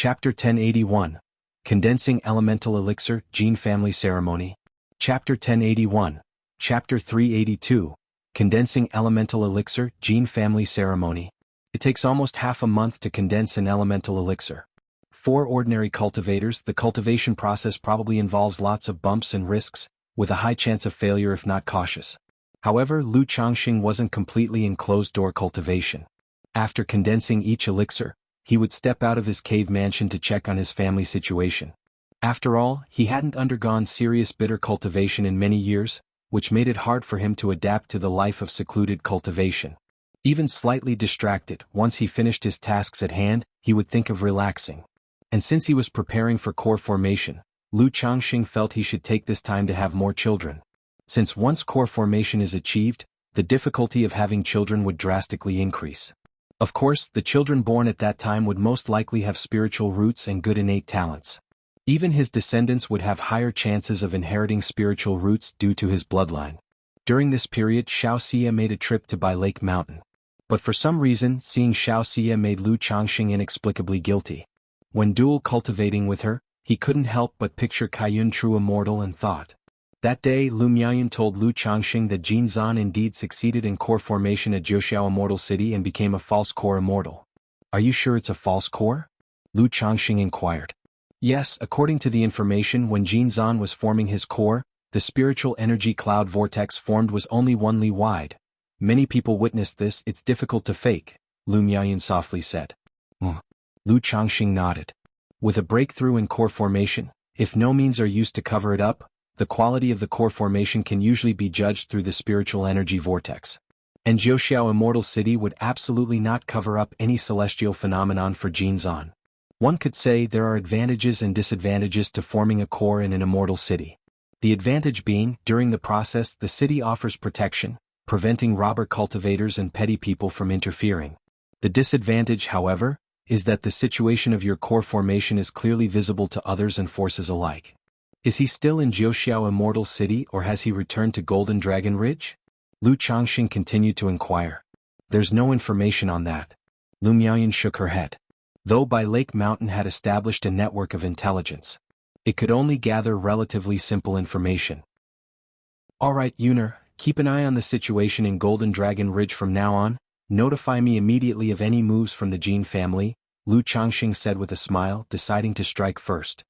Chapter 1081. Condensing Elemental Elixir, Gene Family Ceremony. Chapter 1081. Chapter 382. Condensing Elemental Elixir, Gene Family Ceremony. It takes almost half a month to condense an elemental elixir. For ordinary cultivators, the cultivation process probably involves lots of bumps and risks, with a high chance of failure if not cautious. However, Lu Changxing wasn't completely in closed-door cultivation. After condensing each elixir, he would step out of his cave mansion to check on his family situation. After all, he hadn't undergone serious bitter cultivation in many years, which made it hard for him to adapt to the life of secluded cultivation. Even slightly distracted, once he finished his tasks at hand, he would think of relaxing. And since he was preparing for core formation, Lu Changxing felt he should take this time to have more children. Since once core formation is achieved, the difficulty of having children would drastically increase. Of course, the children born at that time would most likely have spiritual roots and good innate talents. Even his descendants would have higher chances of inheriting spiritual roots due to his bloodline. During this period, Xianxia made a trip to Bai Lake Mountain. But for some reason, seeing Xianxia made Lu Changxing inexplicably guilty. When dual cultivating with her, he couldn't help but picture Kaiyun true immortal and thought. That day, Lu Miaoyun told Lu Changxing that Jin Zan indeed succeeded in core formation at Jiuxiao Immortal City and became a false core immortal. Are you sure it's a false core? Lu Changxing inquired. Yes, according to the information, when Jin Zan was forming his core, the spiritual energy cloud vortex formed was only 1 li wide. Many people witnessed this. It's difficult to fake, Lu Miaoyun softly said. Lu Changxing nodded. With a breakthrough in core formation, if no means are used to cover it up, the quality of the core formation can usually be judged through the spiritual energy vortex. And Jiuxiao Immortal City would absolutely not cover up any celestial phenomenon for Jin Zan. One could say there are advantages and disadvantages to forming a core in an immortal city. The advantage being, during the process, the city offers protection, preventing robber cultivators and petty people from interfering. The disadvantage, however, is that the situation of your core formation is clearly visible to others and forces alike. Is he still in Jiuxiao Immortal City or has he returned to Golden Dragon Ridge? Lu Changxing continued to inquire. There's no information on that. Lu Miaoyun shook her head. Though Bai Lake Mountain had established a network of intelligence, it could only gather relatively simple information. Alright, Yuner, keep an eye on the situation in Golden Dragon Ridge from now on. Notify me immediately of any moves from the Jin family, Lu Changxing said with a smile, deciding to strike first.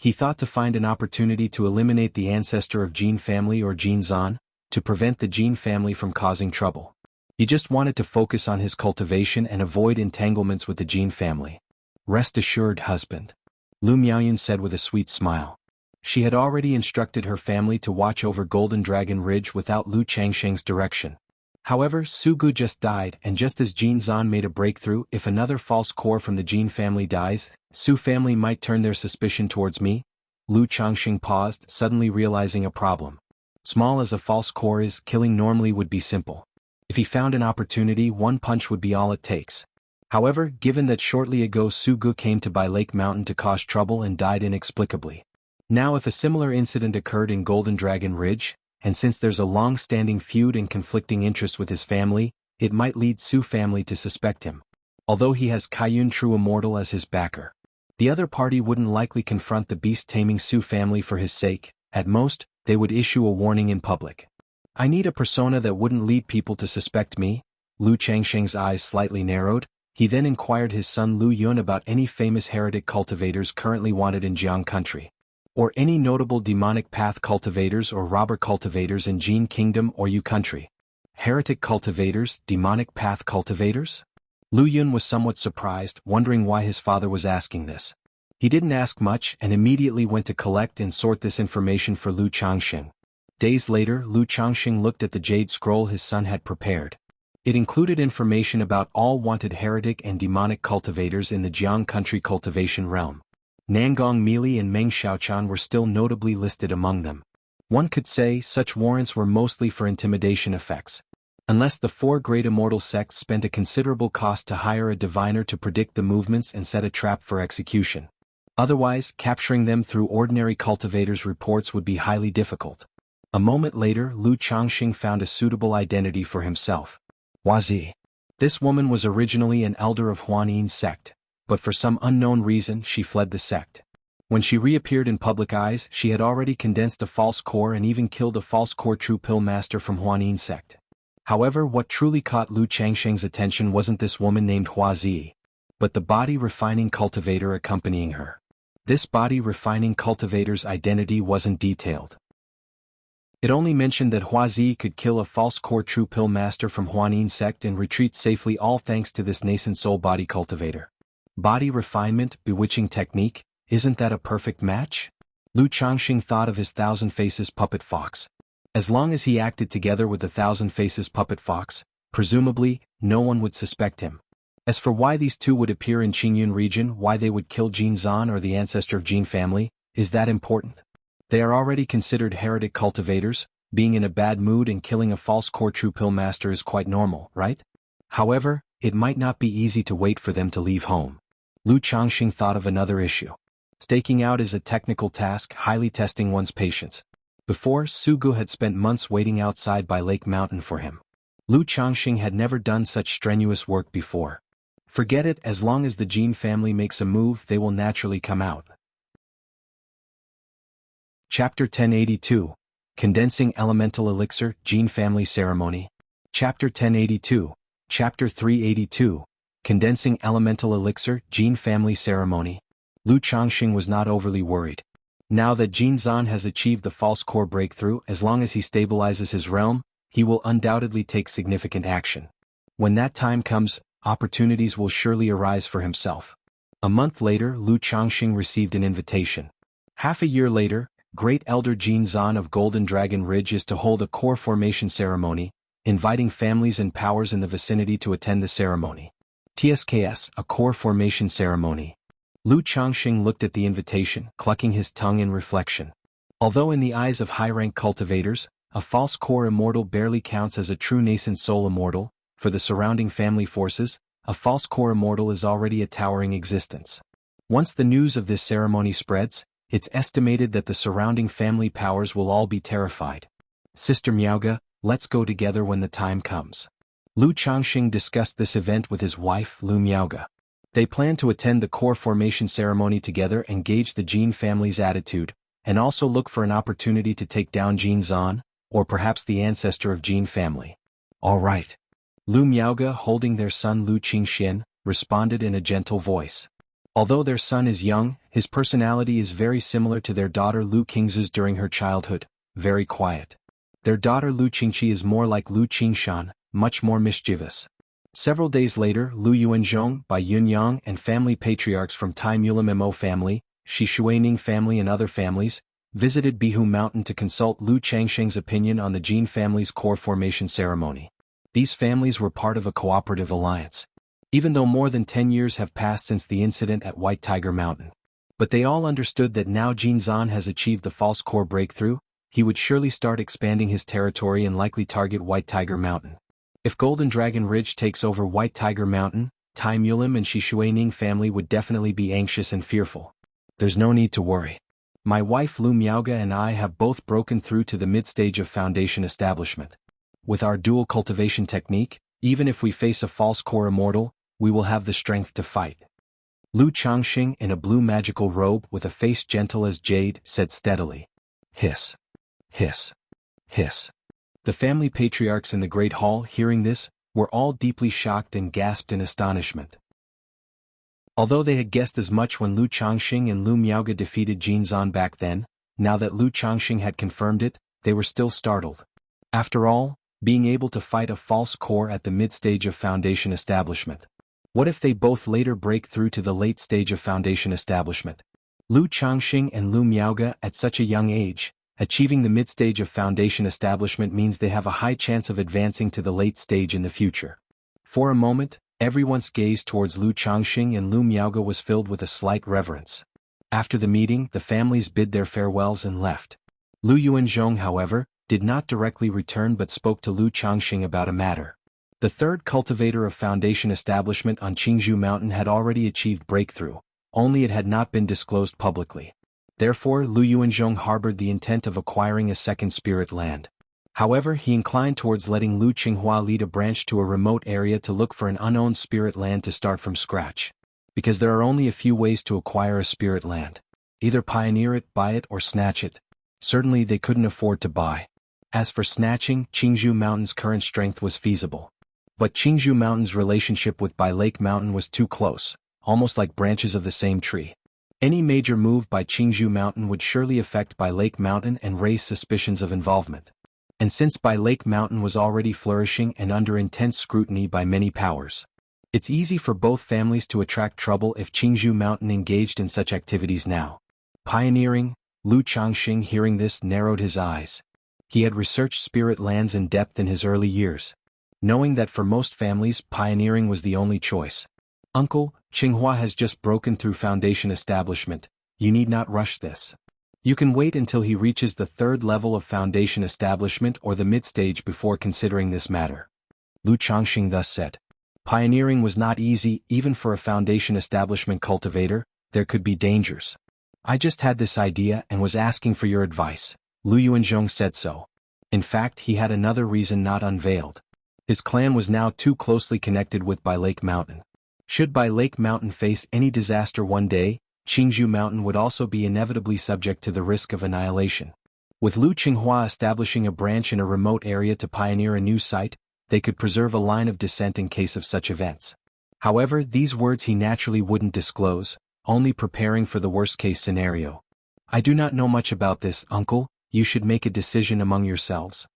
He thought to find an opportunity to eliminate the ancestor of Jin family or Jin Zan, to prevent the Jin family from causing trouble. He just wanted to focus on his cultivation and avoid entanglements with the Jin family. Rest assured, husband, Lu Miaoyun said with a sweet smile. She had already instructed her family to watch over Golden Dragon Ridge without Lu Changxing's direction. However, Su Gu just died, and just as Jin Zan made a breakthrough, if another false core from the Jin family dies, Su family might turn their suspicion towards me. Lu Changxing paused, suddenly realizing a problem. Small as a false core is, killing normally would be simple. If he found an opportunity, one punch would be all it takes. However, given that shortly ago Su Gu came to Bai Lake Mountain to cause trouble and died inexplicably. Now if a similar incident occurred in Golden Dragon Ridge, and since there's a long-standing feud and conflicting interests with his family, it might lead Su family to suspect him. Although he has Kaiyun True Immortal as his backer, the other party wouldn't likely confront the beast-taming Su family for his sake. At most, they would issue a warning in public. I need a persona that wouldn't lead people to suspect me. Lu Changxing's eyes slightly narrowed. He then inquired his son Lu Yun about any famous heretic cultivators currently wanted in Jianghu country, or any notable demonic path cultivators or robber cultivators in Jin Kingdom or Yu country. Heretic cultivators, demonic path cultivators? Lu Yun was somewhat surprised, wondering why his father was asking this. He didn't ask much and immediately went to collect and sort this information for Lu Changxing. Days later, Lu Changxing looked at the jade scroll his son had prepared. It included information about all wanted heretic and demonic cultivators in the Jianghu country cultivation realm. Nangong Mili and Meng Xiaochan were still notably listed among them. One could say such warrants were mostly for intimidation effects. Unless the 4 great immortal sects spent a considerable cost to hire a diviner to predict the movements and set a trap for execution. Otherwise, capturing them through ordinary cultivators' reports would be highly difficult. A moment later, Lu Changxing found a suitable identity for himself. Wazi. This woman was originally an elder of Huan Yin's sect, but for some unknown reason she fled the sect. When she reappeared in public eyes, she had already condensed a false core and even killed a false core true pill master from Huanin sect. However, what truly caught Lu Changsheng's attention wasn't this woman named Huazi, but the body-refining cultivator accompanying her. This body-refining cultivator's identity wasn't detailed. It only mentioned that Huazi could kill a false core true pill master from Huanin sect and retreat safely, all thanks to this nascent soul body cultivator. Body refinement, bewitching technique, isn't that a perfect match? Lu Changxing thought of his Thousand Faces puppet fox. As long as he acted together with the Thousand Faces puppet fox, presumably, no one would suspect him. As for why these two would appear in Qingyun region, why they would kill Jin Zan or the ancestor of Jin family, is that important? They are already considered heretic cultivators. Being in a bad mood and killing a false core true pill master is quite normal, right? However, it might not be easy to wait for them to leave home. Lu Changxing thought of another issue. Staking out is a technical task, highly testing one's patience. Before, Sugu had spent months waiting outside by Lake Mountain for him. Lu Changxing had never done such strenuous work before. Forget it, as long as the Jin family makes a move, they will naturally come out. Chapter 1082, Condensing Elemental Elixir, Jin Family Ceremony. Chapter 1082, Chapter 382, Condensing Elemental Elixir, Jin Family Ceremony. Lu Changxing was not overly worried. Now that Jin Zan has achieved the false core breakthrough, as long as he stabilizes his realm, he will undoubtedly take significant action. When that time comes, opportunities will surely arise for himself. A month later, Lu Changxing received an invitation. Half a year later, Great Elder Jin Zan of Golden Dragon Ridge is to hold a core formation ceremony, inviting families and powers in the vicinity to attend the ceremony. TSKS, a core formation ceremony. Lu Changxing looked at the invitation, clucking his tongue in reflection. Although in the eyes of high-rank cultivators, a false core immortal barely counts as a true nascent soul immortal, for the surrounding family forces, a false core immortal is already a towering existence. Once the news of this ceremony spreads, it's estimated that the surrounding family powers will all be terrified. Sister Miaoga, let's go together when the time comes. Lu Changxing discussed this event with his wife, Lu Miaoga. They planned to attend the core formation ceremony together and gauge the Jin family's attitude, and also look for an opportunity to take down Jin Zan, or perhaps the ancestor of Jin family. All right. Lu Miaoga, holding their son Lu Qingxian, responded in a gentle voice. Although their son is young, his personality is very similar to their daughter Lu Qingzu's during her childhood, very quiet. Their daughter Lu Qingqi is more like Lu Qingshan, much more mischievous. Several days later, Lu Yuanzhong, Bai Yunyang and family patriarchs from Tai Mulim Mo family, Shi Shuining family and other families, visited Bihu Mountain to consult Lu Changsheng's opinion on the Jin family's core formation ceremony. These families were part of a cooperative alliance. Even though more than 10 years have passed since the incident at White Tiger Mountain. But they all understood that now Jin Zan has achieved the false core breakthrough, he would surely start expanding his territory and likely target White Tiger Mountain. If Golden Dragon Ridge takes over White Tiger Mountain, Tai Mulim and Shi Shuining family would definitely be anxious and fearful. There's no need to worry. My wife Lu Miaoga and I have both broken through to the mid-stage of foundation establishment. With our dual cultivation technique, even if we face a false core immortal, we will have the strength to fight. Lu Changxing, in a blue magical robe with a face gentle as jade, said steadily. Hiss. Hiss. Hiss. The family patriarchs in the Great Hall, hearing this, were all deeply shocked and gasped in astonishment. Although they had guessed as much when Lu Changxing and Lu Miaoga defeated Jin Zan back then, now that Lu Changxing had confirmed it, they were still startled. After all, being able to fight a false core at the mid-stage of foundation establishment. What if they both later break through to the late stage of foundation establishment? Lu Changxing and Lu Miaoga, at such a young age, achieving the mid-stage of foundation establishment means they have a high chance of advancing to the late stage in the future. For a moment, everyone's gaze towards Lu Changxing and Lu Miaoga was filled with a slight reverence. After the meeting, the families bid their farewells and left. Lu Yuanzhong, however, did not directly return but spoke to Lu Changxing about a matter. The third cultivator of foundation establishment on Qingzhou Mountain had already achieved breakthrough, only it had not been disclosed publicly. Therefore, Lu Yuanzhong harbored the intent of acquiring a second spirit land. However, he inclined towards letting Lu Qinghua lead a branch to a remote area to look for an unowned spirit land to start from scratch. because there are only a few ways to acquire a spirit land. Either pioneer it, buy it, or snatch it. Certainly they couldn't afford to buy. As for snatching, Jianghu Mountain's current strength was feasible. But Jianghu Mountain's relationship with Bai Lake Mountain was too close, almost like branches of the same tree. Any major move by Jianghu Mountain would surely affect Bai Lake Mountain and raise suspicions of involvement. And since Bai Lake Mountain was already flourishing and under intense scrutiny by many powers, it's easy for both families to attract trouble if Jianghu Mountain engaged in such activities now. Pioneering, Lu Changxing hearing this narrowed his eyes. He had researched spirit lands in depth in his early years, knowing that for most families pioneering was the only choice. Uncle, Qinghua has just broken through foundation establishment, you need not rush this. You can wait until he reaches the third level of foundation establishment or the mid-stage before considering this matter. Lu Changxing thus said. Pioneering was not easy even for a foundation establishment cultivator, there could be dangers. I just had this idea and was asking for your advice. Lu Yuanzhong said so. In fact, he had another reason not unveiled. His clan was now too closely connected with Bai Lake Mountain. Should Bai Lake Mountain face any disaster one day, Jianghu Mountain would also be inevitably subject to the risk of annihilation. With Lu Qinghua establishing a branch in a remote area to pioneer a new site, they could preserve a line of descent in case of such events. However, these words he naturally wouldn't disclose, only preparing for the worst-case scenario. I do not know much about this, uncle, you should make a decision among yourselves.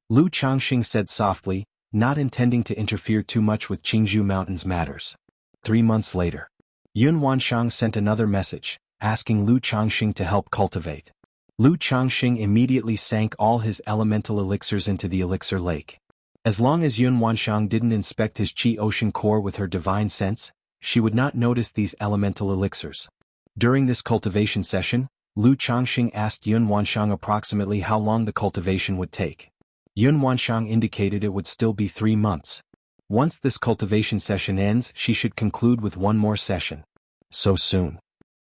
Lu Changxing said softly, not intending to interfere too much with Jianghu Mountain's matters. 3 months later, Yun Wanshang sent another message, asking Lu Changxing to help cultivate. Lu Changxing immediately sank all his elemental elixirs into the elixir lake. As long as Yun Wanshang didn't inspect his Qi ocean core with her divine sense, she would not notice these elemental elixirs. During this cultivation session, Lu Changxing asked Yun Wanshang approximately how long the cultivation would take. Yun Wanshang indicated it would still be 3 months. Once this cultivation session ends, she should conclude with one more session. So soon.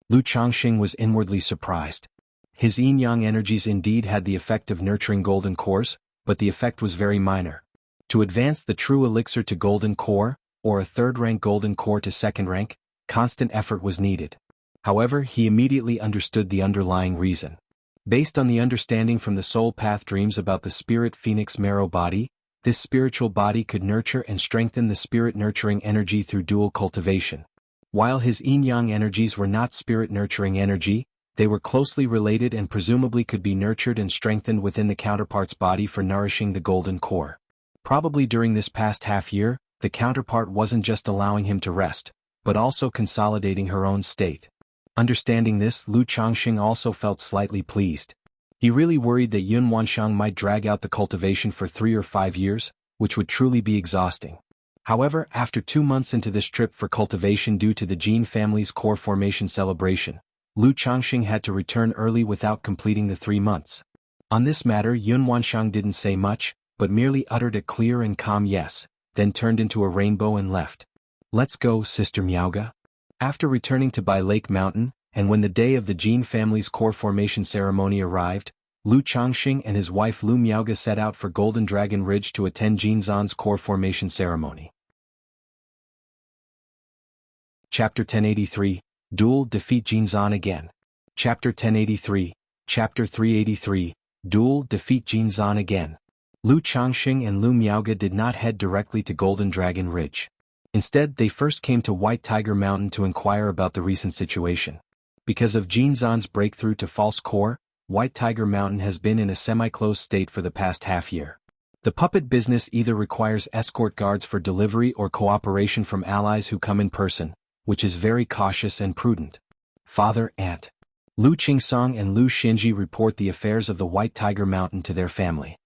Lu Changxing was inwardly surprised. His yin-yang energies indeed had the effect of nurturing golden cores, but the effect was very minor. To advance the true elixir to golden core, or a third-rank golden core to second rank, constant effort was needed. However, he immediately understood the underlying reason. Based on the understanding from the soul path dreams about the spirit phoenix marrow body, this spiritual body could nurture and strengthen the spirit nurturing energy through dual cultivation. While his yin-yang energies were not spirit nurturing energy, they were closely related and presumably could be nurtured and strengthened within the counterpart's body for nourishing the golden core. Probably during this past half year, the counterpart wasn't just allowing him to rest, but also consolidating her own state. Understanding this, Lu Changxing also felt slightly pleased. He really worried that Yun Wanshang might drag out the cultivation for 3 or 5 years, which would truly be exhausting. However, after 2 months into this trip for cultivation due to the Jin family's core formation celebration, Lu Changxing had to return early without completing the 3 months. On this matter, Yun Wanshang didn't say much, but merely uttered a clear and calm yes, then turned into a rainbow and left. Let's go, Sister Miaoga. After returning to Bai Lake Mountain, and when the day of the Jin family's core formation ceremony arrived, Lu Changxing and his wife Lu Miaoga set out for Golden Dragon Ridge to attend Jinzan's core formation ceremony. Chapter 1083, Duel Defeat Jinzan Again. Chapter 1083, Chapter 383, Duel Defeat Jinzan Again. Lu Changxing and Lu Miaoga did not head directly to Golden Dragon Ridge. Instead, they first came to White Tiger Mountain to inquire about the recent situation. Because of Jinzan's breakthrough to false core, White Tiger Mountain has been in a semi-closed state for the past half year. The puppet business either requires escort guards for delivery or cooperation from allies who come in person, which is very cautious and prudent. Father, Aunt Lu Qingsong and Lu Xinji report the affairs of the White Tiger Mountain to their family.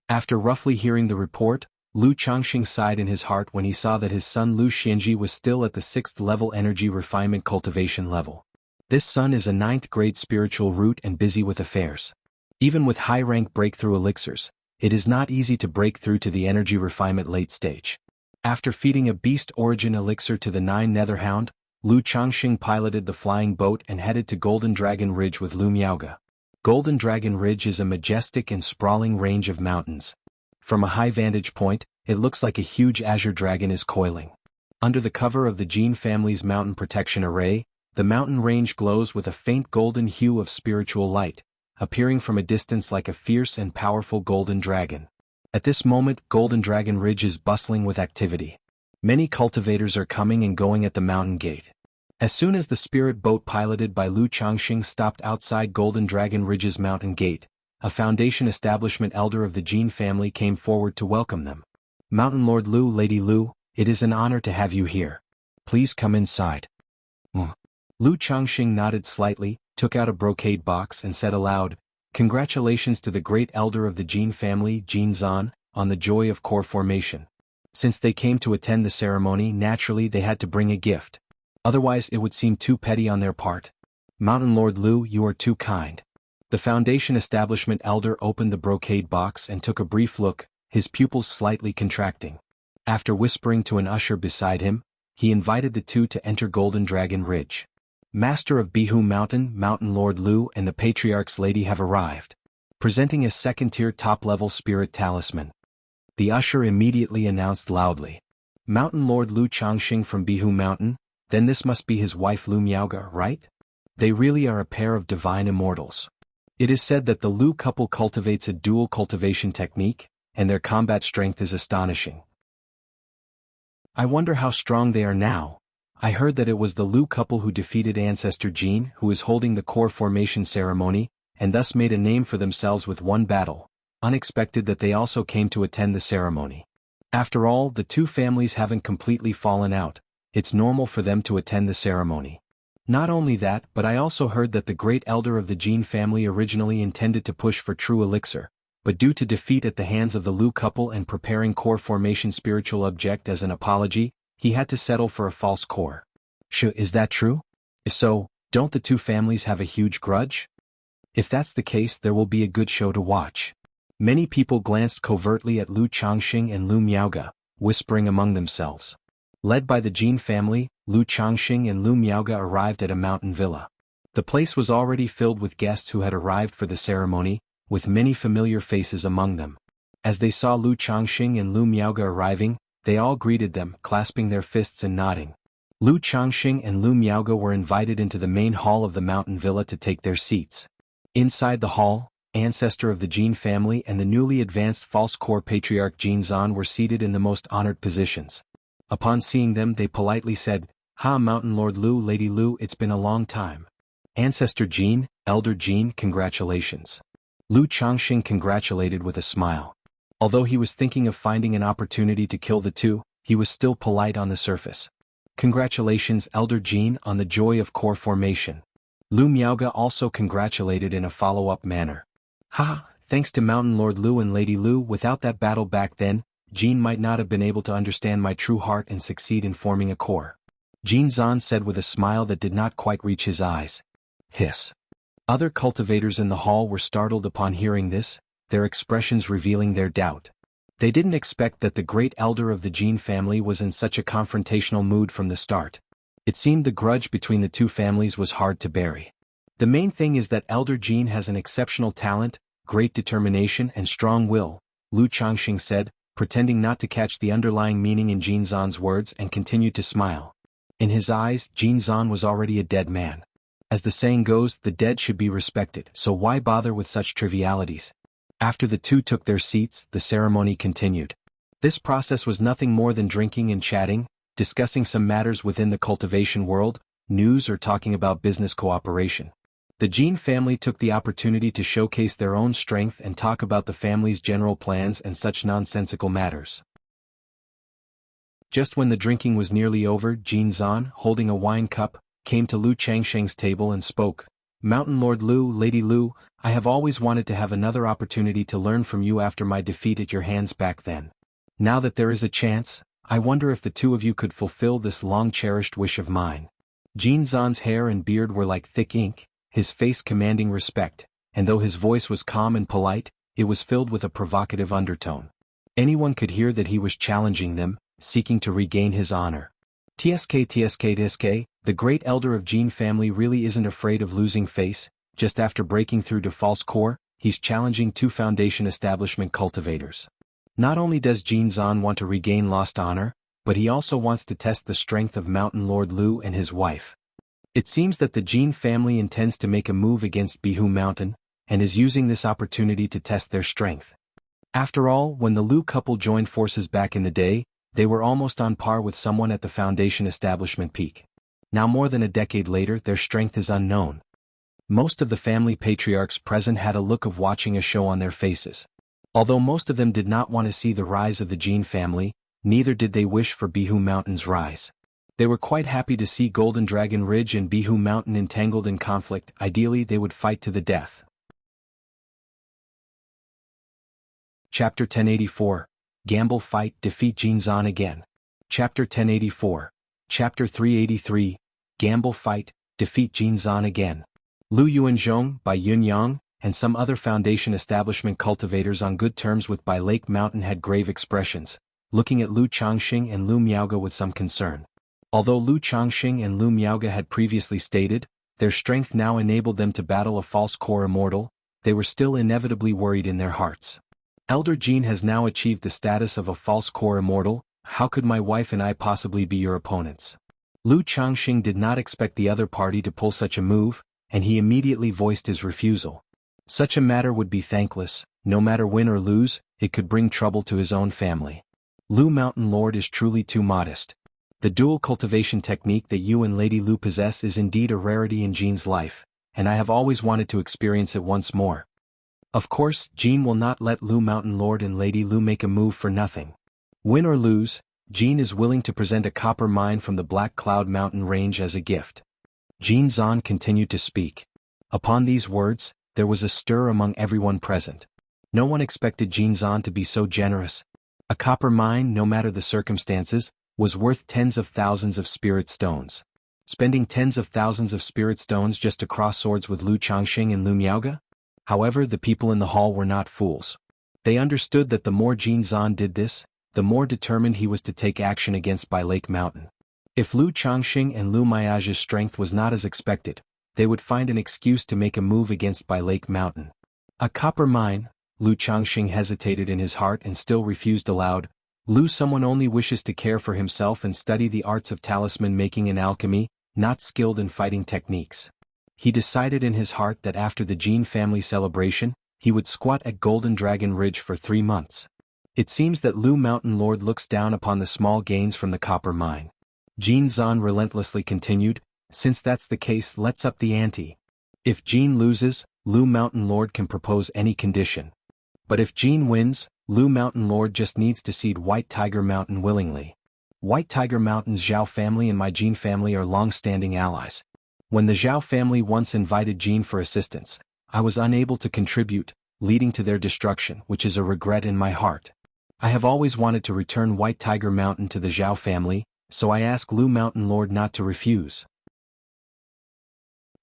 After roughly hearing the report, Lu Changxing sighed in his heart when he saw that his son Lu Xinji was still at the 6th level energy refinement cultivation level. This son is a 9th grade spiritual root and busy with affairs. Even with high-rank breakthrough elixirs, it is not easy to break through to the energy refinement late stage. After feeding a beast origin elixir to the 9 Netherhound, Lu Changxing piloted the flying boat and headed to Golden Dragon Ridge with Lu Miaoga. Golden Dragon Ridge is a majestic and sprawling range of mountains. From a high vantage point, it looks like a huge azure dragon is coiling. Under the cover of the Jin family's mountain protection array, the mountain range glows with a faint golden hue of spiritual light, appearing from a distance like a fierce and powerful golden dragon. At this moment, Golden Dragon Ridge is bustling with activity. Many cultivators are coming and going at the mountain gate. As soon as the spirit boat piloted by Lu Changxing stopped outside Golden Dragon Ridge's mountain gate, a Foundation establishment elder of the Jin family came forward to welcome them. Mountain Lord Lu, Lady Lu, it is an honor to have you here. Please come inside. Lu Changxing nodded slightly, took out a brocade box and said aloud, "Congratulations to the great elder of the Jin family, Jin Zan, on the joy of core formation. Since they came to attend the ceremony, naturally they had to bring a gift. Otherwise it would seem too petty on their part. Mountain Lord Lu, you are too kind." The Foundation establishment elder opened the brocade box and took a brief look, his pupils slightly contracting. After whispering to an usher beside him, he invited the two to enter Golden Dragon Ridge. Master of Bihu Mountain, Mountain Lord Lu and the Patriarch's Lady have arrived, presenting a second-tier top-level spirit talisman. The usher immediately announced loudly, "Mountain Lord Lu Changxing from Bihu Mountain, then this must be his wife Lu Miaoga, right? They really are a pair of divine immortals. It is said that the Lu couple cultivates a dual cultivation technique, and their combat strength is astonishing. I wonder how strong they are now. I heard that it was the Lu couple who defeated Ancestor Jin, who is holding the core formation ceremony, and thus made a name for themselves with one battle. Unexpected that they also came to attend the ceremony. After all, the two families haven't completely fallen out. It's normal for them to attend the ceremony. Not only that, but I also heard that the great elder of the Jin family originally intended to push for true elixir, but due to defeat at the hands of the Lu couple and preparing core formation spiritual object as an apology, he had to settle for a false core. Is that true? If so, don't the two families have a huge grudge? If that's the case, there will be a good show to watch." Many people glanced covertly at Lu Changxing and Lu Miaoga, whispering among themselves. Led by the Jin family, Lu Changxing and Lu Miaoga arrived at a mountain villa. The place was already filled with guests who had arrived for the ceremony, with many familiar faces among them. As they saw Lu Changxing and Lu Miaoga arriving, they all greeted them, clasping their fists and nodding. Lu Changxing and Lu Miaoga were invited into the main hall of the mountain villa to take their seats. Inside the hall, Ancestor of the Jin family and the newly advanced false core patriarch Jin Zan were seated in the most honored positions. Upon seeing them, they politely said, "Ha, Mountain Lord Lu, Lady Lu, it's been a long time. Ancestor Jin, Elder Jin, congratulations." Lu Changxing congratulated with a smile. Although he was thinking of finding an opportunity to kill the two, he was still polite on the surface. "Congratulations, Elder Jin, on the joy of core formation." Lu Miaoga also congratulated in a follow-up manner. "Ha, thanks to Mountain Lord Lu and Lady Lu, without that battle back then, Jin might not have been able to understand my true heart and succeed in forming a core," Jin Zan said with a smile that did not quite reach his eyes. Hiss. Other cultivators in the hall were startled upon hearing this, their expressions revealing their doubt. They didn't expect that the great elder of the Jin family was in such a confrontational mood from the start. It seemed the grudge between the two families was hard to bury. The main thing is that Elder Jin has an exceptional talent, great determination and strong will, Lu Changxing said, pretending not to catch the underlying meaning in Jin Zan's words and continued to smile. In his eyes, Jin Zan was already a dead man. As the saying goes, the dead should be respected, so why bother with such trivialities? After the two took their seats, the ceremony continued. This process was nothing more than drinking and chatting, discussing some matters within the cultivation world, news or talking about business cooperation. The Jin family took the opportunity to showcase their own strength and talk about the family's general plans and such nonsensical matters. Just when the drinking was nearly over, Jin Zan, holding a wine cup, came to Lu Changxing's table and spoke. "Mountain Lord Lu, Lady Lu, I have always wanted to have another opportunity to learn from you after my defeat at your hands back then. Now that there is a chance, I wonder if the two of you could fulfill this long-cherished wish of mine." Jin Zan's hair and beard were like thick ink, his face commanding respect, and though his voice was calm and polite, it was filled with a provocative undertone. Anyone could hear that he was challenging them, seeking to regain his honor. TSK, the great elder of Jin family really isn't afraid of losing face. Just after breaking through to false core, he's challenging two Foundation establishment cultivators. Not only does Jin Zan want to regain lost honor, but he also wants to test the strength of Mountain Lord Lu and his wife. It seems that the Jin family intends to make a move against Bihu Mountain, and is using this opportunity to test their strength. After all, when the Lu couple joined forces back in the day, they were almost on par with someone at the Foundation establishment peak. Now more than a decade later, their strength is unknown. Most of the family patriarchs present had a look of watching a show on their faces. Although most of them did not want to see the rise of the Jin family, neither did they wish for Bihu Mountain's rise. They were quite happy to see Golden Dragon Ridge and Bihu Mountain entangled in conflict. Ideally, they would fight to the death. Chapter 1084. Gamble Fight Defeat Jinzan Again. Chapter 1084. Chapter 383. Gamble Fight Defeat Jinzan Again. Lu Yuanzhong, Bai Yunyang, and some other Foundation establishment cultivators on good terms with Bai Lake Mountain had grave expressions, looking at Lu Changxing and Lu Miaoge with some concern. Although Lu Changxing and Lu Miaoge had previously stated, their strength now enabled them to battle a false core immortal, they were still inevitably worried in their hearts. Elder Jin has now achieved the status of a false core immortal, how could my wife and I possibly be your opponents? Lu Changxing did not expect the other party to pull such a move, and he immediately voiced his refusal. Such a matter would be thankless, no matter win or lose, it could bring trouble to his own family. Lu Mountain Lord is truly too modest. The dual cultivation technique that you and Lady Lu possess is indeed a rarity in Jin's life, and I have always wanted to experience it once more. Of course, Jin will not let Lu Mountain Lord and Lady Lu make a move for nothing. Win or lose, Jin is willing to present a copper mine from the Black Cloud Mountain range as a gift. Jin Zan continued to speak. Upon these words, there was a stir among everyone present. No one expected Jin Zan to be so generous. A copper mine, no matter the circumstances, was worth tens of thousands of spirit stones. Spending tens of thousands of spirit stones just to cross swords with Lu Changxing and Lu Miaoge? However, the people in the hall were not fools. They understood that the more Jin Zan did this, the more determined he was to take action against Bai Lake Mountain. If Lu Changxing and Lu Miaoge's strength was not as expected, they would find an excuse to make a move against Bai Lake Mountain. A copper mine, Lu Changxing hesitated in his heart and still refused aloud. Lu someone only wishes to care for himself and study the arts of talisman making and alchemy, not skilled in fighting techniques. He decided in his heart that after the Jin family celebration, he would squat at Golden Dragon Ridge for 3 months. It seems that Lu Mountain Lord looks down upon the small gains from the copper mine. Jin Zan relentlessly continued, since that's the case, let's up the ante. If Jin loses, Lu Mountain Lord can propose any condition. But if Jin wins, Lu Mountain Lord just needs to cede White Tiger Mountain willingly. White Tiger Mountain's Zhao family and my Jin family are long-standing allies. When the Zhao family once invited Jin for assistance, I was unable to contribute, leading to their destruction, which is a regret in my heart. I have always wanted to return White Tiger Mountain to the Zhao family, so I ask Lu Mountain Lord not to refuse.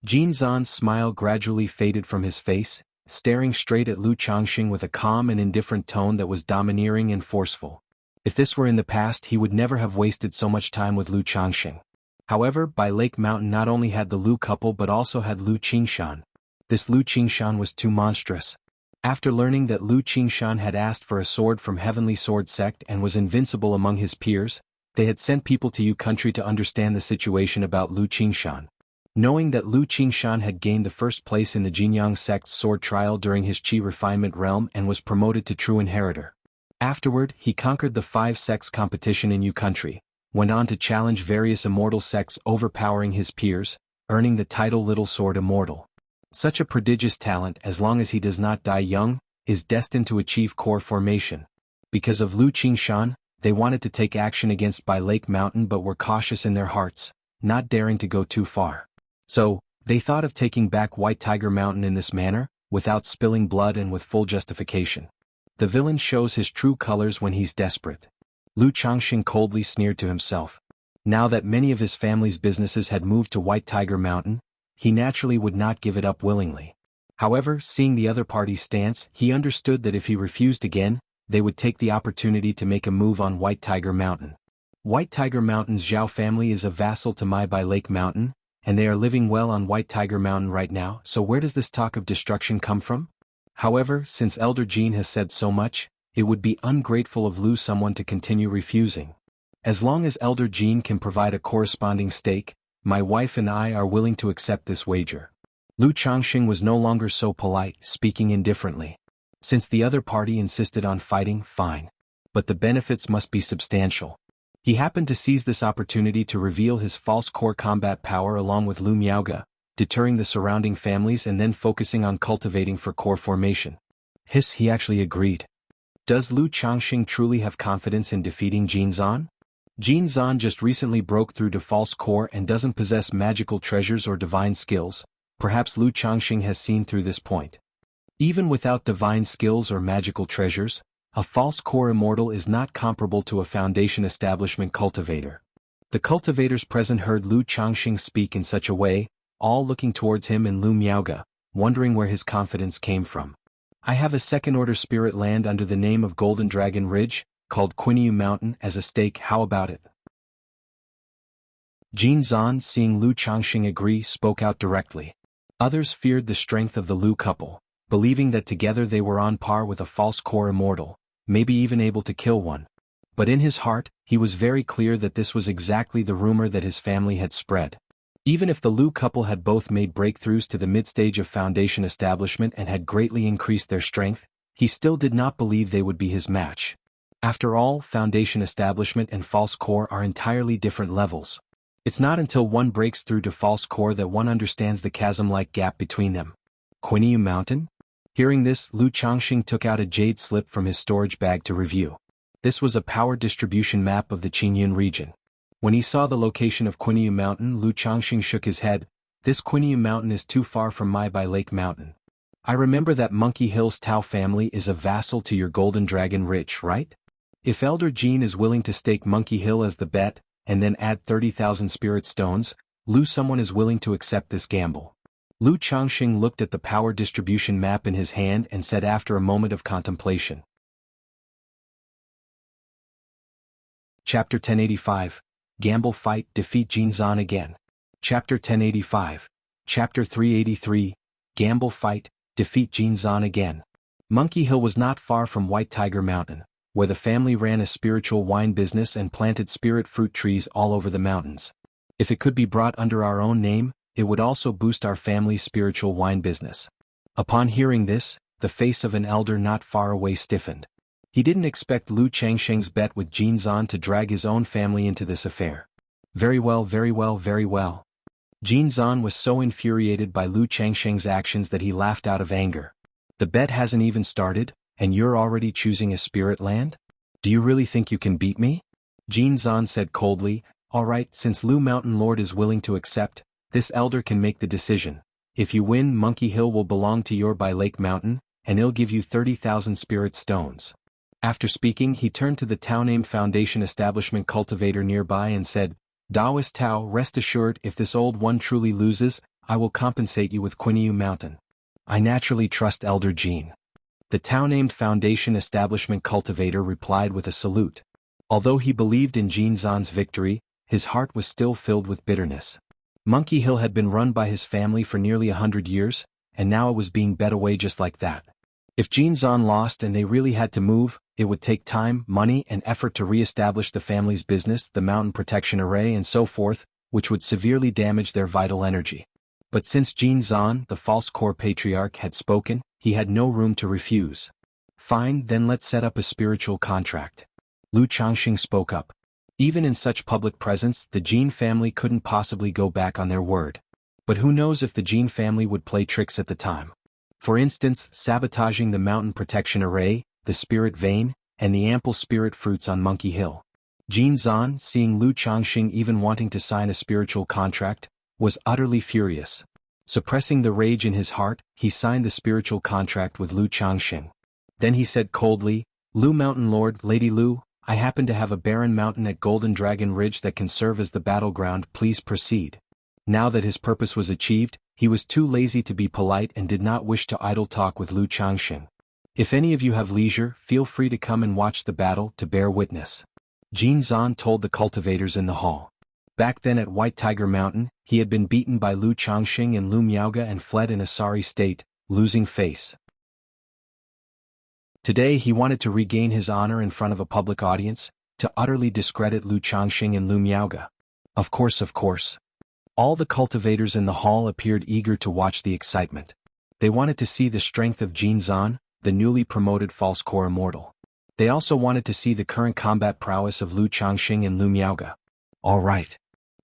Jin Zan's smile gradually faded from his face, staring straight at Lu Changxing with a calm and indifferent tone that was domineering and forceful. If this were in the past, he would never have wasted so much time with Lu Changxing. However, Bai Lake Mountain not only had the Lu couple but also had Lu Qingshan. This Lu Qingshan was too monstrous. After learning that Lu Qingshan had asked for a sword from Heavenly Sword Sect and was invincible among his peers, they had sent people to Yu country to understand the situation about Lu Qingshan. Knowing that Lu Qingshan had gained the first place in the Jianghu sect's sword trial during his Qi refinement realm and was promoted to true inheritor. Afterward, he conquered the 5 sects competition in Yu country, went on to challenge various immortal sects, overpowering his peers, earning the title Little Sword Immortal. Such a prodigious talent, as long as he does not die young, is destined to achieve core formation. Because of Lu Qingshan, they wanted to take action against Bai Lake Mountain but were cautious in their hearts, not daring to go too far. So, they thought of taking back White Tiger Mountain in this manner, without spilling blood and with full justification. The villain shows his true colors when he's desperate. Lu Changxing coldly sneered to himself. Now that many of his family's businesses had moved to White Tiger Mountain, he naturally would not give it up willingly. However, seeing the other party's stance, he understood that if he refused again, they would take the opportunity to make a move on White Tiger Mountain. White Tiger Mountain's Zhao family is a vassal to my Bai Lake Mountain, and they are living well on White Tiger Mountain right now, so where does this talk of destruction come from? However, since Elder Jin has said so much, it would be ungrateful of Lu someone to continue refusing. As long as Elder Jean can provide a corresponding stake, my wife and I are willing to accept this wager. Lu Changxing was no longer so polite, speaking indifferently. Since the other party insisted on fighting, fine. But the benefits must be substantial. He happened to seize this opportunity to reveal his false core combat power along with Lu Miaoge, deterring the surrounding families and then focusing on cultivating for core formation. He actually agreed. Does Lu Changxing truly have confidence in defeating Jin Zan? Jin Zan just recently broke through to false core and doesn't possess magical treasures or divine skills. Perhaps Lu Changxing has seen through this point. Even without divine skills or magical treasures, a false core immortal is not comparable to a foundation establishment cultivator. The cultivators present heard Lu Changxing speak in such a way, all looking towards him and Lu Miaoge, wondering where his confidence came from. I have a second-order spirit land under the name of Golden Dragon Ridge, called Quinyu Mountain, as a stake. How about it? Jin Zan, seeing Lu Changxing agree, spoke out directly. Others feared the strength of the Lu couple, believing that together they were on par with a false core immortal, maybe even able to kill one. But in his heart, he was very clear that this was exactly the rumor that his family had spread. Even if the Lu couple had both made breakthroughs to the mid-stage of foundation establishment and had greatly increased their strength, he still did not believe they would be his match. After all, foundation establishment and false core are entirely different levels. It's not until one breaks through to false core that one understands the chasm-like gap between them. Quinyu Mountain? Hearing this, Lu Changxing took out a jade slip from his storage bag to review. This was a power distribution map of the Qingyun region. When he saw the location of Quinyu Mountain, Lu Changxing shook his head. This Quinyu Mountain is too far from my Bai Lake Mountain. I remember that Monkey Hill's Tao family is a vassal to your Golden Dragon Ridge, right? If Elder Jean is willing to stake Monkey Hill as the bet, and then add 30,000 spirit stones, someone is willing to accept this gamble. Lu Changxing looked at the power distribution map in his hand and said after a moment of contemplation. Chapter 1085. Gamble Fight, Defeat Jin Zan Again. Chapter 1085. Chapter 383. Gamble Fight, Defeat Jin Zan Again. Monkey Hill was not far from White Tiger Mountain, where the family ran a spiritual wine business and planted spirit fruit trees all over the mountains. If it could be brought under our own name, it would also boost our family's spiritual wine business. Upon hearing this, the face of an elder not far away stiffened. He didn't expect Lu Changxing's bet with Jin Zan to drag his own family into this affair. Very well, very well, very well. Jin Zan was so infuriated by Lu Changxing's actions that he laughed out of anger. The bet hasn't even started, and you're already choosing a spirit land? Do you really think you can beat me? Jin Zan said coldly. All right, since Lu Mountain Lord is willing to accept, this elder can make the decision. If you win, Monkey Hill will belong to your Bai Lake Mountain, and he'll give you 30,000 spirit stones. After speaking, he turned to the Tao-named Foundation Establishment cultivator nearby and said, Daoist Tao, rest assured, if this old one truly loses, I will compensate you with Quinyu Mountain. I naturally trust Elder Jean. The Tao-named Foundation Establishment cultivator replied with a salute. Although he believed in Jin Zan's victory, his heart was still filled with bitterness. Monkey Hill had been run by his family for nearly 100 years, and now it was being bet away just like that. If Jin Zan lost and they really had to move, it would take time, money, and effort to re-establish the family's business, the mountain protection array and so forth, which would severely damage their vital energy. But since Jin Zan, the false core patriarch, had spoken, he had no room to refuse. Fine, then let's set up a spiritual contract. Lu Changxing spoke up. Even in such public presence, the Jin family couldn't possibly go back on their word. But who knows if the Jin family would play tricks at the time. For instance, sabotaging the mountain protection array, the spirit vein, and the ample spirit fruits on Monkey Hill. Jin Zan, seeing Lu Changxing even wanting to sign a spiritual contract, was utterly furious. Suppressing the rage in his heart, he signed the spiritual contract with Lu Changxing. Then he said coldly, Lu Mountain Lord, Lady Lu, I happen to have a barren mountain at Golden Dragon Ridge that can serve as the battleground, please proceed. Now that his purpose was achieved, he was too lazy to be polite and did not wish to idle talk with Lu Changxing. If any of you have leisure, feel free to come and watch the battle to bear witness. Jin Zan told the cultivators in the hall. Back then at White Tiger Mountain, he had been beaten by Lu Changxing and Lu Miaoge and fled in a sorry state, losing face. Today he wanted to regain his honor in front of a public audience, to utterly discredit Lu Changxing and Lu Miaoge. Of course. All the cultivators in the hall appeared eager to watch the excitement. They wanted to see the strength of Jin Zan, the newly promoted false core immortal. They also wanted to see the current combat prowess of Lu Changxing and Lu Miaoge. All right.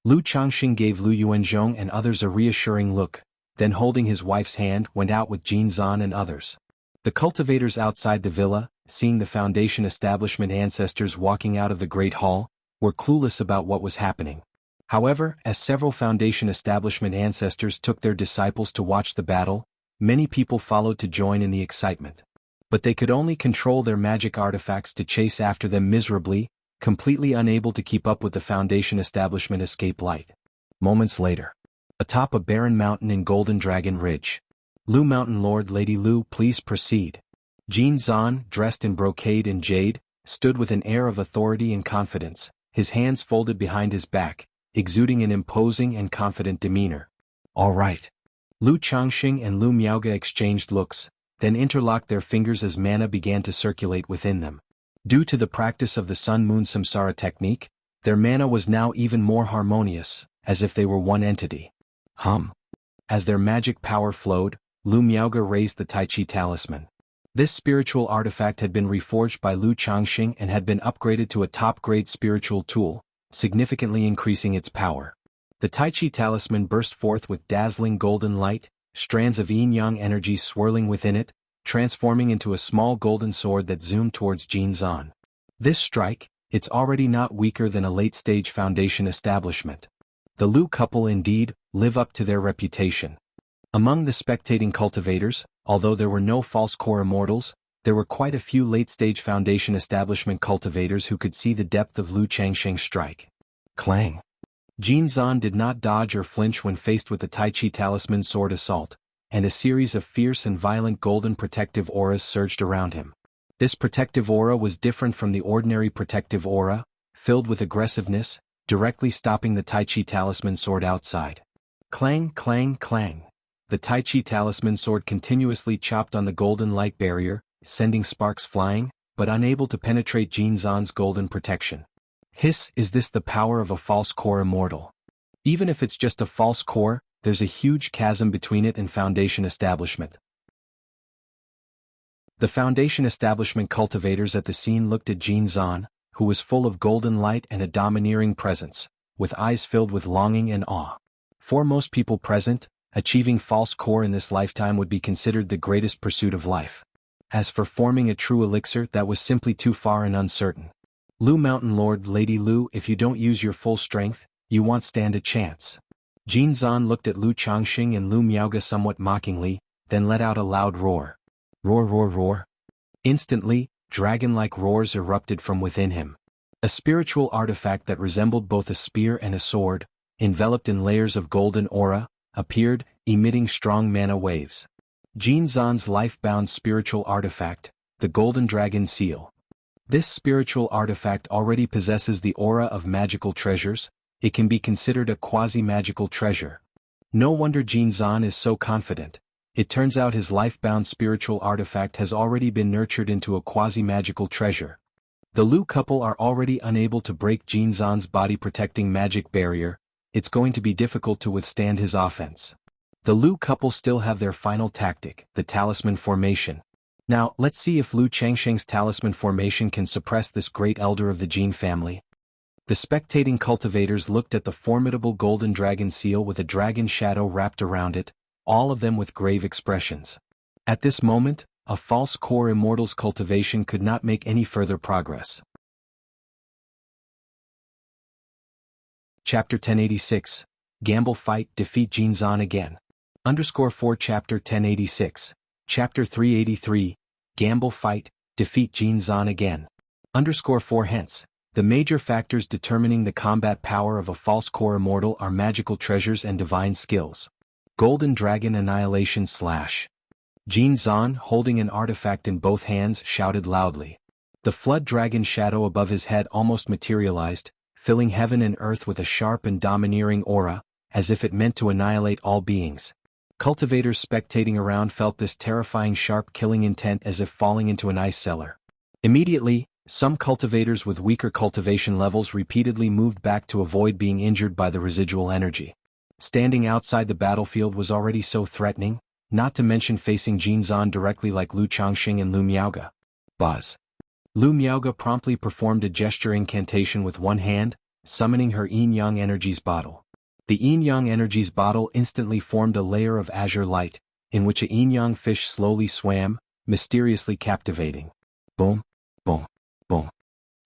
Lu Changxing gave Lu Yuanzhong and others a reassuring look, then holding his wife's hand went out with Jin Zan and others. The cultivators outside the villa, seeing the Foundation establishment ancestors walking out of the Great Hall, were clueless about what was happening. However, as several Foundation establishment ancestors took their disciples to watch the battle, many people followed to join in the excitement. But they could only control their magic artifacts to chase after them miserably, completely unable to keep up with the Foundation establishment escape light. Moments later. Atop a barren mountain in Golden Dragon Ridge. Lu Mountain Lord Lady Lu, please proceed. Jin Zan, dressed in brocade and jade, stood with an air of authority and confidence, his hands folded behind his back, exuding an imposing and confident demeanor. All right. Lu Changxing and Lu Miaoge exchanged looks, then interlocked their fingers as mana began to circulate within them. Due to the practice of the Sun-Moon Samsara technique, their mana was now even more harmonious, as if they were one entity. As their magic power flowed, Lu Miaoge raised the Tai Chi talisman. This spiritual artifact had been reforged by Lu Changxing and had been upgraded to a top-grade spiritual tool, significantly increasing its power. The Tai Chi talisman burst forth with dazzling golden light, strands of yin-yang energy swirling within it, transforming into a small golden sword that zoomed towards Jin Zan. This strike, it's already not weaker than a late-stage Foundation establishment. The Lu couple indeed live up to their reputation. Among the spectating cultivators, although there were no false core immortals, there were quite a few late-stage Foundation establishment cultivators who could see the depth of Lu Changxing's strike. Clang. Jin Zan did not dodge or flinch when faced with the Tai Chi talisman sword assault, and a series of fierce and violent golden protective auras surged around him. This protective aura was different from the ordinary protective aura, filled with aggressiveness, directly stopping the Tai Chi talisman sword outside. Clang, clang, clang. The Tai Chi talisman sword continuously chopped on the golden light barrier, sending sparks flying, but unable to penetrate Jin Zan's golden protection. Hiss, is this the power of a false core immortal? Even if it's just a false core, there's a huge chasm between it and Foundation establishment. The Foundation establishment cultivators at the scene looked at Jin Zan, who was full of golden light and a domineering presence, with eyes filled with longing and awe. For most people present, achieving false core in this lifetime would be considered the greatest pursuit of life. As for forming a true elixir, that was simply too far and uncertain. Lu Mountain Lord Lady Lu, if you don't use your full strength, you won't stand a chance. Jin Zan looked at Lu Changxing and Lu Miaoge somewhat mockingly, then let out a loud roar. Roar, roar, roar. Instantly, dragon-like roars erupted from within him. A spiritual artifact that resembled both a spear and a sword, enveloped in layers of golden aura, appeared, emitting strong mana waves. Jin Zan's life-bound spiritual artifact, the Golden Dragon Seal. This spiritual artifact already possesses the aura of magical treasures. It can be considered a quasi-magical treasure. No wonder Jin Zan is so confident. It turns out his life-bound spiritual artifact has already been nurtured into a quasi-magical treasure. The Lu couple are already unable to break Jin Zan's body-protecting magic barrier. It's going to be difficult to withstand his offense. The Lu couple still have their final tactic, the talisman formation. Now, let's see if Lu Changxing's talisman formation can suppress this great elder of the Jin family. The spectating cultivators looked at the formidable golden dragon seal with a dragon shadow wrapped around it, all of them with grave expressions. At this moment, a false core immortal's cultivation could not make any further progress. Chapter 1086. Gamble Fight, Defeat Jin Zan Again. _4 Chapter 1086. Chapter 383. Gamble Fight, Defeat Jin Zan Again. _4 Hence, the major factors determining the combat power of a false core immortal are magical treasures and divine skills. Golden Dragon Annihilation / Jin Zan, holding an artifact in both hands, shouted loudly. The flood dragon shadow above his head almost materialized, filling heaven and earth with a sharp and domineering aura, as if it meant to annihilate all beings. Cultivators spectating around felt this terrifying sharp killing intent as if falling into an ice cellar. Immediately, Some cultivators with weaker cultivation levels repeatedly moved back to avoid being injured by the residual energy. Standing outside the battlefield was already so threatening, not to mention facing Jinzan directly like Lu Changxing and Lu Miaoge. Buzz. Lu Miaoge promptly performed a gesture incantation with one hand, summoning her yin-yang energies bottle. The yin-yang energies bottle instantly formed a layer of azure light, in which a yin-yang fish slowly swam, mysteriously captivating. Boom, boom, boom.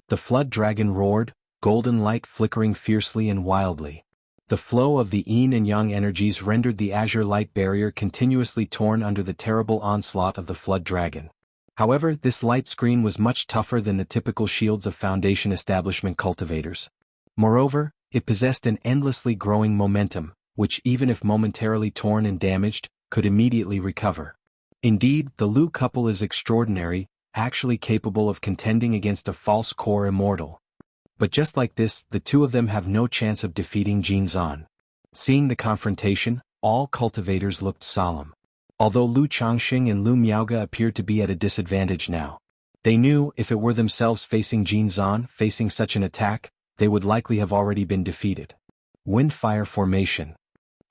The flood dragon roared, golden light flickering fiercely and wildly. The flow of the yin and yang energies rendered the azure light barrier continuously torn under the terrible onslaught of the flood dragon. However, this light screen was much tougher than the typical shields of Foundation establishment cultivators. Moreover, it possessed an endlessly growing momentum, which even if momentarily torn and damaged, could immediately recover. Indeed, the Lu couple is extraordinary, actually capable of contending against a false core immortal. But just like this, the two of them have no chance of defeating Jinzan. Seeing the confrontation, all cultivators looked solemn. Although Lu Changxing and Lu Miaoge appeared to be at a disadvantage now. They knew if it were themselves facing Jinzan, facing such an attack, they would likely have already been defeated. Wind-fire formation.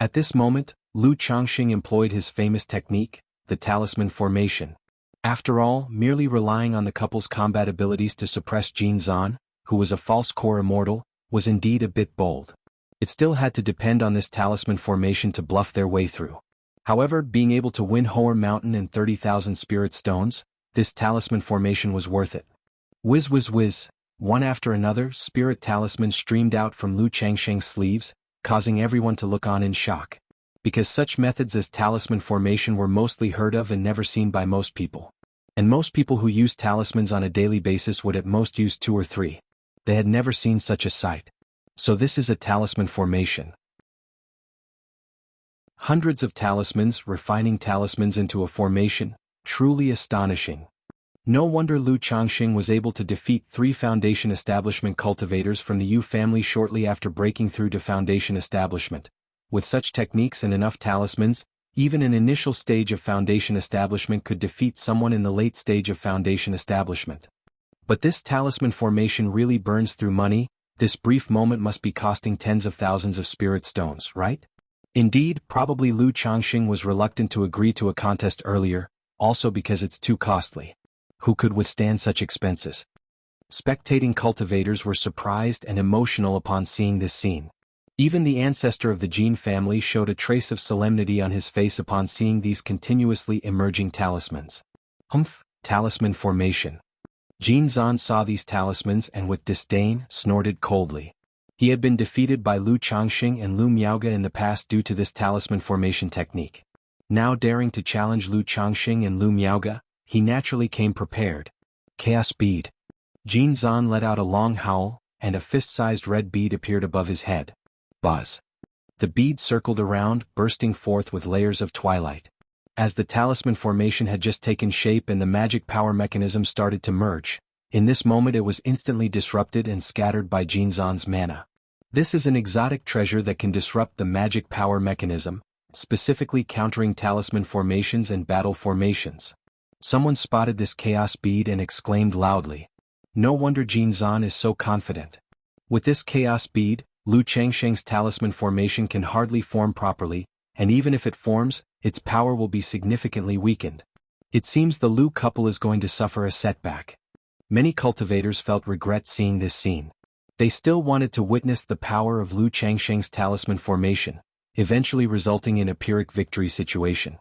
At this moment, Lu Changxing employed his famous technique, the talisman formation. After all, merely relying on the couple's combat abilities to suppress Jinzan, who was a false core immortal, was indeed a bit bold. It still had to depend on this talisman formation to bluff their way through. However, being able to win Hoer Mountain and 30,000 spirit stones, this talisman formation was worth it. Whiz whiz whiz, one after another, spirit talismans streamed out from Lu Changxing's sleeves, causing everyone to look on in shock. Because such methods as talisman formation were mostly heard of and never seen by most people. And most people who use talismans on a daily basis would at most use 2 or 3. They had never seen such a sight. So this is a talisman formation. Hundreds of talismans, refining talismans into a formation, truly astonishing. No wonder Lu Changxing was able to defeat 3 Foundation establishment cultivators from the Yu family shortly after breaking through to Foundation establishment. With such techniques and enough talismans, even an initial stage of Foundation establishment could defeat someone in the late stage of Foundation establishment. But this talisman formation really burns through money. This brief moment must be costing tens of thousands of spirit stones, right? Indeed, probably Lu Changxing was reluctant to agree to a contest earlier, also because it's too costly. Who could withstand such expenses? Spectating cultivators were surprised and emotional upon seeing this scene. Even the ancestor of the Jin family showed a trace of solemnity on his face upon seeing these continuously emerging talismans. Humph, talisman formation. Jinzan saw these talismans and with disdain, snorted coldly. He had been defeated by Lu Changxing and Lu Miaoge in the past due to this talisman formation technique. Now daring to challenge Lu Changxing and Lu Miaoge, he naturally came prepared. Chaos bead. Jinzan let out a long howl, and a fist-sized red bead appeared above his head. Buzz. The bead circled around, bursting forth with layers of twilight. As the talisman formation had just taken shape and the magic power mechanism started to merge, in this moment it was instantly disrupted and scattered by Jinzan's mana. This is an exotic treasure that can disrupt the magic power mechanism, specifically countering talisman formations and battle formations. Someone spotted this chaos bead and exclaimed loudly. No wonder Jinzan is so confident. With this chaos bead, Lu Changxing's talisman formation can hardly form properly, and even if it forms, its power will be significantly weakened. It seems the Lu couple is going to suffer a setback. Many cultivators felt regret seeing this scene. They still wanted to witness the power of Lu Changxing's talisman formation, eventually resulting in a Pyrrhic victory situation.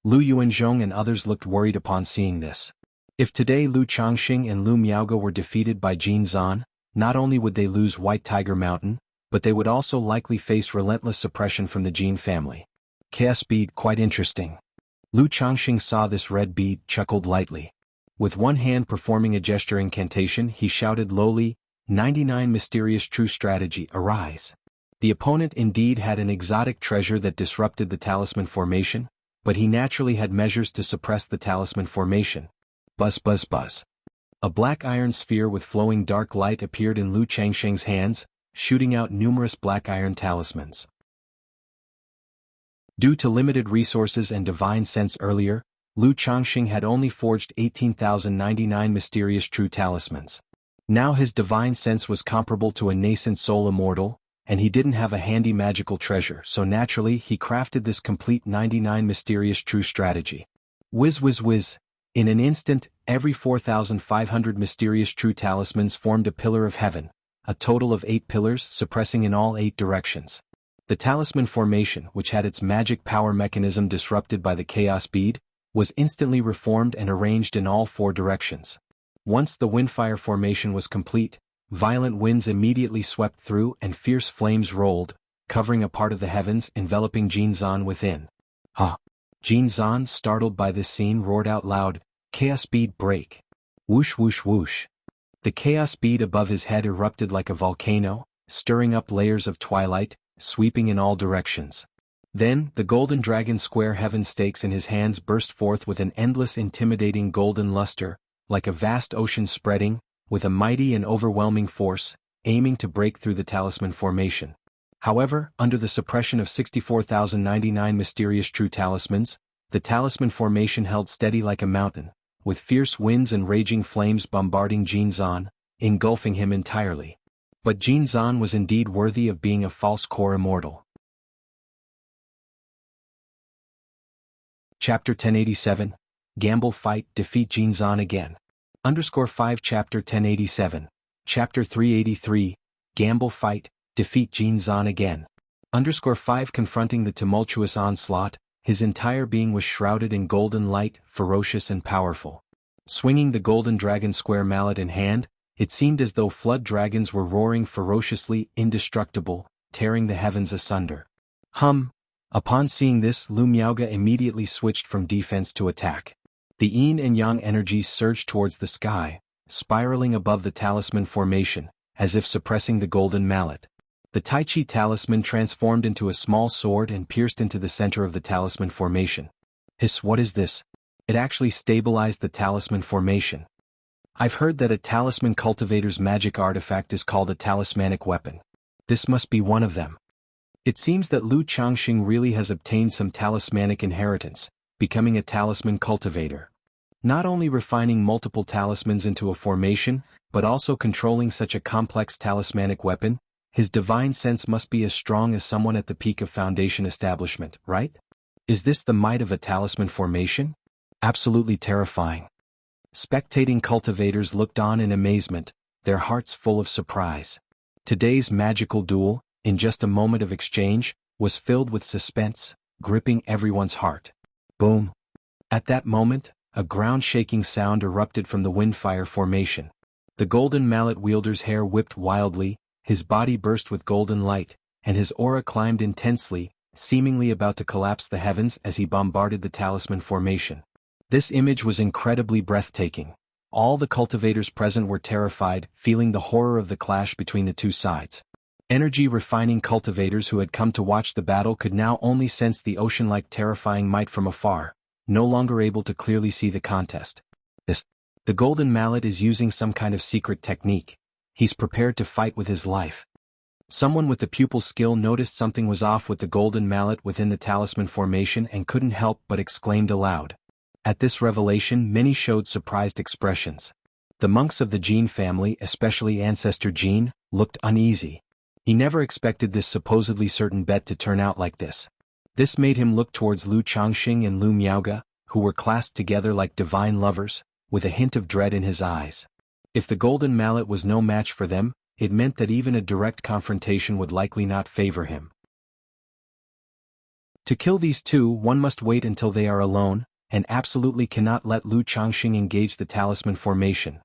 Lu Yuanzhong and others looked worried upon seeing this. If today Lu Changxing and Lu Miaoge were defeated by Jinzan, not only would they lose White Tiger Mountain, but they would also likely face relentless suppression from the Jin family. Chaos bead quite interesting. Lu Changxing saw this red bead, chuckled lightly. With one hand performing a gesture incantation, he shouted lowly, 99 mysterious true strategy, arise. The opponent indeed had an exotic treasure that disrupted the talisman formation, but he naturally had measures to suppress the talisman formation. Buzz buzz buzz. A black iron sphere with flowing dark light appeared in Lu Changxing's hands, shooting out numerous black iron talismans. Due to limited resources and divine sense earlier, Lu Changxing had only forged 18,099 mysterious true talismans. Now his divine sense was comparable to a nascent soul immortal, and he didn't have a handy magical treasure, so naturally he crafted this complete 99 mysterious true strategy. Whiz whiz whiz. In an instant, every 4,500 mysterious true talismans formed a pillar of heaven, a total of 8 pillars suppressing in all 8 directions. The talisman formation, which had its magic power mechanism disrupted by the chaos bead, was instantly reformed and arranged in all 4 directions. Once the windfire formation was complete, violent winds immediately swept through and fierce flames rolled, covering a part of the heavens enveloping Jinzan within. Ha! Jinzan, startled by this scene, roared out loud, "Chaos bead break!" Whoosh whoosh whoosh. The chaos bead above his head erupted like a volcano, stirring up layers of twilight, sweeping in all directions. Then, the golden dragon square heaven stakes in his hands burst forth with an endless intimidating golden luster, like a vast ocean spreading, with a mighty and overwhelming force, aiming to break through the talisman formation. However, under the suppression of 64,099 mysterious true talismans, the talisman formation held steady like a mountain, with fierce winds and raging flames bombarding Jinzan, engulfing him entirely. But Jinzan was indeed worthy of being a false core immortal. Chapter 1087, Gamble Fight Defeat Jinzan Again. _5 Chapter 1087, Chapter 383, Gamble Fight, Defeat Jinzan Again. _5 Confronting the tumultuous onslaught, his entire being was shrouded in golden light, ferocious and powerful. Swinging the golden dragon square mallet in hand, it seemed as though flood dragons were roaring ferociously, indestructible, tearing the heavens asunder. Upon seeing this, Lu Miaoge immediately switched from defense to attack. The yin and yang energies surged towards the sky, spiraling above the talisman formation, as if suppressing the golden mallet. The Tai Chi talisman transformed into a small sword and pierced into the center of the talisman formation. Hiss, what is this? It actually stabilized the talisman formation. I've heard that a talisman cultivator's magic artifact is called a talismanic weapon. This must be one of them. It seems that Lu Changxing really has obtained some talismanic inheritance, becoming a talisman cultivator. Not only refining multiple talismans into a formation, but also controlling such a complex talismanic weapon, his divine sense must be as strong as someone at the peak of foundation establishment, right? Is this the might of a talisman formation? Absolutely terrifying. Spectating cultivators looked on in amazement, their hearts full of surprise. Today's magical duel, in just a moment of exchange, was filled with suspense, gripping everyone's heart. Boom! At that moment, a ground-shaking sound erupted from the windfire formation. The golden mallet wielder's hair whipped wildly, his body burst with golden light, and his aura climbed intensely, seemingly about to collapse the heavens as he bombarded the talisman formation. This image was incredibly breathtaking. All the cultivators present were terrified, feeling the horror of the clash between the two sides. Energy-refining cultivators who had come to watch the battle could now only sense the ocean-like terrifying might from afar, no longer able to clearly see the contest. The golden mallet is using some kind of secret technique. He's prepared to fight with his life. Someone with the pupil skill noticed something was off with the golden mallet within the talisman formation and couldn't help but exclaimed aloud. At this revelation, many showed surprised expressions. The monks of the Jin family, especially Ancestor Jin, looked uneasy. He never expected this supposedly certain bet to turn out like this. This made him look towards Lu Changxing and Lu Miaoge, who were clasped together like divine lovers, with a hint of dread in his eyes. If the golden mallet was no match for them, it meant that even a direct confrontation would likely not favor him. To kill these two, one must wait until they are alone, and absolutely cannot let Lu Changxing engage the talisman formation.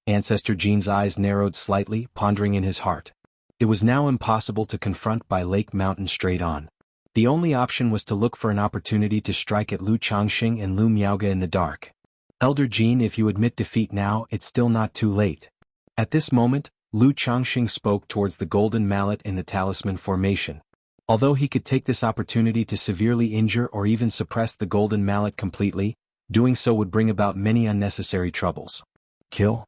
Ancestor Jin's eyes narrowed slightly, pondering in his heart. It was now impossible to confront by Lake Mountain straight on. The only option was to look for an opportunity to strike at Lu Changxing and Lu Miaoge in the dark. Elder Jin, if you admit defeat now, it's still not too late. At this moment, Lu Changxing spoke towards the golden mallet in the talisman formation. Although he could take this opportunity to severely injure or even suppress the golden mallet completely, doing so would bring about many unnecessary troubles. Kill?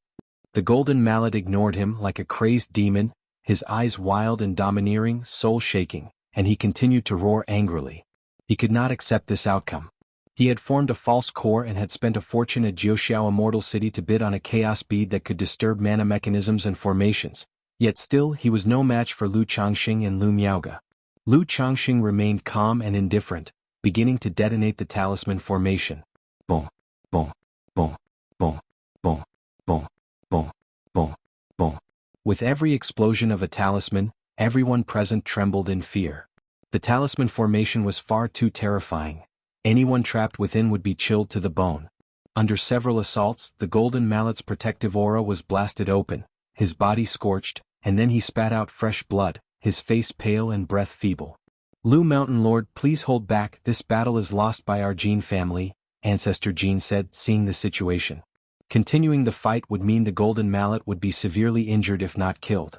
The golden mallet ignored him like a crazed demon, his eyes wild and domineering, soul shaking, and he continued to roar angrily. He could not accept this outcome. He had formed a false core and had spent a fortune at Jiuxiao Immortal City to bid on a chaos bead that could disturb mana mechanisms and formations, yet still he was no match for Lu Changxing and Lu Miaoge. Lu Changxing remained calm and indifferent, beginning to detonate the talisman formation. Boom, boom, boom, boom, boom, boom, boom, boom, boom. With every explosion of a talisman, everyone present trembled in fear. The talisman formation was far too terrifying. Anyone trapped within would be chilled to the bone. Under several assaults, the golden mallet's protective aura was blasted open, his body scorched, and then he spat out fresh blood, his face pale and breath feeble. Lu Mountain Lord, please hold back, this battle is lost by our Jin family, Ancestor Jin said, seeing the situation. Continuing the fight would mean the golden mallet would be severely injured if not killed.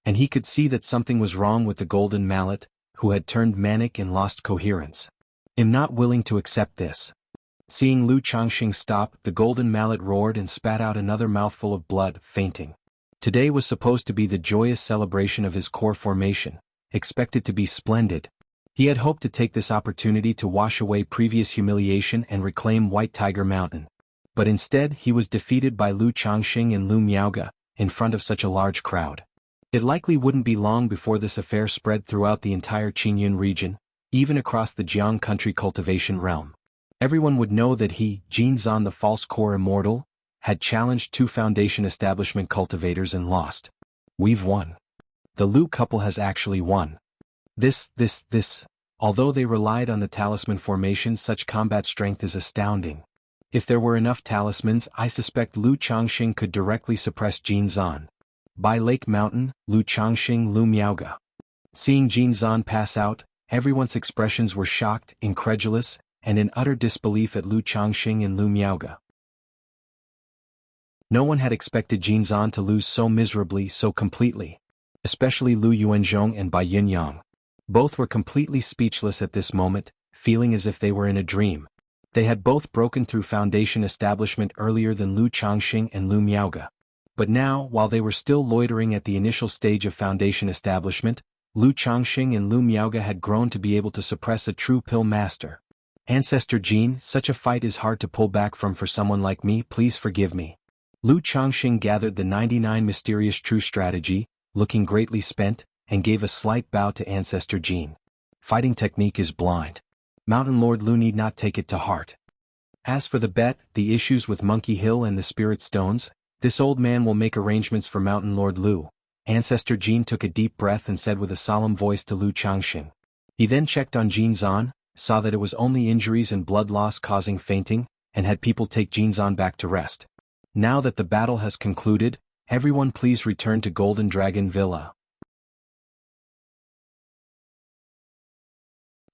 And he could see that something was wrong with the golden mallet, who had turned manic and lost coherence. I'm not willing to accept this. Seeing Lu Changxing stop, the golden mallet roared and spat out another mouthful of blood, fainting. Today was supposed to be the joyous celebration of his core formation, expected to be splendid. He had hoped to take this opportunity to wash away previous humiliation and reclaim White Tiger Mountain. But instead he was defeated by Lu Changxing and Lu Miaoge, in front of such a large crowd. It likely wouldn't be long before this affair spread throughout the entire Qingyun region, even across the Jianghu country cultivation realm. Everyone would know that he, Jin Zan the false core Immortal, had challenged 2 foundation establishment cultivators and lost. We've won. The Lu couple has actually won. Although they relied on the talisman formation, such combat strength is astounding. If there were enough talismans, I suspect Lu Changxing could directly suppress Jin Zan. By Lake Mountain, Lu Changxing, Lu Miaoge. Seeing Jin Zan pass out, everyone's expressions were shocked, incredulous, and in utter disbelief at Lu Changxing and Lu Miaoge. No one had expected Jin Zan to lose so miserably, so completely. Especially Lu Yuanzhong and Bai Yinyang. Both were completely speechless at this moment, feeling as if they were in a dream. They had both broken through foundation establishment earlier than Lu Changxing and Lu Miaoge. But now, while they were still loitering at the initial stage of foundation establishment, Lu Changxing and Lu Miaoge had grown to be able to suppress a true pill master. Ancestor Jin, such a fight is hard to pull back from for someone like me, please forgive me. Lu Changxing gathered the 99 mysterious true strategy, looking greatly spent, and gave a slight bow to Ancestor Jin. Fighting technique is blind. Mountain Lord Lu need not take it to heart. As for the bet, the issues with Monkey Hill and the Spirit Stones, this old man will make arrangements for Mountain Lord Lu. Ancestor Jin took a deep breath and said with a solemn voice to Lu Changxing. He then checked on Jin Zan, saw that it was only injuries and blood loss causing fainting, and had people take Jin Zan back to rest. Now that the battle has concluded, everyone please return to Golden Dragon Villa.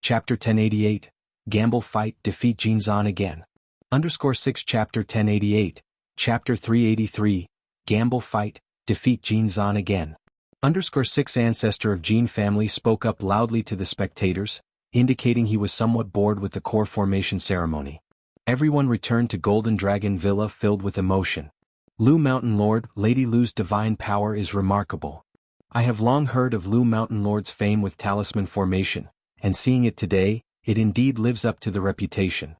Chapter 1088, Gamble Fight, Defeat Jin Zan Again. _6 Chapter 1088, Chapter 383, Gamble Fight, Defeat Jin Zan Again. _6 Ancestor of Jin family spoke up loudly to the spectators, indicating he was somewhat bored with the core formation ceremony. Everyone returned to Golden Dragon Villa filled with emotion. Lu Mountain Lord, Lady Lu's divine power is remarkable. I have long heard of Lu Mountain Lord's fame with talisman formation, and seeing it today, it indeed lives up to the reputation.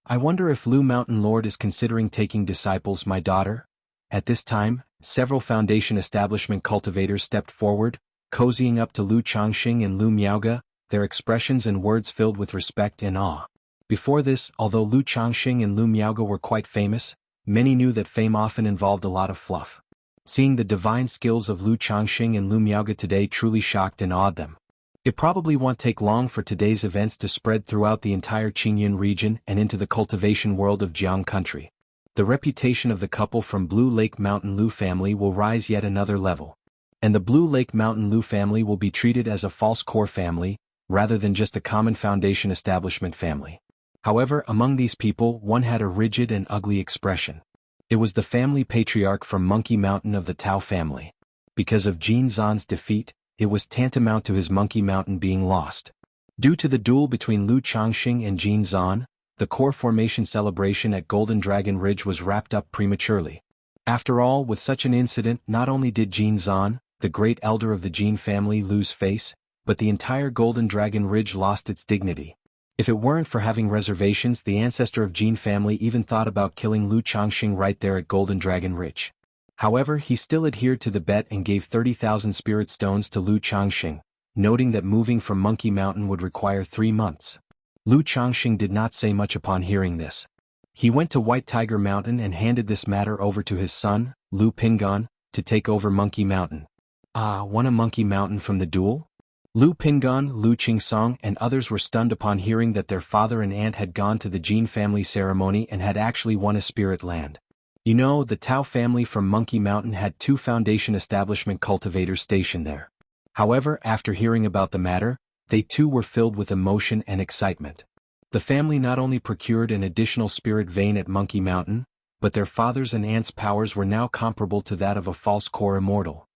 I wonder if Lu Mountain Lord is considering taking disciples, my daughter? At this time, several foundation establishment cultivators stepped forward, cozying up to Lu Changxing and Lu Miaoge, their expressions and words filled with respect and awe. Before this, although Lu Changxing and Lu Miaoge were quite famous, many knew that fame often involved a lot of fluff. Seeing the divine skills of Lu Changxing and Lu Miaoge today truly shocked and awed them. It probably won't take long for today's events to spread throughout the entire Qingyun region and into the cultivation world of Jianghu country. The reputation of the couple from Blue Lake Mountain Lu family will rise yet another level. And the Blue Lake Mountain Lu family will be treated as a false core family, rather than just a common foundation establishment family. However, among these people, one had a rigid and ugly expression. It was the family patriarch from Monkey Mountain of the Tao family. Because of Jin Zan's defeat, it was tantamount to his Monkey Mountain being lost. Due to the duel between Lu Changxing and Jin Zan, the core formation celebration at Golden Dragon Ridge was wrapped up prematurely. After all, with such an incident, not only did Jin Zan, the great elder of the Jin family, lose face, but the entire Golden Dragon Ridge lost its dignity. If it weren't for having reservations, the ancestor of Jin family even thought about killing Lu Changxing right there at Golden Dragon Ridge. However, he still adhered to the bet and gave 30,000 spirit stones to Lu Changxing, noting that moving from Monkey Mountain would require 3 months. Lu Changxing did not say much upon hearing this. He went to White Tiger Mountain and handed this matter over to his son, Lu Pingon, to take over Monkey Mountain. Won a Monkey Mountain from the duel? Lu Pingon, Lu Qingsong and others were stunned upon hearing that their father and aunt had gone to the Jin family ceremony and had actually won a spirit land. You know, the Tao family from Monkey Mountain had 2 foundation establishment cultivators stationed there. However, after hearing about the matter, they too were filled with emotion and excitement. The family not only procured an additional spirit vein at Monkey Mountain, but their father's and aunt's powers were now comparable to that of a false core immortal.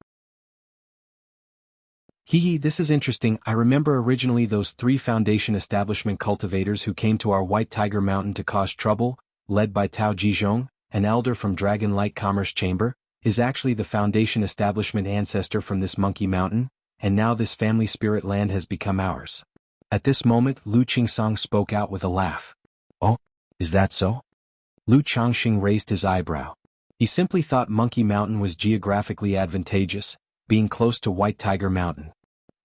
This is interesting. I remember originally those 3 foundation establishment cultivators who came to our White Tiger Mountain to cause trouble, led by Tao Jizhong, an elder from Dragon Light Commerce Chamber, is actually the foundation establishment ancestor from this Monkey Mountain, and now this family spirit land has become ours. At this moment, Lu Qingsong spoke out with a laugh. Oh, is that so? Lu Changxing raised his eyebrow. He simply thought Monkey Mountain was geographically advantageous, being close to White Tiger Mountain.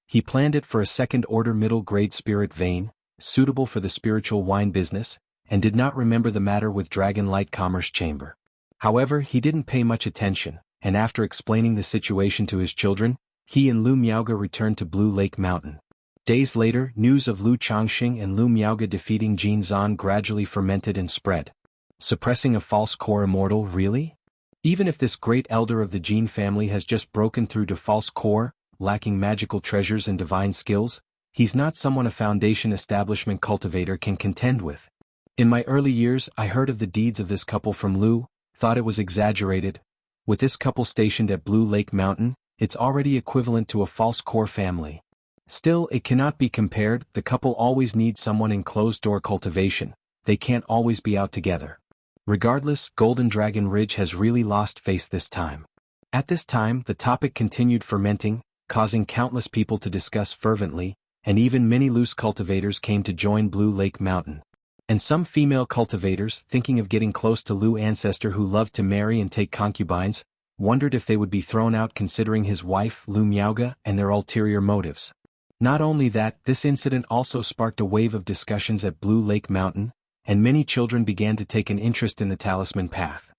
He planned it for a second-order middle-grade spirit vein, suitable for the spiritual wine business, and did not remember the matter with Dragon Light Commerce Chamber. However, he didn't pay much attention, and after explaining the situation to his children, he and Lu Miaoge returned to Blue Lake Mountain. Days later, news of Lu Changxing and Lu Miaoge defeating Jin Zan gradually fermented and spread. Suppressing a false core immortal, really? Even if this great elder of the Jin family has just broken through to false core, lacking magical treasures and divine skills, he's not someone a foundation establishment cultivator can contend with. In my early years, I heard of the deeds of this couple from Lu, thought it was exaggerated. With this couple stationed at Blue Lake Mountain, it's already equivalent to a false core family. Still, it cannot be compared. The couple always needs someone in closed-door cultivation. They can't always be out together. Regardless, Golden Dragon Ridge has really lost face this time. At this time, the topic continued fermenting, causing countless people to discuss fervently, and even many loose cultivators came to join Blue Lake Mountain. And some female cultivators, thinking of getting close to Lu ancestor who loved to marry and take concubines, wondered if they would be thrown out considering his wife, Lu Miaoge, and their ulterior motives. Not only that, this incident also sparked a wave of discussions at Blue Lake Mountain, and many children began to take an interest in the talisman path.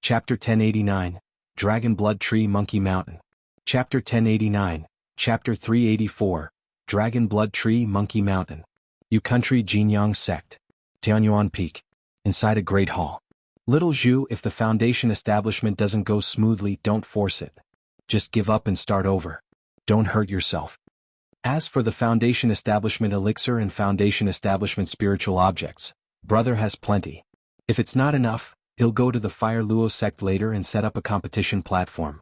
Chapter 1089, Dragon Blood Tree Monkey Mountain. Chapter 1089, Chapter 384, Dragon Blood Tree Monkey Mountain. Yu Country Jinyang Sect. Tianyuan Peak. Inside a great hall. Little Zhu, if the foundation establishment doesn't go smoothly, don't force it. Just give up and start over. Don't hurt yourself. As for the foundation establishment elixir and foundation establishment spiritual objects, brother has plenty. If it's not enough, he'll go to the Fire Luo sect later and set up a competition platform.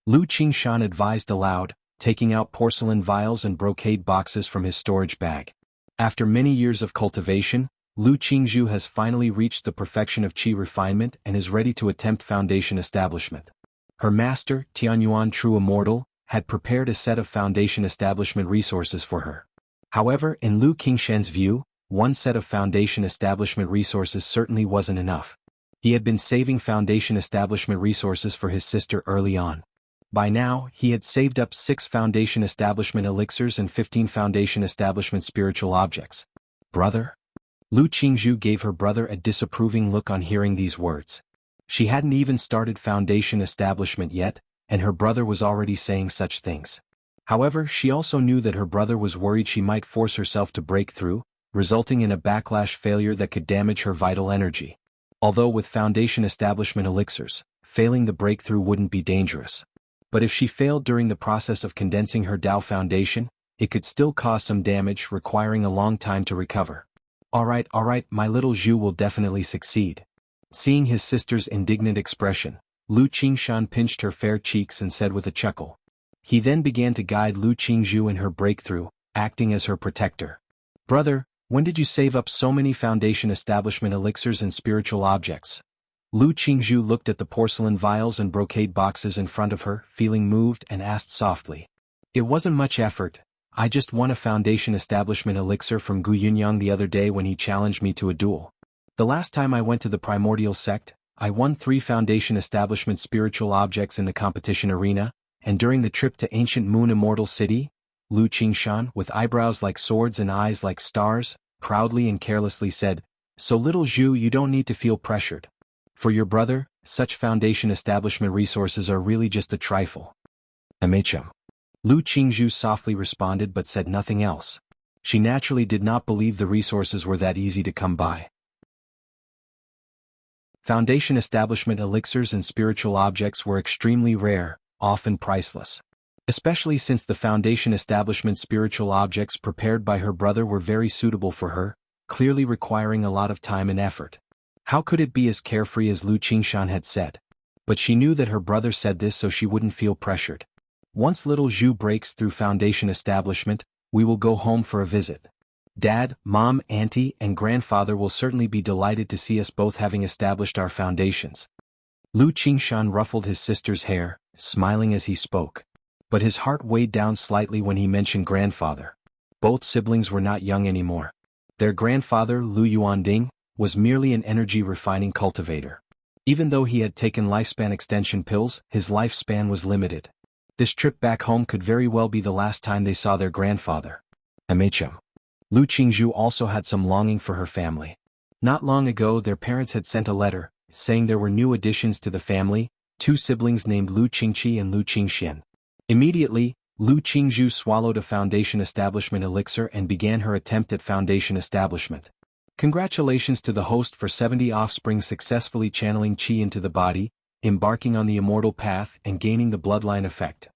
Lu Qingshan advised aloud, taking out porcelain vials and brocade boxes from his storage bag. After many years of cultivation, Lu Qingzhu has finally reached the perfection of qi refinement and is ready to attempt foundation establishment. Her master, Tianyuan True Immortal, had prepared a set of foundation establishment resources for her. However, in Lu Qingshan's view, one set of foundation establishment resources certainly wasn't enough. He had been saving foundation establishment resources for his sister early on. By now, he had saved up 6 foundation establishment elixirs and 15 foundation establishment spiritual objects. Brother? Lu Qingzhu gave her brother a disapproving look on hearing these words. She hadn't even started foundation establishment yet, and her brother was already saying such things. However, she also knew that her brother was worried she might force herself to break through, resulting in a backlash failure that could damage her vital energy. Although with foundation establishment elixirs, failing the breakthrough wouldn't be dangerous. But if she failed during the process of condensing her Dao foundation, it could still cause some damage, requiring a long time to recover. Alright, my little Zhu will definitely succeed. Seeing his sister's indignant expression, Lu Qingshan pinched her fair cheeks and said with a chuckle. He then began to guide Lu Qingzhu in her breakthrough, acting as her protector. Brother, when did you save up so many foundation establishment elixirs and spiritual objects? Lu Qingzhu looked at the porcelain vials and brocade boxes in front of her, feeling moved, and asked softly. It wasn't much effort, I just won a Foundation Establishment elixir from Gu Yunyang the other day when he challenged me to a duel. The last time I went to the Primordial Sect, I won 3 Foundation Establishment spiritual objects in the competition arena, and during the trip to Ancient Moon Immortal City, Lu Qingshan, with eyebrows like swords and eyes like stars, proudly and carelessly said, "So little Zhu, you don't need to feel pressured. For your brother, such Foundation Establishment resources are really just a trifle." MHM. Lu Qingzhu softly responded but said nothing else. She naturally did not believe the resources were that easy to come by. Foundation Establishment elixirs and spiritual objects were extremely rare, often priceless. Especially since the Foundation Establishment spiritual objects prepared by her brother were very suitable for her, clearly requiring a lot of time and effort. How could it be as carefree as Lu Qingshan had said? But she knew that her brother said this so she wouldn't feel pressured. Once little Zhu breaks through Foundation Establishment, we will go home for a visit. Dad, Mom, Auntie, and Grandfather will certainly be delighted to see us both having established our foundations. Lu Qingshan ruffled his sister's hair, smiling as he spoke. But his heart weighed down slightly when he mentioned grandfather. Both siblings were not young anymore. Their grandfather, Lu Yuanding, was merely an energy-refining cultivator. Even though he had taken lifespan extension pills, his lifespan was limited. This trip back home could very well be the last time they saw their grandfather. MHM. Lu Qingzhu also had some longing for her family. Not long ago their parents had sent a letter, saying there were new additions to the family, 2 siblings named Lu Qingqi and Lu Qingxian. Immediately, Lu Qingzhu swallowed a Foundation Establishment elixir and began her attempt at Foundation Establishment. Congratulations to the host for 70 offspring successfully channeling Qi into the body, embarking on the immortal path and gaining the bloodline effect.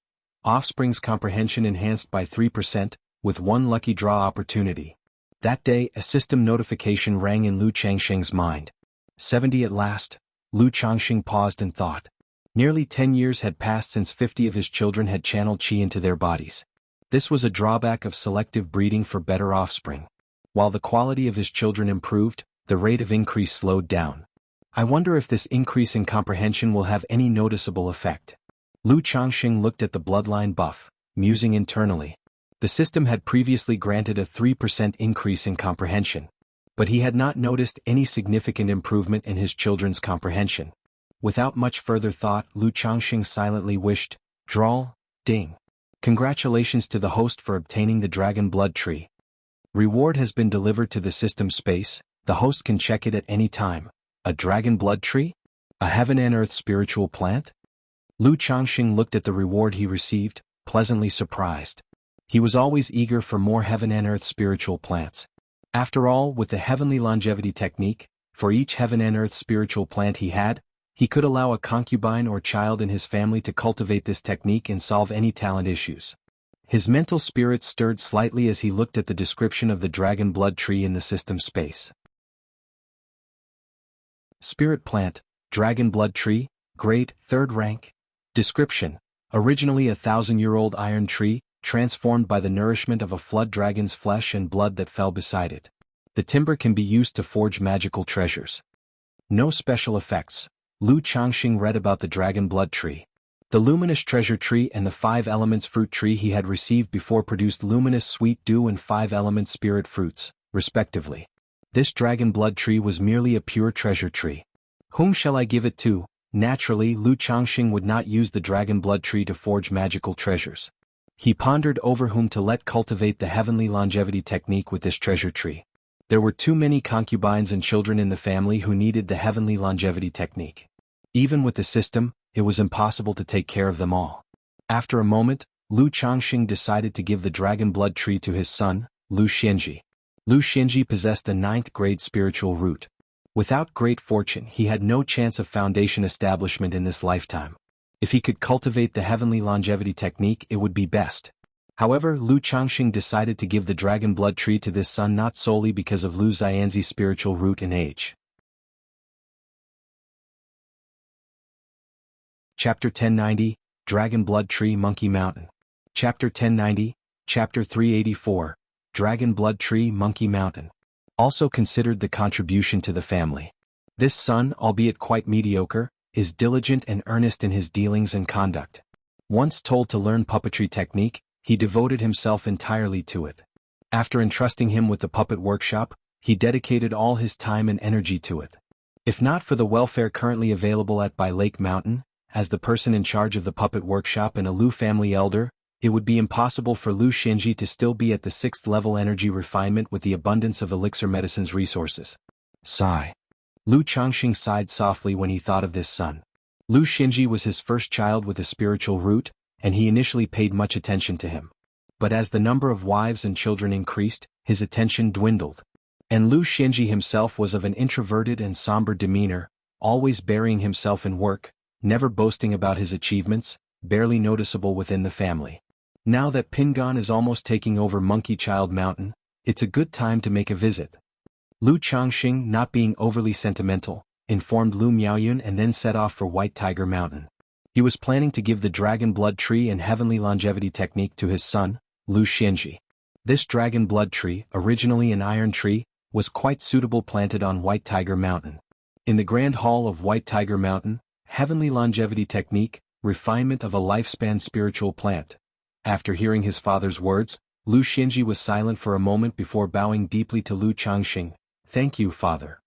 Offspring's comprehension enhanced by 3%, with 1 lucky draw opportunity. That day a system notification rang in Lu Changsheng's mind. 70 at last. Lu Changsheng paused and thought. Nearly 10 years had passed since 50 of his children had channeled Qi into their bodies. This was a drawback of selective breeding for better offspring. While the quality of his children improved, the rate of increase slowed down. I wonder if this increase in comprehension will have any noticeable effect. Lu Changsheng looked at the bloodline buff, musing internally. The system had previously granted a 3% increase in comprehension. But he had not noticed any significant improvement in his children's comprehension. Without much further thought, Lu Changsheng silently wished, "Drawl, ding. Congratulations to the host for obtaining the Dragon Blood Tree. Reward has been delivered to the system space, the host can check it at any time. A Dragon Blood Tree? A Heaven and Earth spiritual plant?" Lu Changsheng looked at the reward he received, pleasantly surprised. He was always eager for more Heaven and Earth spiritual plants. After all, with the Heavenly Longevity Technique, for each Heaven and Earth spiritual plant he could allow a concubine or child in his family to cultivate this technique and solve any talent issues. His mental spirit stirred slightly as he looked at the description of the Dragon Blood Tree in the system space. Spirit Plant, Dragon Blood Tree, Grade, 3rd rank. Description: originally a 1,000-year-old iron tree, transformed by the nourishment of a flood dragon's flesh and blood that fell beside it. The timber can be used to forge magical treasures. No special effects. Lu Changsheng read about the Dragon Blood Tree. The Luminous Treasure Tree and the 5 Elements Fruit Tree he had received before produced Luminous Sweet Dew and 5 Elements Spirit Fruits, respectively. This Dragon Blood Tree was merely a pure treasure tree. Whom shall I give it to? Naturally, Lu Changsheng would not use the Dragon Blood Tree to forge magical treasures. He pondered over whom to let cultivate the Heavenly Longevity Technique with this treasure tree. There were too many concubines and children in the family who needed the Heavenly Longevity Technique. Even with the system, it was impossible to take care of them all. After a moment, Lu Changsheng decided to give the Dragon Blood Tree to his son, Lu Xianxia. Lu Xianxia possessed a 9th grade spiritual root. Without great fortune, he had no chance of Foundation establishment in this lifetime. If he could cultivate the Heavenly Longevity Technique, it would be best. However, Lu Changsheng decided to give the Dragon Blood Tree to this son not solely because of Lu Xianxia's spiritual root and age. Chapter 1090, Dragon Blood Tree Monkey Mountain. Chapter 1090, Chapter 384, Dragon Blood Tree Monkey Mountain. Also considered the contribution to the family. This son, albeit quite mediocre, is diligent and earnest in his dealings and conduct. Once told to learn puppetry technique, he devoted himself entirely to it. After entrusting him with the puppet workshop, he dedicated all his time and energy to it. If not for the welfare currently available at by Lake Mountain, as the person in charge of the puppet workshop and a Lu family elder, it would be impossible for Lu Xinji to still be at the 6th level energy refinement with the abundance of elixir medicine's resources. Sigh. Lu Changxing sighed softly when he thought of this son. Lu Xinji was his first child with a spiritual root, and he initially paid much attention to him. But as the number of wives and children increased, his attention dwindled. And Lu Xinji himself was of an introverted and somber demeanor, always burying himself in work, never boasting about his achievements, barely noticeable within the family. Now that Pingan is almost taking over Monkey Child Mountain, it's a good time to make a visit. Lu Changxing, not being overly sentimental, informed Lu Miaoyun and then set off for White Tiger Mountain. He was planning to give the Dragon Blood Tree and Heavenly Longevity Technique to his son, Lu Xinji. This Dragon Blood Tree, originally an iron tree, was quite suitable planted on White Tiger Mountain. In the Grand Hall of White Tiger Mountain, Heavenly Longevity Technique, refinement of a lifespan spiritual plant. After hearing his father's words, Lu Xinji was silent for a moment before bowing deeply to Lu Changxing. Thank you, father.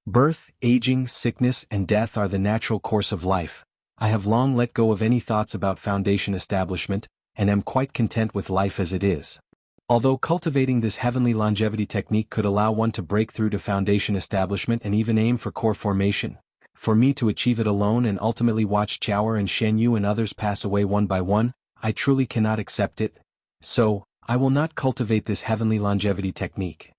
Birth, aging, sickness, and death are the natural course of life. I have long let go of any thoughts about foundation establishment, and am quite content with life as it is. Although cultivating this heavenly longevity technique could allow one to break through to foundation establishment and even aim for core formation, for me to achieve it alone and ultimately watch Chow'er and Shen Yu and others pass away one by one, I truly cannot accept it. So, I will not cultivate this heavenly longevity technique.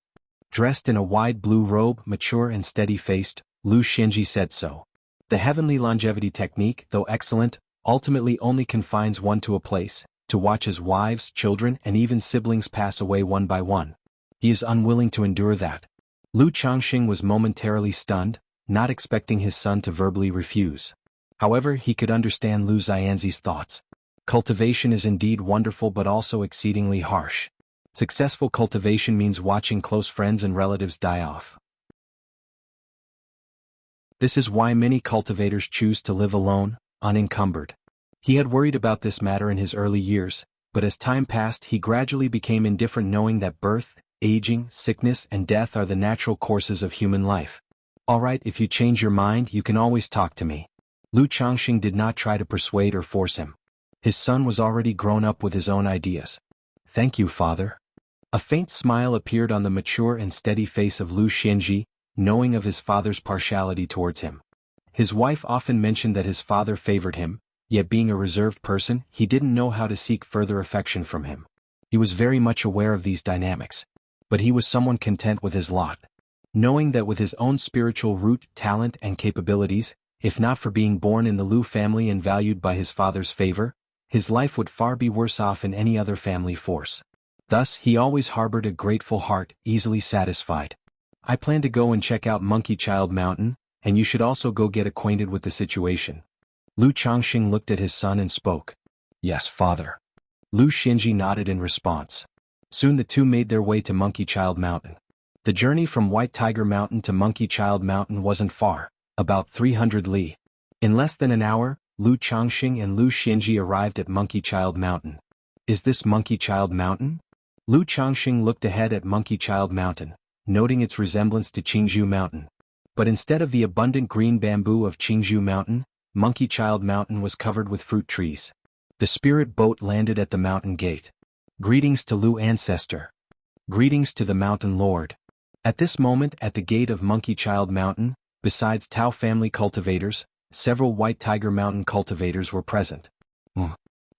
Dressed in a wide blue robe, mature and steady-faced, Lu Xinji said so. The heavenly longevity technique, though excellent, ultimately only confines one to a place, to watch his wives, children, and even siblings pass away one by one. He is unwilling to endure that. Lu Changxing was momentarily stunned, not expecting his son to verbally refuse. However, he could understand Lu Xianxi's thoughts. Cultivation is indeed wonderful but also exceedingly harsh. Successful cultivation means watching close friends and relatives die off. This is why many cultivators choose to live alone, unencumbered. He had worried about this matter in his early years, but as time passed he gradually became indifferent, knowing that birth, aging, sickness, and death are the natural courses of human life. Alright, if you change your mind you can always talk to me. Lu Changxing did not try to persuade or force him. His son was already grown up with his own ideas. Thank you, father. A faint smile appeared on the mature and steady face of Lu Xinji, knowing of his father's partiality towards him. His wife often mentioned that his father favored him, yet being a reserved person, he didn't know how to seek further affection from him. He was very much aware of these dynamics. But he was someone content with his lot. Knowing that with his own spiritual root, talent, and capabilities, if not for being born in the Lu family and valued by his father's favor, his life would far be worse off in any other family force. Thus, he always harbored a grateful heart, easily satisfied. I plan to go and check out Monkey Child Mountain, and you should also go get acquainted with the situation. Lu Changxing looked at his son and spoke. Yes, father. Lu Xinji nodded in response. Soon the two made their way to Monkey Child Mountain. The journey from White Tiger Mountain to Monkey Child Mountain wasn't far, about 300 li. In less than an hour, Lu Changxing and Lu Xinji arrived at Monkey Child Mountain. Is this Monkey Child Mountain? Lu Changxing looked ahead at Monkey Child Mountain, noting its resemblance to Jianghu Mountain. But instead of the abundant green bamboo of Jianghu Mountain, Monkey Child Mountain was covered with fruit trees. The spirit boat landed at the mountain gate. Greetings to Lu Ancestor. Greetings to the Mountain Lord. At this moment at the gate of Monkey Child Mountain, besides Tao family cultivators, several White Tiger Mountain cultivators were present.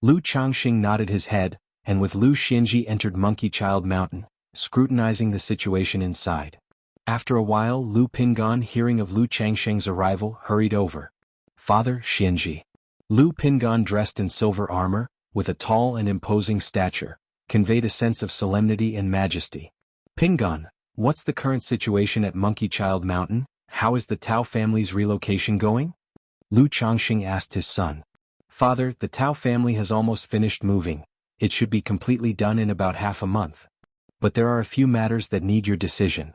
Lu Changxing nodded his head, and with Lu Xinji entered Monkey Child Mountain, scrutinizing the situation inside. After a while Lu Pingan, hearing of Lu Changxing's arrival, hurried over. Father Xinji. Lu Pingan, dressed in silver armor, with a tall and imposing stature, conveyed a sense of solemnity and majesty. Pingan, what's the current situation at Monkey Child Mountain? How is the Tao family's relocation going? Lu Changxing asked his son. Father, the Tao family has almost finished moving. It should be completely done in about half a month. But there are a few matters that need your decision.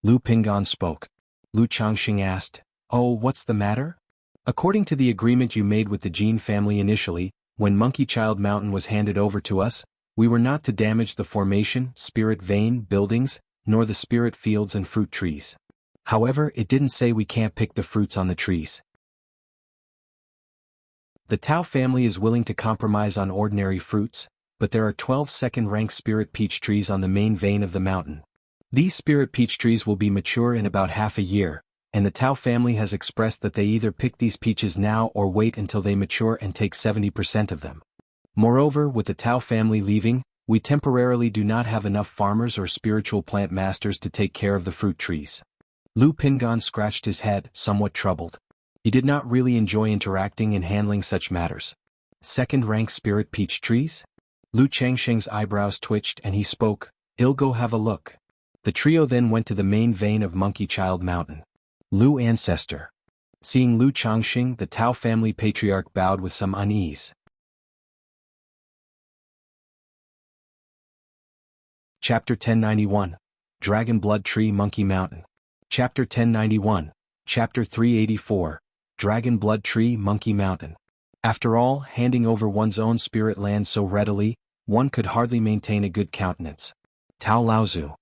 Lu Pingan spoke. Lu Changxing asked, Oh, what's the matter? According to the agreement you made with the Jin family initially, when Monkey Child Mountain was handed over to us, We were not to damage the formation, spirit vein, buildings, nor the spirit fields and fruit trees. However, it didn't say we can't pick the fruits on the trees. The Tao family is willing to compromise on ordinary fruits, but there are 12 second-rank spirit peach trees on the main vein of the mountain. These spirit peach trees will be mature in about half a year, and the Tao family has expressed that they either pick these peaches now or wait until they mature and take 70% of them. Moreover, with the Tao family leaving, we temporarily do not have enough farmers or spiritual plant masters to take care of the fruit trees. Lu Pingan scratched his head, somewhat troubled. He did not really enjoy interacting and handling such matters. Second-rank spirit peach trees? Lu Changsheng's eyebrows twitched and he spoke, "I'll go have a look." The trio then went to the main vein of Monkey Child Mountain. Lu Ancestor. Seeing Lu Changsheng, the Tao family patriarch bowed with some unease. Chapter 1091. Dragon Blood Tree Monkey Mountain. Chapter 1091. Chapter 384. Dragon Blood Tree Monkey Mountain. After all, handing over one's own spirit land so readily, one could hardly maintain a good countenance. Tao Laozu.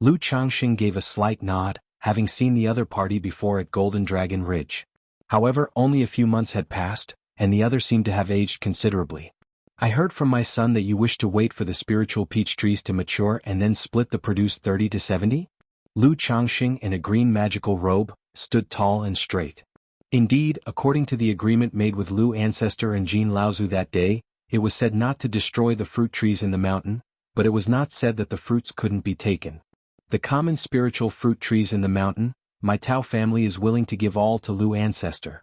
Lu Changsheng gave a slight nod, having seen the other party before at Golden Dragon Ridge. However, only a few months had passed, and the other seemed to have aged considerably. I heard from my son that you wish to wait for the spiritual peach trees to mature and then split the produce 30 to 70? Lu Changsheng, in a green magical robe, stood tall and straight. Indeed, according to the agreement made with Lu Ancestor and Jin Laozu that day, it was said not to destroy the fruit trees in the mountain, but it was not said that the fruits couldn't be taken. The common spiritual fruit trees in the mountain, my Tao family is willing to give all to Lu Ancestor.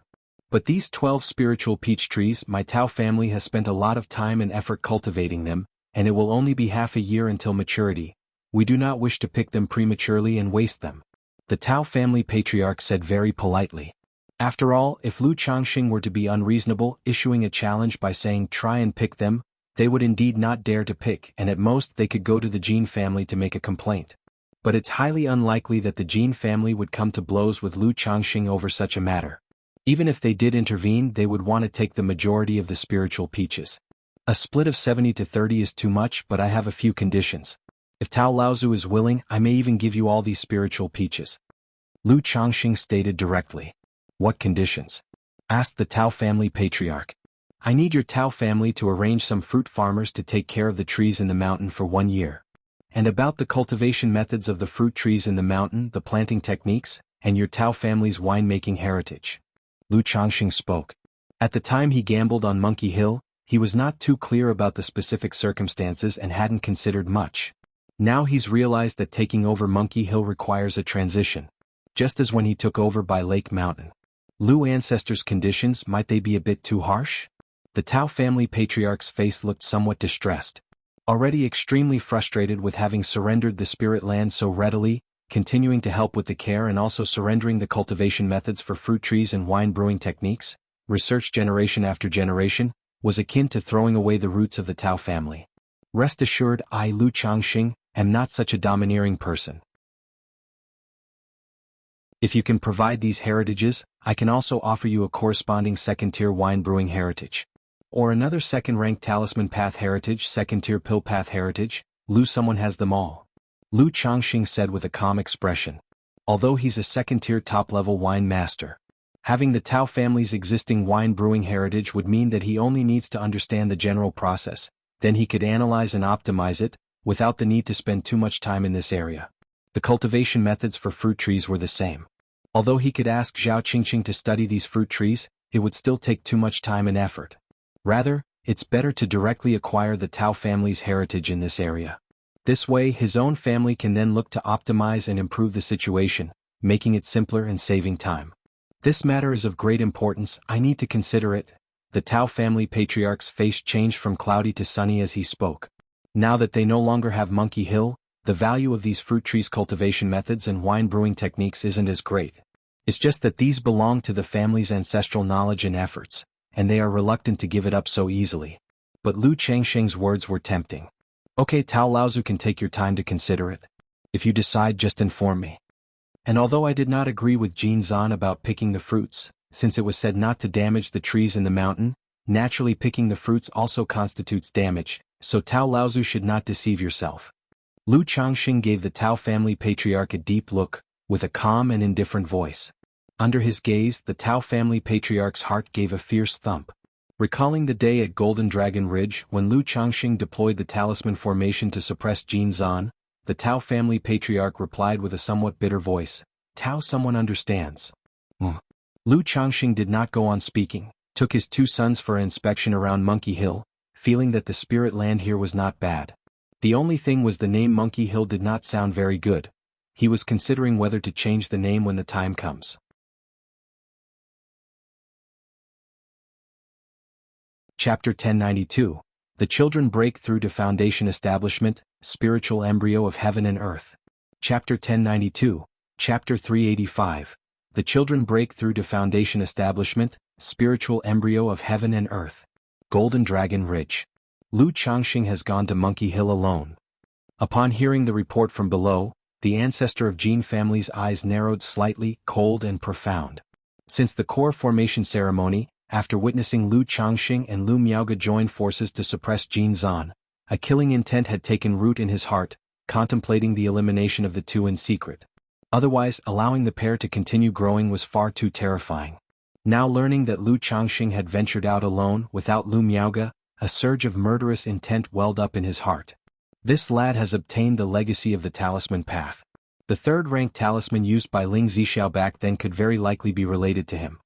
But these 12 spiritual peach trees, my Tao family has spent a lot of time and effort cultivating them, and it will only be half a year until maturity. We do not wish to pick them prematurely and waste them. The Tao family patriarch said very politely. After all, if Lu Changsheng were to be unreasonable, issuing a challenge by saying try and pick them, they would indeed not dare to pick, and at most they could go to the Jin family to make a complaint. But it's highly unlikely that the Jin family would come to blows with Lu Changsheng over such a matter. Even if they did intervene, they would want to take the majority of the spiritual peaches. A split of 70 to 30 is too much, but I have a few conditions. If Tao Laozu is willing, I may even give you all these spiritual peaches. Lu Changsheng stated directly. What conditions? Asked the Tao family patriarch. I need your Tao family to arrange some fruit farmers to take care of the trees in the mountain for 1 year. And about the cultivation methods of the fruit trees in the mountain, the planting techniques, and your Tao family's winemaking heritage. Lu Changsheng spoke. At the time he gambled on Monkey Hill, he was not too clear about the specific circumstances and hadn't considered much. Now he's realized that taking over Monkey Hill requires a transition. Just as when he took over by Lake Mountain. Lu Ancestor's conditions, might they be a bit too harsh? The Tao family patriarch's face looked somewhat distressed. Already extremely frustrated with having surrendered the spirit land so readily, continuing to help with the care and also surrendering the cultivation methods for fruit trees and wine brewing techniques, research generation after generation, was akin to throwing away the roots of the Tao family. Rest assured, I, Lu Changsheng, am not such a domineering person. If you can provide these heritages, I can also offer you a corresponding second-tier wine brewing heritage. Or another second-rank talisman path heritage, second-tier pill path heritage. Lu, someone has them all. Lu Changsheng said with a calm expression. Although he's a second-tier top-level wine master. Having the Tao family's existing wine brewing heritage would mean that he only needs to understand the general process, then he could analyze and optimize it, without the need to spend too much time in this area. The cultivation methods for fruit trees were the same. Although he could ask Zhao Qingqing to study these fruit trees, it would still take too much time and effort. Rather, it's better to directly acquire the Tao family's heritage in this area. This way his own family can then look to optimize and improve the situation, making it simpler and saving time. This matter is of great importance, I need to consider it. The Tao family patriarch's face changed from cloudy to sunny as he spoke. Now that they no longer have Monkey Hill, the value of these fruit trees cultivation methods and wine brewing techniques isn't as great. It's just that these belong to the family's ancestral knowledge and efforts, and they are reluctant to give it up so easily. But Lu Changsheng's words were tempting. Okay, Tao Laozu can take your time to consider it. If you decide, just inform me. And although I did not agree with Jin Zan about picking the fruits, since it was said not to damage the trees in the mountain, naturally picking the fruits also constitutes damage, so Tao Laozu should not deceive yourself. Lu Changxing gave the Tao family patriarch a deep look, with a calm and indifferent voice. Under his gaze, the Tao family patriarch's heart gave a fierce thump. Recalling the day at Golden Dragon Ridge when Lu Changxing deployed the talisman formation to suppress Jin Zan, the Tao family patriarch replied with a somewhat bitter voice, "Tao, someone understands." Lu Changxing did not go on speaking, took his two sons for an inspection around Monkey Hill, feeling that the spirit land here was not bad. The only thing was the name Monkey Hill did not sound very good. He was considering whether to change the name when the time comes. Chapter 1092. The Children Break Through to Foundation Establishment, Spiritual Embryo of Heaven and Earth. Chapter 1092. Chapter 385. The Children Break Through to Foundation Establishment, Spiritual Embryo of Heaven and Earth. Golden Dragon Ridge. Lu Changxing has gone to Monkey Hill alone. Upon hearing the report from below, the ancestor of Jin family's eyes narrowed slightly, cold and profound. Since the core formation ceremony, after witnessing Lu Changxing and Lu Miaoge join forces to suppress Jin Zan, a killing intent had taken root in his heart, contemplating the elimination of the two in secret. Otherwise, allowing the pair to continue growing was far too terrifying. Now learning that Lu Changxing had ventured out alone without Lu Miaoge, a surge of murderous intent welled up in his heart. This lad has obtained the legacy of the talisman path. The third-rank talisman used by Ling Zixiao back then could very likely be related to him.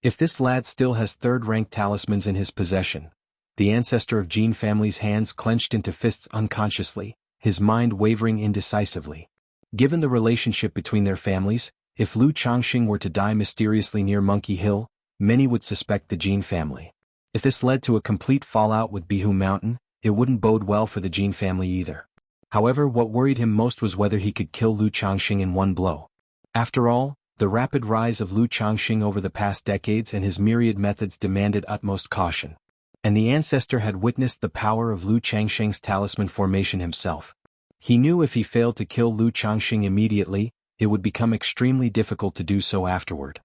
If this lad still has third-rank talismans in his possession, the ancestor of Jin family's hands clenched into fists unconsciously, his mind wavering indecisively. Given the relationship between their families, if Lu Changxing were to die mysteriously near Monkey Hill, many would suspect the Jin family. If this led to a complete fallout with Bihu Mountain, it wouldn't bode well for the Jin family either. However, what worried him most was whether he could kill Lu Changxing in one blow. After all, the rapid rise of Lu Changxing over the past decades and his myriad methods demanded utmost caution. And the ancestor had witnessed the power of Lu Changxing's talisman formation himself. He knew if he failed to kill Lu Changxing immediately, it would become extremely difficult to do so afterward.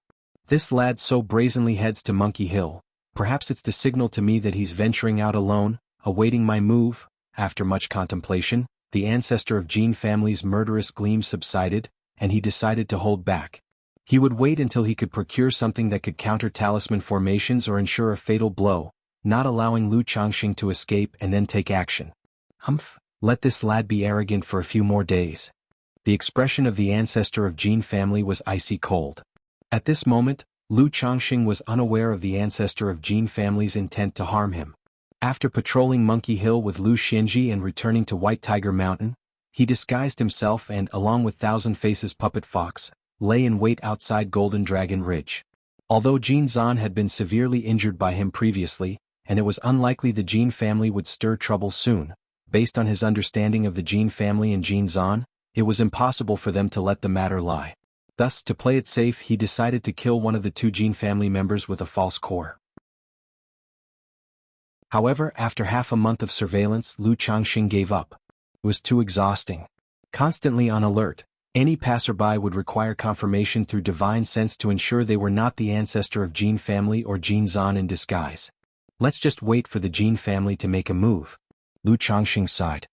This lad so brazenly heads to Monkey Hill. Perhaps it's the signal to me that he's venturing out alone, awaiting my move. After much contemplation, the ancestor of Jin family's murderous gleam subsided, and he decided to hold back. He would wait until he could procure something that could counter talisman formations or ensure a fatal blow, not allowing Lu Changxing to escape and then take action. Let this lad be arrogant for a few more days. The expression of the ancestor of Jin family was icy cold. At this moment, Lu Changxing was unaware of the ancestor of Jin family's intent to harm him. After patrolling Monkey Hill with Lu Xianxia and returning to White Tiger Mountain, he disguised himself and, along with Thousand Faces Puppet Fox, lay in wait outside Golden Dragon Ridge. Although Jin Zan had been severely injured by him previously, and it was unlikely the Jin family would stir trouble soon, based on his understanding of the Jin family and Jin Zan, it was impossible for them to let the matter lie. Thus, to play it safe, he decided to kill one of the two Jin family members with a false core. However, after half a month of surveillance, Lu Changxing gave up. It was too exhausting. Constantly on alert, any passerby would require confirmation through divine sense to ensure they were not the ancestor of Jin family or Jin Zan in disguise. Let's just wait for the Jin family to make a move. Lu Changxing sighed.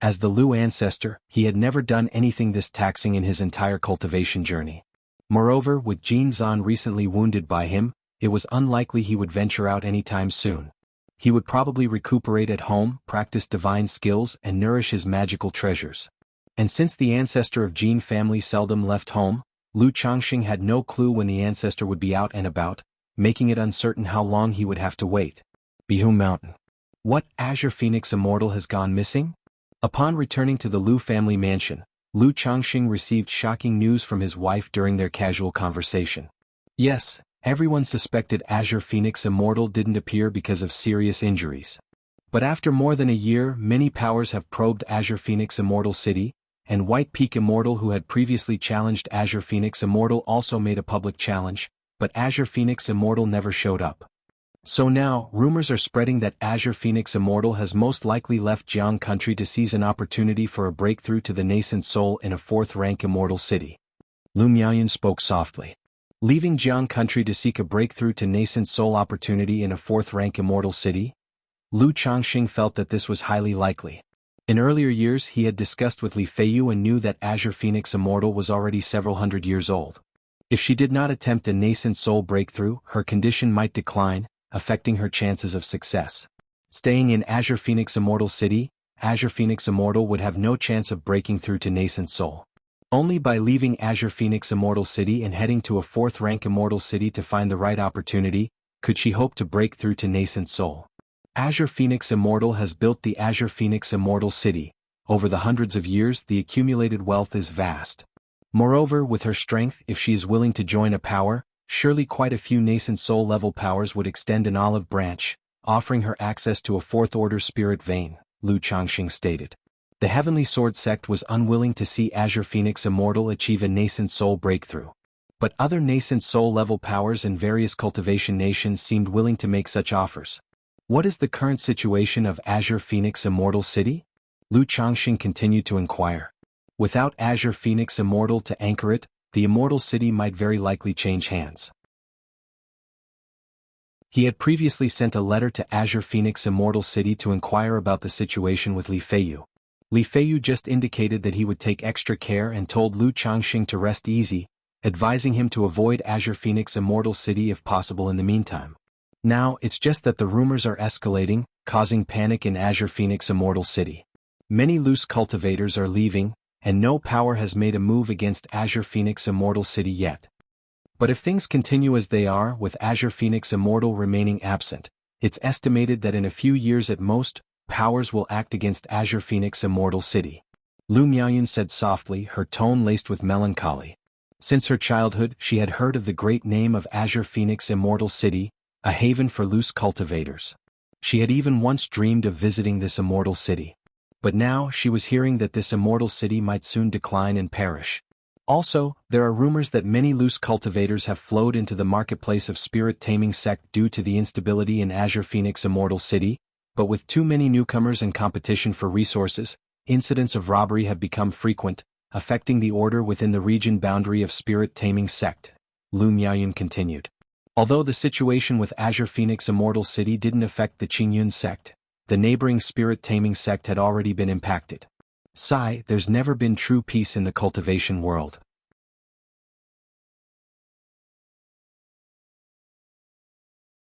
As the Lu ancestor, he had never done anything this taxing in his entire cultivation journey. Moreover, with Jin Zan recently wounded by him, it was unlikely he would venture out anytime soon. He would probably recuperate at home, practice divine skills, and nourish his magical treasures. And since the ancestor of Jin family seldom left home, Lu Changxing had no clue when the ancestor would be out and about, making it uncertain how long he would have to wait. Bihu Mountain. What, Azure Phoenix Immortal has gone missing? Upon returning to the Lu family mansion, Lu Changxing received shocking news from his wife during their casual conversation. Yes, everyone suspected Azure Phoenix Immortal didn't appear because of serious injuries. But after more than a year, many powers have probed Azure Phoenix Immortal City, and White Peak Immortal, who had previously challenged Azure Phoenix Immortal, also made a public challenge, but Azure Phoenix Immortal never showed up. So now, rumors are spreading that Azure Phoenix Immortal has most likely left Jianghu country to seize an opportunity for a breakthrough to the nascent soul in a fourth-rank immortal city. Lu Miaoyan spoke softly. Leaving Jianghu country to seek a breakthrough to nascent soul opportunity in a fourth-rank immortal city? Lu Changxing felt that this was highly likely. In earlier years he had discussed with Li Feiyu and knew that Azure Phoenix Immortal was already several hundred years old. If she did not attempt a nascent soul breakthrough, her condition might decline, affecting her chances of success. Staying in Azure Phoenix Immortal City, Azure Phoenix Immortal would have no chance of breaking through to nascent soul. Only by leaving Azure Phoenix Immortal City and heading to a 4th rank Immortal City to find the right opportunity, could she hope to break through to nascent soul. Azure Phoenix Immortal has built the Azure Phoenix Immortal City. Over the hundreds of years the accumulated wealth is vast. Moreover, with her strength, if she is willing to join a power, surely quite a few nascent soul level powers would extend an olive branch, offering her access to a 4th order spirit vein, Lu Changxing stated. The Heavenly Sword sect was unwilling to see Azure Phoenix Immortal achieve a nascent soul breakthrough. But other nascent soul level powers and various cultivation nations seemed willing to make such offers. What is the current situation of Azure Phoenix Immortal City? Lu Changxing continued to inquire. Without Azure Phoenix Immortal to anchor it, the Immortal City might very likely change hands. He had previously sent a letter to Azure Phoenix Immortal City to inquire about the situation with Li Feiyu. Li Feiyu just indicated that he would take extra care and told Lu Changxing to rest easy, advising him to avoid Azure Phoenix Immortal City if possible in the meantime. Now, it's just that the rumors are escalating, causing panic in Azure Phoenix Immortal City. Many loose cultivators are leaving, and no power has made a move against Azure Phoenix Immortal City yet. But if things continue as they are, with Azure Phoenix Immortal remaining absent, it's estimated that in a few years at most, powers will act against Azure Phoenix Immortal City. Lu Miaoyun said softly, her tone laced with melancholy. Since her childhood, she had heard of the great name of Azure Phoenix Immortal City, a haven for loose cultivators. She had even once dreamed of visiting this immortal city. But now she was hearing that this immortal city might soon decline and perish. Also, there are rumors that many loose cultivators have flowed into the marketplace of spirit taming sect due to the instability in Azure Phoenix Immortal City, but with too many newcomers and competition for resources, incidents of robbery have become frequent, affecting the order within the region boundary of spirit taming sect. Lu Miaoyun continued. Although the situation with Azure Phoenix Immortal City didn't affect the Qingyun sect, the neighboring spirit taming sect had already been impacted. Sigh, there's never been true peace in the cultivation world.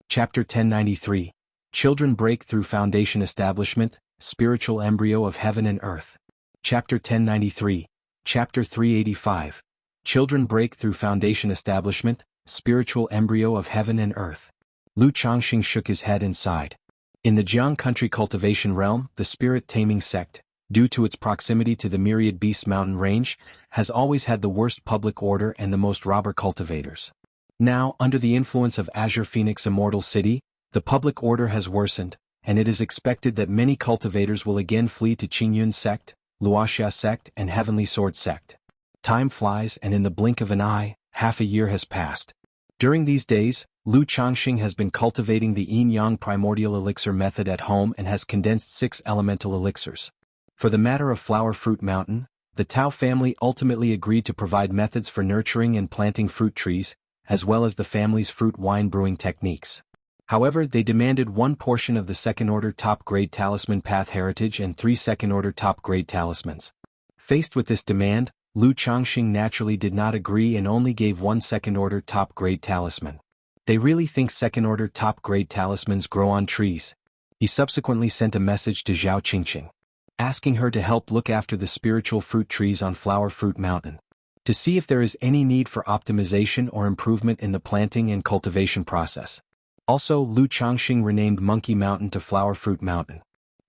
Chapter 1093. Children Break Through Foundation Establishment, Spiritual Embryo of Heaven and Earth. Chapter 1093. Chapter 385. Children Break Through Foundation Establishment, Spiritual Embryo of Heaven and Earth. Lu Changxing shook his head and sighed. In the Jianghu country cultivation realm, the spirit taming sect, due to its proximity to the Myriad Beasts mountain range, has always had the worst public order and the most robber cultivators. Now, under the influence of Azure Phoenix Immortal City, the public order has worsened, and it is expected that many cultivators will again flee to Qingyun sect, Wuxia sect and Heavenly Sword sect. Time flies and in the blink of an eye, half a year has passed. During these days, Lu Changxing has been cultivating the yin-yang primordial elixir method at home and has condensed 6 elemental elixirs. For the matter of Flower Fruit Mountain, the Tao family ultimately agreed to provide methods for nurturing and planting fruit trees, as well as the family's fruit wine brewing techniques. However, they demanded 1 portion of the second-order top-grade talisman path heritage and 3 second-order top-grade talismans. Faced with this demand, Lu Changxing naturally did not agree and only gave 1 second-order top-grade talisman. They really think second-order top-grade talismans grow on trees. He subsequently sent a message to Zhao Qingqing, asking her to help look after the spiritual fruit trees on Flower Fruit Mountain, to see if there is any need for optimization or improvement in the planting and cultivation process. Also, Lu Changxing renamed Monkey Mountain to Flower Fruit Mountain.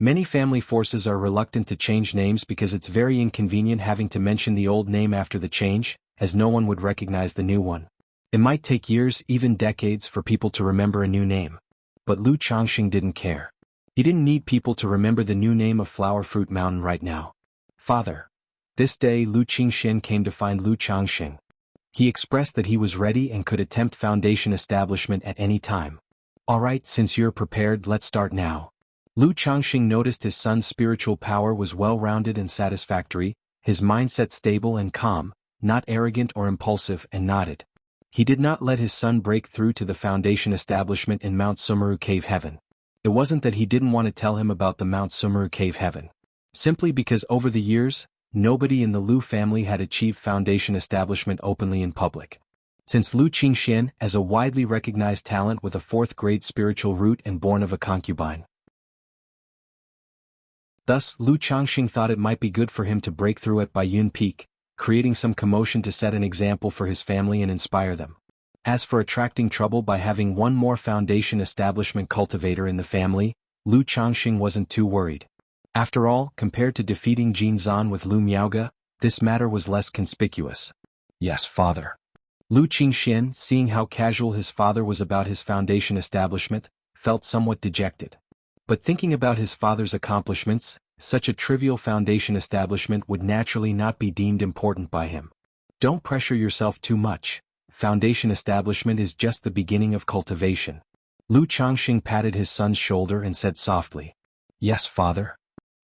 Many family forces are reluctant to change names because it's very inconvenient having to mention the old name after the change, as no one would recognize the new one. It might take years, even decades, for people to remember a new name. But Lu Changxing didn't care. He didn't need people to remember the new name of Flower Fruit Mountain right now. Father. This day Lu Qingxian came to find Lu Changxing. He expressed that he was ready and could attempt foundation establishment at any time. Alright, since you're prepared, let's start now. Lu Changxing noticed his son's spiritual power was well-rounded and satisfactory, his mindset stable and calm, not arrogant or impulsive, and nodded. He did not let his son break through to the foundation establishment in Mount Sumeru Cave Heaven. It wasn't that he didn't want to tell him about the Mount Sumeru cave heaven. Simply because over the years, nobody in the Lu family had achieved foundation establishment openly in public. Since Lu Qingxian, as a widely recognized talent with a fourth-grade spiritual root and born of a concubine. Thus, Lu Changxing thought it might be good for him to break through at Baiyun Peak, creating some commotion to set an example for his family and inspire them. As for attracting trouble by having one more foundation establishment cultivator in the family, Lu Changxing wasn't too worried. After all, compared to defeating Jin Zan with Lu Miaoge, this matter was less conspicuous. Yes, father. Lu Qingxian, seeing how casual his father was about his foundation establishment, felt somewhat dejected. But thinking about his father's accomplishments, such a trivial foundation establishment would naturally not be deemed important by him. Don't pressure yourself too much. Foundation establishment is just the beginning of cultivation. Lu Changxing patted his son's shoulder and said softly, "Yes, father."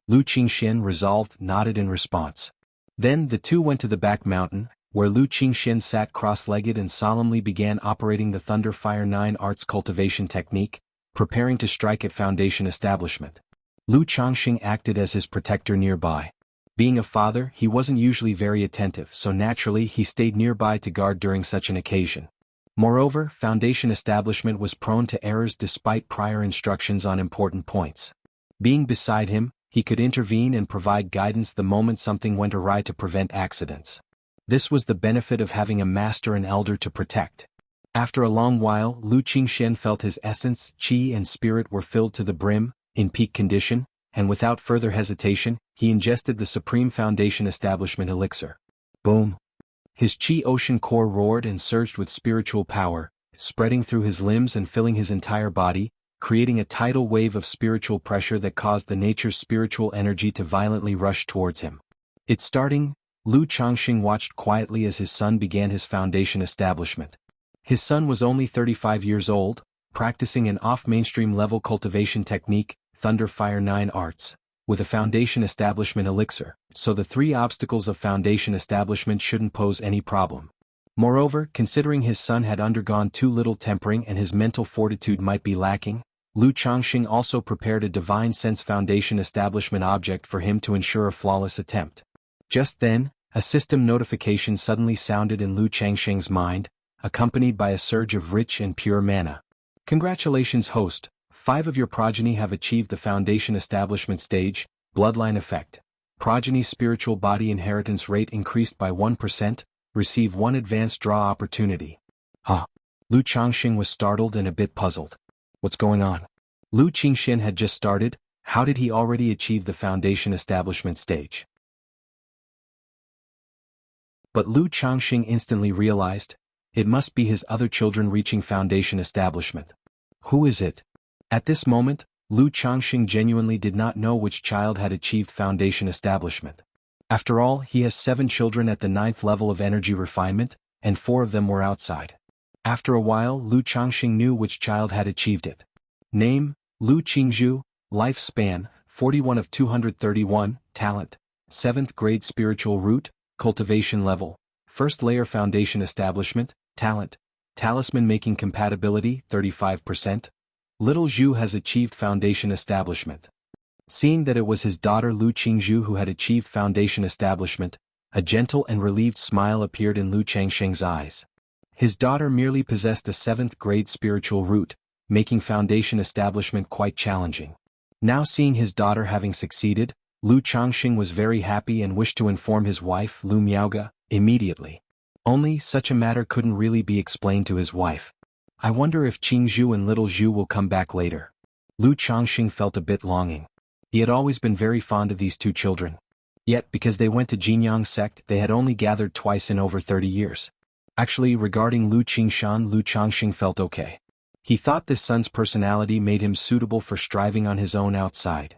Lu Qingxian, resolved, nodded in response. Then the two went to the back mountain, where Lu Qingxian sat cross-legged and solemnly began operating the Thunder Fire 9 Arts cultivation technique, preparing to strike at foundation establishment. Lu Changxing acted as his protector nearby. Being a father, he wasn't usually very attentive, so naturally he stayed nearby to guard during such an occasion. Moreover, foundation establishment was prone to errors despite prior instructions on important points. Being beside him, he could intervene and provide guidance the moment something went awry to prevent accidents. This was the benefit of having a master and elder to protect. After a long while, Lu Qingxian felt his essence, qi and spirit were filled to the brim, in peak condition, and without further hesitation, he ingested the Supreme Foundation Establishment Elixir. Boom! His qi ocean core roared and surged with spiritual power, spreading through his limbs and filling his entire body, creating a tidal wave of spiritual pressure that caused the nature's spiritual energy to violently rush towards him. It's starting. Lu Changxing watched quietly as his son began his foundation establishment. His son was only 35 years old, practicing an off-mainstream level cultivation technique, Thunder Fire 9 Arts, with a foundation establishment elixir, so the three obstacles of foundation establishment shouldn't pose any problem. Moreover, considering his son had undergone too little tempering and his mental fortitude might be lacking, Lu Changxing also prepared a divine sense foundation establishment object for him to ensure a flawless attempt. Just then, a system notification suddenly sounded in Lu Changxing's mind, accompanied by a surge of rich and pure mana. Congratulations, host. 5 of your progeny have achieved the foundation establishment stage. Bloodline effect. Progeny spiritual body inheritance rate increased by 1%, receive 1 advanced draw opportunity. Huh. Lu Changxing was startled and a bit puzzled. What's going on? Lu Qingxian had just started. How did he already achieve the foundation establishment stage? But Lu Changxing instantly realized, it must be his other children reaching foundation establishment. Who is it? At this moment, Lu Changxing genuinely did not know which child had achieved foundation establishment. After all, he has 7 children at the 9th level of energy refinement, and 4 of them were outside. After a while, Lu Changxing knew which child had achieved it. Name, Lu Qingzhu, lifespan, 41 of 231, talent, 7th grade spiritual root, cultivation level, 1st layer foundation establishment, talent, talisman making compatibility, 35%. Little Zhu has achieved foundation establishment. Seeing that it was his daughter Lu Qingzhu who had achieved foundation establishment, a gentle and relieved smile appeared in Lu Changxing's eyes. His daughter merely possessed a 7th grade spiritual root, making foundation establishment quite challenging. Now seeing his daughter having succeeded, Lu Changxing was very happy and wished to inform his wife, Lu Miaoge, immediately. Only such a matter couldn't really be explained to his wife. I wonder if Qingzhu and little Zhu will come back later. Lu Changxing felt a bit longing. He had always been very fond of these 2 children. Yet, because they went to Jianghu sect, they had only gathered twice in over 30 years. Actually, regarding Lu Qingshan, Lu Changxing felt okay. He thought this son's personality made him suitable for striving on his own outside.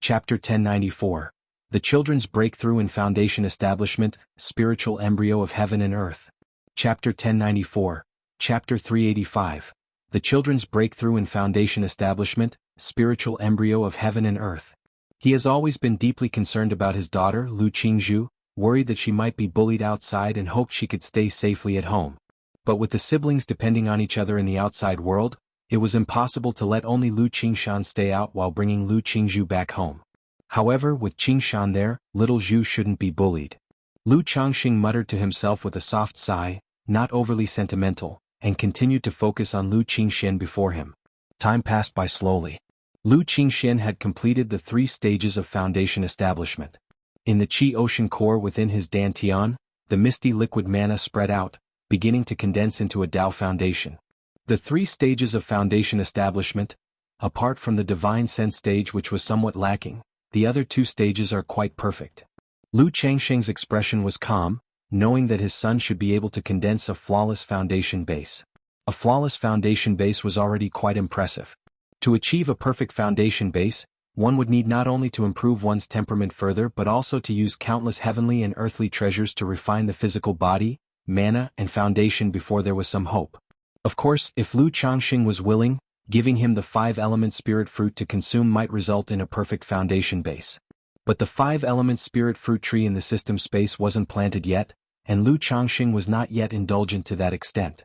Chapter 1094. The Children's Breakthrough in Foundation Establishment, Spiritual Embryo of Heaven and Earth. Chapter 1094. Chapter 385. The Children's Breakthrough in Foundation Establishment, Spiritual Embryo of Heaven and Earth. He has always been deeply concerned about his daughter, Lu Qingzhu, worried that she might be bullied outside and hoped she could stay safely at home. But with the siblings depending on each other in the outside world, it was impossible to let only Lu Qingshan stay out while bringing Lu Qingzhu back home. However, with Qingshan there, little Zhu shouldn't be bullied. Lu Changxing muttered to himself with a soft sigh, not overly sentimental, and continued to focus on Lu Qingxian before him. Time passed by slowly. Lu Qingxian had completed the 3 stages of foundation establishment. In the Qi ocean core within his dantian, the misty liquid mana spread out, beginning to condense into a Dao foundation. The 3 stages of foundation establishment, apart from the divine sense stage which was somewhat lacking, the other 2 stages are quite perfect. Lu Changxing's expression was calm, knowing that his son should be able to condense a flawless foundation base. A flawless foundation base was already quite impressive. To achieve a perfect foundation base, one would need not only to improve one's temperament further but also to use countless heavenly and earthly treasures to refine the physical body, mana and foundation before there was some hope. Of course, if Lu Changxing was willing, giving him the 5-element spirit fruit to consume might result in a perfect foundation base. But the 5-element spirit fruit tree in the system space wasn't planted yet, and Lu Changxing was not yet indulgent to that extent.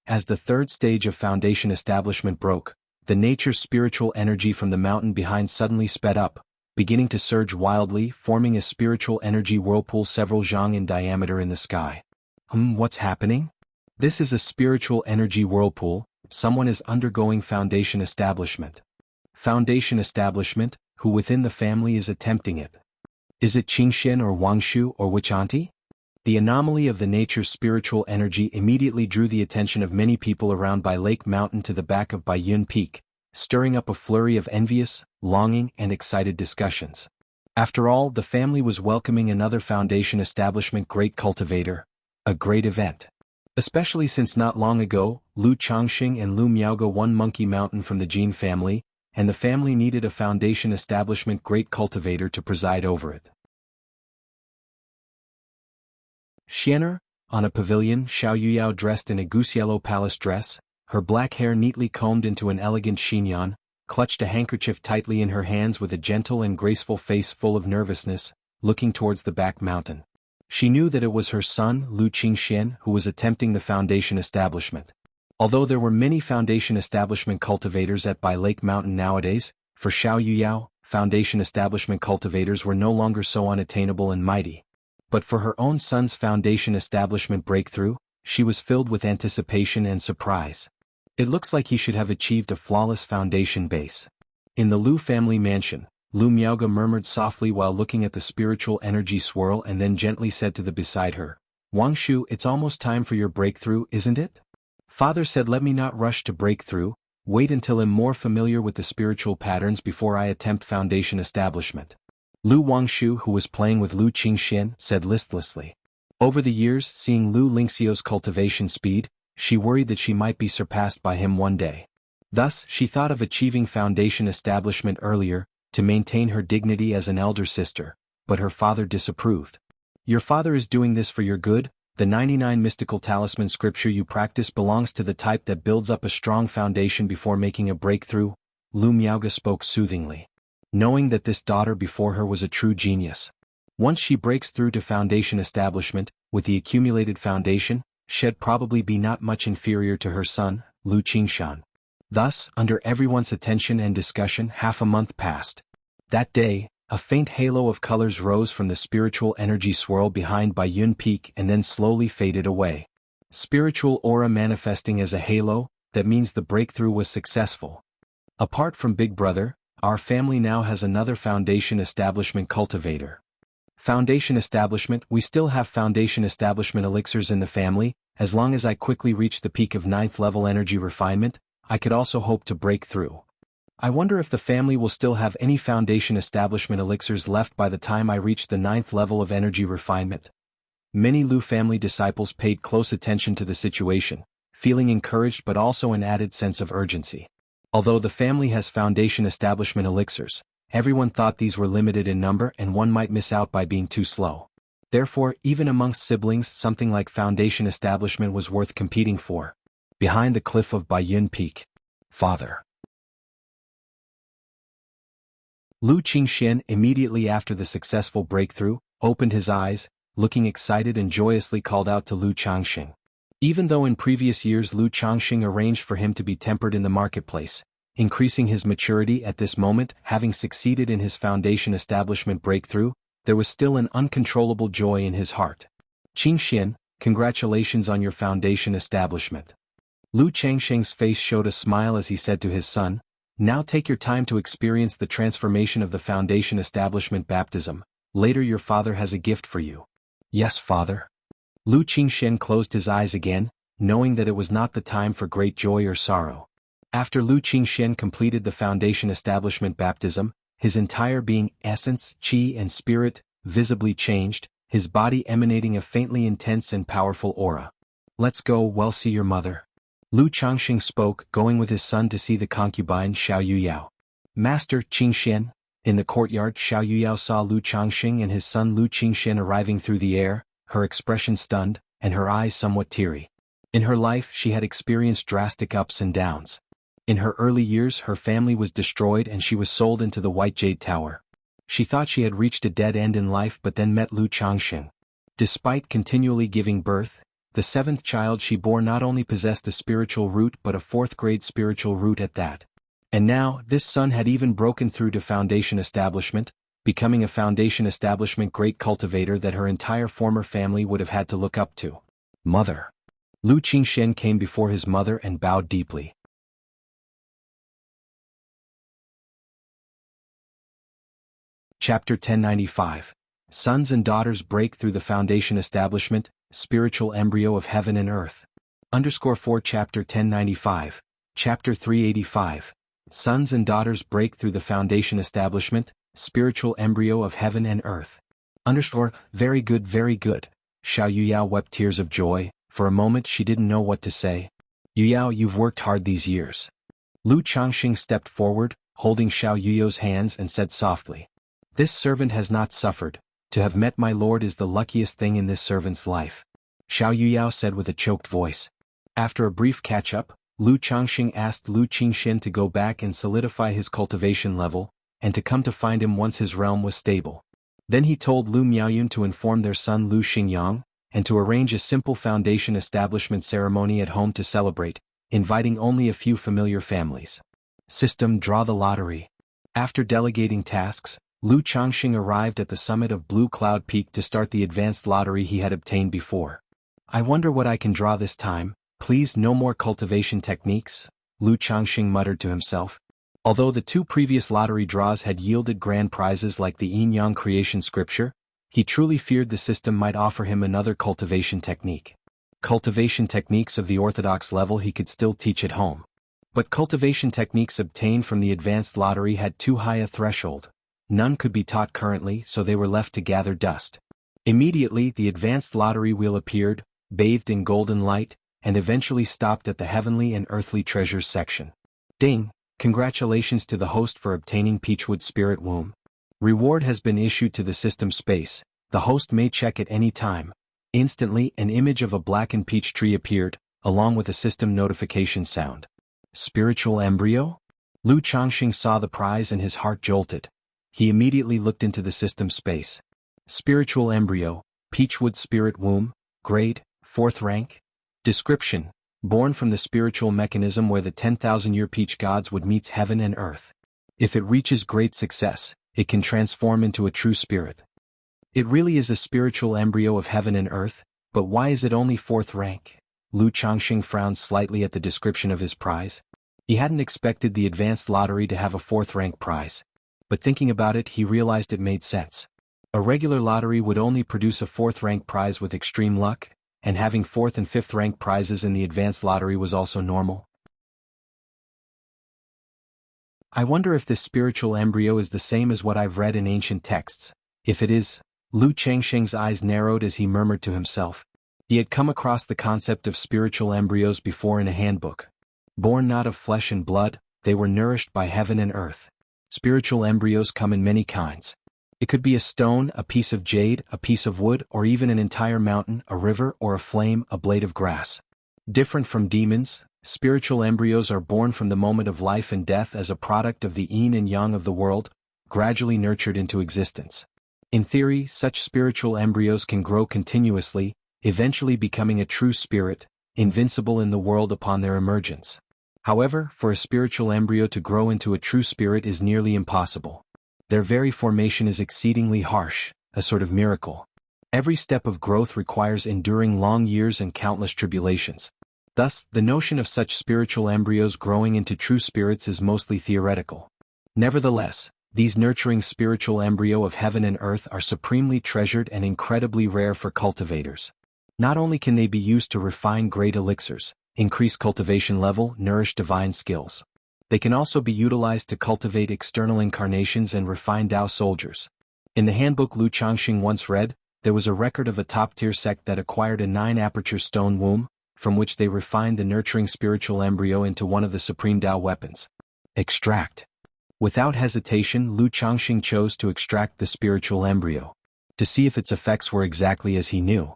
As the 3rd stage of foundation establishment broke, the nature's spiritual energy from the mountain behind suddenly sped up, beginning to surge wildly, forming a spiritual energy whirlpool several zhang in diameter in the sky. What's happening? This is a spiritual energy whirlpool. Someone is undergoing foundation establishment. Foundation establishment, who within the family is attempting it? Is it Qingxian or Wangshu or which auntie? The anomaly of the nature's spiritual energy immediately drew the attention of many people around Bai Lake Mountain to the back of Baiyun Peak, stirring up a flurry of envious, longing and excited discussions. After all, the family was welcoming another foundation establishment great cultivator, a great event. Especially since not long ago, Lu Changxing and Lu Miaoge won Monkey Mountain from the Jin family, and the family needed a foundation establishment great cultivator to preside over it. Xian'er, on a pavilion, Xiao Yuyao dressed in a goose yellow palace dress, her black hair neatly combed into an elegant chignon, clutched a handkerchief tightly in her hands with a gentle and graceful face full of nervousness, looking towards the back mountain. She knew that it was her son, Lu Qingxian, who was attempting the foundation establishment. Although there were many foundation establishment cultivators at Bai Lake Mountain nowadays, for Xiao Yuyao, foundation establishment cultivators were no longer so unattainable and mighty. But for her own son's foundation establishment breakthrough, she was filled with anticipation and surprise. It looks like he should have achieved a flawless foundation base. In the Lu family mansion, Lu Miaoge murmured softly while looking at the spiritual energy swirl and then gently said to the beside her, "Wangshu, it's almost time for your breakthrough, isn't it?" Father said let me not rush to breakthrough, wait until I'm more familiar with the spiritual patterns before I attempt foundation establishment. Lu Wangshu, who was playing with Lu Qingxian, said listlessly. Over the years, seeing Lu Lingxiu's cultivation speed, she worried that she might be surpassed by him one day. Thus, she thought of achieving foundation establishment earlier, to maintain her dignity as an elder sister, but her father disapproved. Your father is doing this for your good. The 99 mystical talisman scripture you practice belongs to the type that builds up a strong foundation before making a breakthrough, Lu Miaoge spoke soothingly. Knowing that this daughter before her was a true genius. Once she breaks through to foundation establishment, with the accumulated foundation, she'd probably be not much inferior to her son, Lu Qingshan. Thus, under everyone's attention and discussion, half a month passed. That day, a faint halo of colors rose from the spiritual energy swirl behind Baiyun Peak and then slowly faded away. Spiritual aura manifesting as a halo, that means the breakthrough was successful. Apart from Big Brother, our family now has another foundation establishment cultivator. Foundation establishment, we still have foundation establishment elixirs in the family. As long as I quickly reach the peak of 9th level energy refinement, I could also hope to break through. I wonder if the family will still have any foundation establishment elixirs left by the time I reach the 9th level of energy refinement. Many Lu family disciples paid close attention to the situation, feeling encouraged but also an added sense of urgency. Although the family has foundation establishment elixirs, everyone thought these were limited in number and one might miss out by being too slow. Therefore, even amongst siblings, something like foundation establishment was worth competing for. Behind the cliff of Baiyun Peak. Father. Lu Qingxian, immediately after the successful breakthrough, opened his eyes, looking excited and joyously called out to Lu Changxing. Even though in previous years Lu Changxing arranged for him to be tempered in the marketplace, increasing his maturity at this moment, having succeeded in his foundation establishment breakthrough, there was still an uncontrollable joy in his heart. Qingxian, congratulations on your foundation establishment. Lu Changxing's face showed a smile as he said to his son, now take your time to experience the transformation of the foundation establishment baptism. Later your father has a gift for you. Yes, father. Lu Qingxian closed his eyes again, knowing that it was not the time for great joy or sorrow. After Lu Qingxian completed the foundation establishment baptism, his entire being, essence, qi and spirit, visibly changed, his body emanating a faintly intense and powerful aura. Let's go, well, see your mother. Lu Changxing spoke, going with his son to see the concubine Xiao Yuyao. Master Qingxian. In the courtyard, Xiao Yuyao saw Lu Changxing and his son Lu Qingxian arriving through the air, her expression stunned, and her eyes somewhat teary. In her life she had experienced drastic ups and downs. In her early years her family was destroyed and she was sold into the White Jade Tower. She thought she had reached a dead end in life but then met Lu Changxing. Despite continually giving birth, the seventh child she bore not only possessed a spiritual root but a fourth-grade spiritual root at that. And now, this son had even broken through to foundation establishment, becoming a foundation establishment great cultivator that her entire former family would have had to look up to. Mother. Lu Qingxian came before his mother and bowed deeply. Chapter 1095. Sons and daughters break through the foundation establishment, spiritual embryo of heaven and earth. _4 Chapter 1095. Chapter 385. Sons and daughters break through the foundation establishment, spiritual embryo of heaven and earth. Very good, very good. Xiao Yuyao wept tears of joy. For a moment she didn't know what to say. Yuyao, you've worked hard these years. Lu Changxing stepped forward, holding Xiao Yuyao's hands and said softly. This servant has not suffered. To have met my lord is the luckiest thing in this servant's life. Xiao Yuyao said with a choked voice. After a brief catch-up, Lu Changxing asked Lu Qingxian to go back and solidify his cultivation level, and to come to find him once his realm was stable. Then he told Lu Miaoyun to inform their son Lu Xingyang, and to arrange a simple foundation establishment ceremony at home to celebrate, inviting only a few familiar families. System: draw the lottery. After delegating tasks, Lu Changxing arrived at the summit of Blue Cloud Peak to start the advanced lottery he had obtained before. I wonder what I can draw this time, please no more cultivation techniques, Lu Changxing muttered to himself. Although the two previous lottery draws had yielded grand prizes like the Yin-Yang creation scripture, he truly feared the system might offer him another cultivation technique. Cultivation techniques of the orthodox level he could still teach at home. But cultivation techniques obtained from the advanced lottery had too high a threshold. None could be taught currently, so they were left to gather dust. Immediately the advanced lottery wheel appeared, bathed in golden light, and eventually stopped at the heavenly and earthly treasures section. Ding! Congratulations to the host for obtaining Peachwood Spirit Womb. Reward has been issued to the system space. The host may check at any time. Instantly an image of a blackened peach tree appeared, along with a system notification sound. Spiritual embryo? Lu Changxing saw the prize and his heart jolted. He immediately looked into the system space. Spiritual embryo, Peachwood Spirit Womb, grade, 4th rank. Description: born from the spiritual mechanism where the 10,000-year peach gods would meet heaven and earth. If it reaches great success, it can transform into a true spirit. It really is a spiritual embryo of heaven and earth, but why is it only 4th rank? Lu Changxing frowned slightly at the description of his prize. He hadn't expected the advanced lottery to have a 4th rank prize. But thinking about it, he realized it made sense. A regular lottery would only produce a 4th rank prize with extreme luck, and having 4th and 5th rank prizes in the advanced lottery was also normal. I wonder if this spiritual embryo is the same as what I've read in ancient texts. If it is, Lu Changxing's eyes narrowed as he murmured to himself. He had come across the concept of spiritual embryos before in a handbook. Born not of flesh and blood, they were nourished by heaven and earth. Spiritual embryos come in many kinds. It could be a stone, a piece of jade, a piece of wood, or even an entire mountain, a river, or a flame, a blade of grass. Different from demons, spiritual embryos are born from the moment of life and death as a product of the yin and yang of the world, gradually nurtured into existence. In theory, such spiritual embryos can grow continuously, eventually becoming a true spirit, invincible in the world upon their emergence. However, for a spiritual embryo to grow into a true spirit is nearly impossible. Their very formation is exceedingly harsh, a sort of miracle. Every step of growth requires enduring long years and countless tribulations. Thus, the notion of such spiritual embryos growing into true spirits is mostly theoretical. Nevertheless, these nurturing spiritual embryo of heaven and earth are supremely treasured and incredibly rare for cultivators. Not only can they be used to refine great elixirs, increase cultivation level, nourish divine skills. They can also be utilized to cultivate external incarnations and refine Tao soldiers. In the handbook Lu Changxing once read, there was a record of a top-tier sect that acquired a 9-aperture stone womb, from which they refined the nurturing spiritual embryo into one of the supreme Tao weapons. Extract. Without hesitation, Lu Changxing chose to extract the spiritual embryo, to see if its effects were exactly as he knew.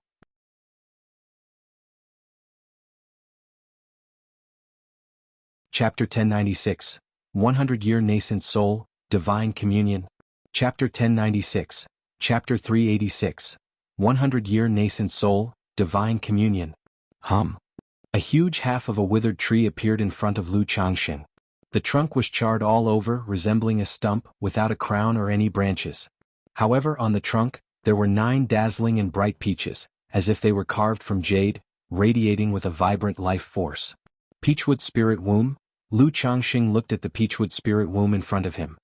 Chapter 1096, 100-Year Nascent Soul, Divine Communion. Chapter 1096, Chapter 386, 100-Year Nascent Soul, Divine Communion. A huge half of a withered tree appeared in front of Lu Changxing. The trunk was charred all over, resembling a stump, without a crown or any branches. However, on the trunk, there were 9 dazzling and bright peaches, as if they were carved from jade, radiating with a vibrant life force. Peachwood Spirit Womb. Lu Changxing looked at the Peachwood Spirit Womb in front of him.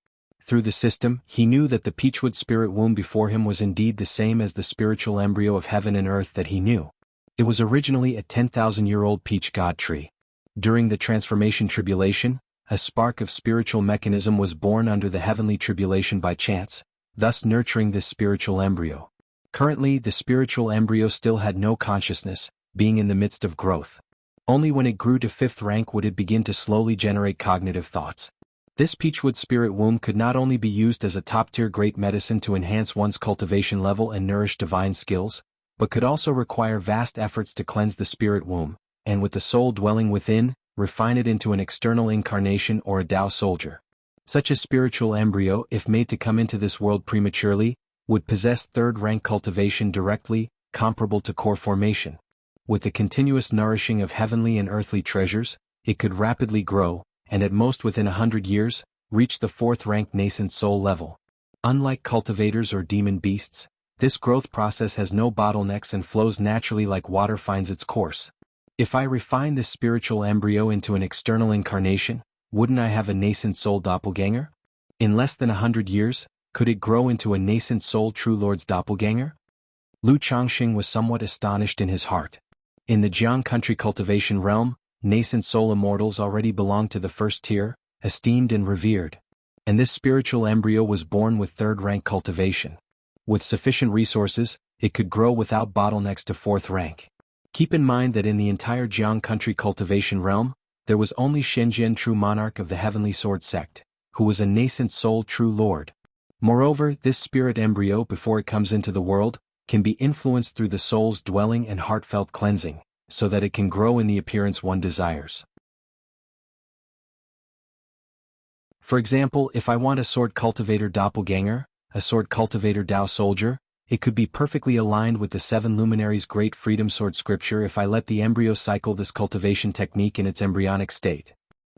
Through the system, he knew that the Peachwood Spirit Womb before him was indeed the same as the spiritual embryo of heaven and earth that he knew. It was originally a 10,000-year-old peach god tree. During the transformation tribulation, a spark of spiritual mechanism was born under the heavenly tribulation by chance, thus nurturing this spiritual embryo. Currently, the spiritual embryo still had no consciousness, being in the midst of growth. Only when it grew to 5th rank would it begin to slowly generate cognitive thoughts. This Peachwood Spirit Womb could not only be used as a top-tier great medicine to enhance one's cultivation level and nourish divine skills, but could also require vast efforts to cleanse the spirit womb, and with the soul dwelling within, refine it into an external incarnation or a Tao soldier. Such a spiritual embryo, if made to come into this world prematurely, would possess 3rd rank cultivation directly, comparable to core formation. With the continuous nourishing of heavenly and earthly treasures, it could rapidly grow, and at most within 100 years, reach the 4th rank nascent soul level. Unlike cultivators or demon beasts, this growth process has no bottlenecks and flows naturally like water finds its course. If I refine this spiritual embryo into an external incarnation, wouldn't I have a nascent soul doppelganger? In less than 100 years, could it grow into a nascent soul true lord's doppelganger? Lu Changxing was somewhat astonished in his heart. In the Jianghu country cultivation realm, nascent soul immortals already belonged to the 1st tier, esteemed and revered. And this spiritual embryo was born with 3rd rank cultivation. With sufficient resources, it could grow without bottlenecks to 4th rank. Keep in mind that in the entire Jianghu country cultivation realm, there was only Xianxia, true monarch of the Heavenly Sword sect, who was a nascent soul true lord. Moreover, this spirit embryo before it comes into the world, can be influenced through the soul's dwelling and heartfelt cleansing, so that it can grow in the appearance one desires. For example, if I want a sword cultivator doppelganger, a sword cultivator Tao soldier, it could be perfectly aligned with the 7 luminaries' great freedom sword scripture if I let the embryo cycle this cultivation technique in its embryonic state.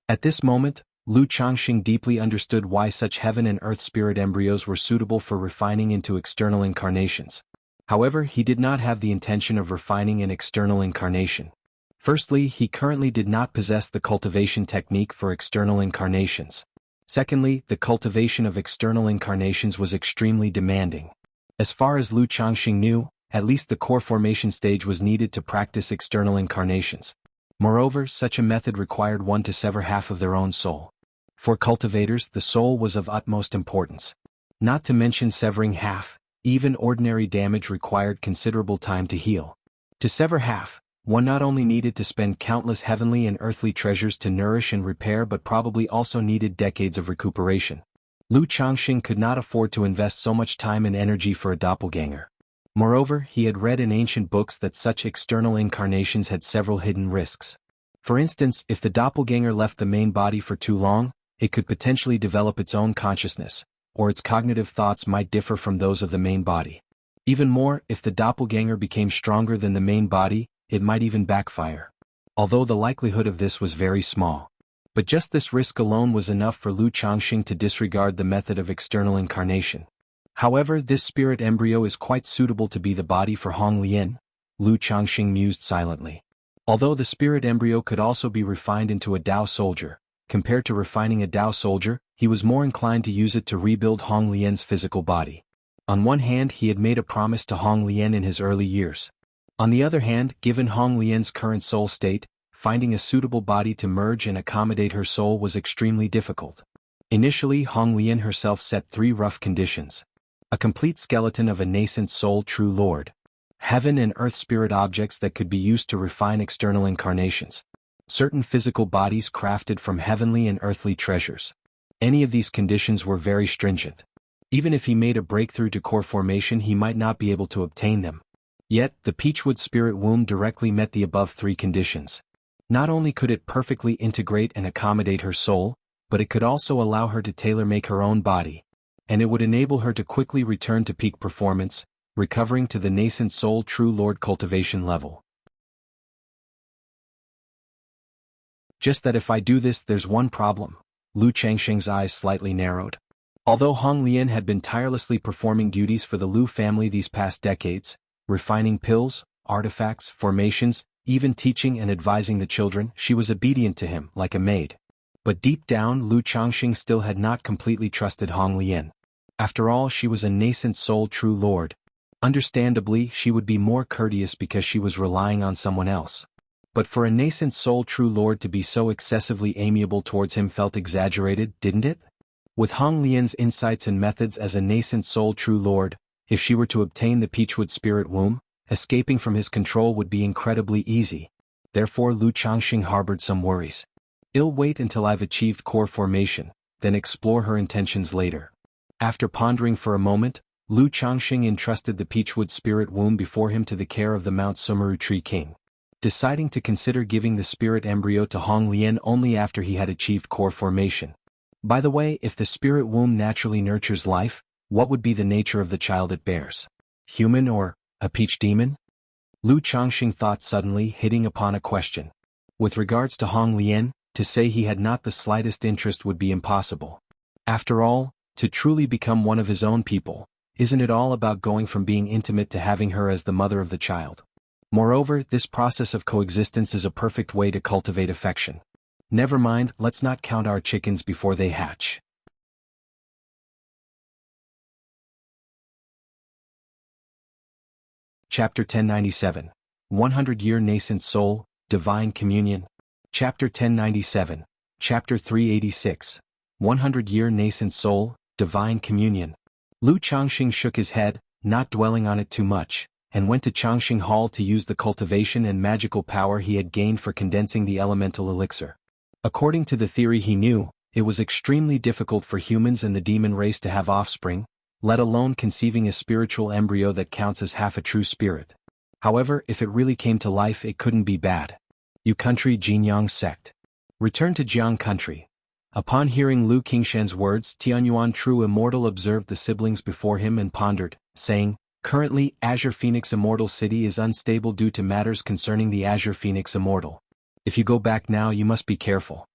At this moment, Lu Changxing deeply understood why such heaven and earth spirit embryos were suitable for refining into external incarnations. However, he did not have the intention of refining an external incarnation. Firstly, he currently did not possess the cultivation technique for external incarnations. Secondly, the cultivation of external incarnations was extremely demanding. As far as Lu Changxing knew, at least the core formation stage was needed to practice external incarnations. Moreover, such a method required one to sever half of their own soul. For cultivators, the soul was of utmost importance. Not to mention severing half, even ordinary damage required considerable time to heal. To sever half, one not only needed to spend countless heavenly and earthly treasures to nourish and repair but probably also needed decades of recuperation. Lu Changxing could not afford to invest so much time and energy for a doppelganger. Moreover, he had read in ancient books that such external incarnations had several hidden risks. For instance, if the doppelganger left the main body for too long, it could potentially develop its own consciousness, or its cognitive thoughts might differ from those of the main body. Even more, if the doppelganger became stronger than the main body, it might even backfire. although the likelihood of this was very small. But just this risk alone was enough for Lu Changxing to disregard the method of external incarnation. However, this spirit embryo is quite suitable to be the body for Hong Lian, Lu Changxing mused silently. Although the spirit embryo could also be refined into a Dao soldier, compared to refining a Dao soldier, he was more inclined to use it to rebuild Hong Lian's physical body. On one hand, he had made a promise to Hong Lian in his early years. On the other hand, given Hong Lian's current soul state, finding a suitable body to merge and accommodate her soul was extremely difficult. Initially, Hong Lian herself set 3 rough conditions. A complete skeleton of a nascent soul true lord. Heaven and earth spirit objects that could be used to refine external incarnations. Certain physical bodies crafted from heavenly and earthly treasures. Any of these conditions were very stringent. Even if he made a breakthrough to core formation, he might not be able to obtain them. Yet, the Peachwood spirit womb directly met the above 3 conditions. Not only could it perfectly integrate and accommodate her soul, but it could also allow her to tailor-make her own body. And it would enable her to quickly return to peak performance, recovering to the nascent soul true lord cultivation level. Just that if I do this, there's one problem. Lu Changxing's eyes slightly narrowed. Although Hong Lian had been tirelessly performing duties for the Lu family these past decades, refining pills, artifacts, formations, even teaching and advising the children, she was obedient to him like a maid. But deep down, Lu Changxing still had not completely trusted Hong Lian. After all, she was a nascent soul true lord. Understandably, she would be more courteous because she was relying on someone else. But for a nascent soul true lord to be so excessively amiable towards him felt exaggerated, didn't it? With Hong Lian's insights and methods as a nascent soul true lord, if she were to obtain the Peachwood spirit womb, escaping from his control would be incredibly easy. Therefore Lu Changxing harbored some worries. I'll wait until I've achieved core formation, then explore her intentions later. After pondering for a moment, Lu Changxing entrusted the Peachwood spirit womb before him to the care of the Mount Sumeru Tree King, deciding to consider giving the spirit embryo to Hong Lian only after he had achieved core formation. By the way, if the spirit womb naturally nurtures life, what would be the nature of the child it bears? Human or a peach demon? Lu Changxing thought suddenly, hitting upon a question. With regards to Hong Lian, to say he had not the slightest interest would be impossible. After all, to truly become one of his own people, isn't it all about going from being intimate to having her as the mother of the child? Moreover, this process of coexistence is a perfect way to cultivate affection. Never mind, let's not count our chickens before they hatch. Chapter 1097. 100-Year Nascent Soul, Divine Communion. Chapter 1097. Chapter 386. 100-Year Nascent Soul, Divine Communion. Lu Changxing shook his head, not dwelling on it too much, and went to Changxing Hall to use the cultivation and magical power he had gained for condensing the elemental elixir. According to the theory he knew, it was extremely difficult for humans and the demon race to have offspring, let alone conceiving a spiritual embryo that counts as half a true spirit. However, if it really came to life, it couldn't be bad. Yu Country Jinyang Sect. Return to Jiang Country. Upon hearing Lu Qingshan's words, Tianyuan True Immortal observed the siblings before him and pondered, saying, "Currently, Azure Phoenix Immortal City is unstable due to matters concerning the Azure Phoenix Immortal. If you go back now, you must be careful.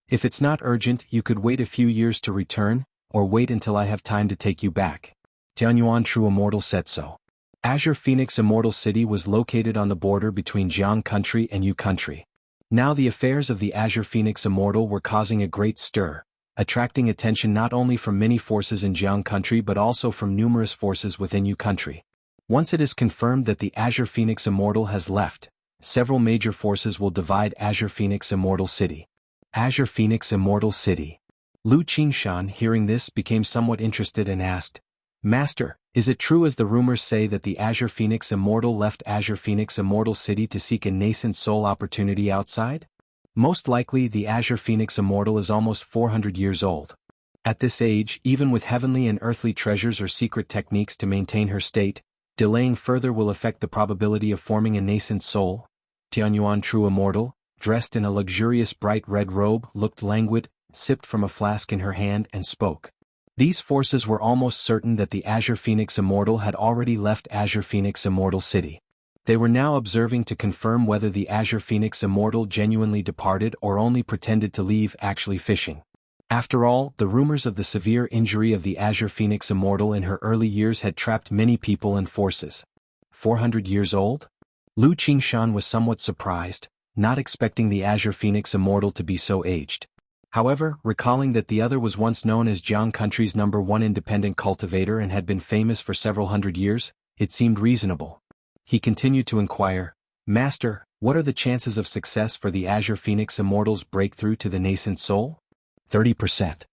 If it's not urgent, you could wait a few years to return, or wait until I have time to take you back." Tianyuan True Immortal said so. Azure Phoenix Immortal City was located on the border between Jiang Country and Yu Country. Now the affairs of the Azure Phoenix Immortal were causing a great stir, attracting attention not only from many forces in Jiang Country but also from numerous forces within Yu Country. Once it is confirmed that the Azure Phoenix Immortal has left, several major forces will divide Azure Phoenix Immortal City. Azure Phoenix Immortal City. Lu Qingshan, hearing this, became somewhat interested and asked, "Master, is it true as the rumors say that the Azure Phoenix Immortal left Azure Phoenix Immortal City to seek a nascent soul opportunity outside? Most likely the Azure Phoenix Immortal is almost 400 years old. At this age, even with heavenly and earthly treasures or secret techniques to maintain her state, delaying further will affect the probability of forming a nascent soul." Tianyuan True Immortal, dressed in a luxurious bright red robe, looked languid, sipped from a flask in her hand and spoke. These forces were almost certain that the Azure Phoenix Immortal had already left Azure Phoenix Immortal City. They were now observing to confirm whether the Azure Phoenix Immortal genuinely departed or only pretended to leave, actually fishing. After all, the rumors of the severe injury of the Azure Phoenix Immortal in her early years had trapped many people and forces. 400 years old? Lu Qingshan was somewhat surprised, not expecting the Azure Phoenix Immortal to be so aged. However, recalling that the other was once known as Jianghu country's #1 independent cultivator and had been famous for several hundred years, it seemed reasonable. He continued to inquire, "Master, what are the chances of success for the Azure Phoenix Immortal's breakthrough to the nascent soul?" 30%.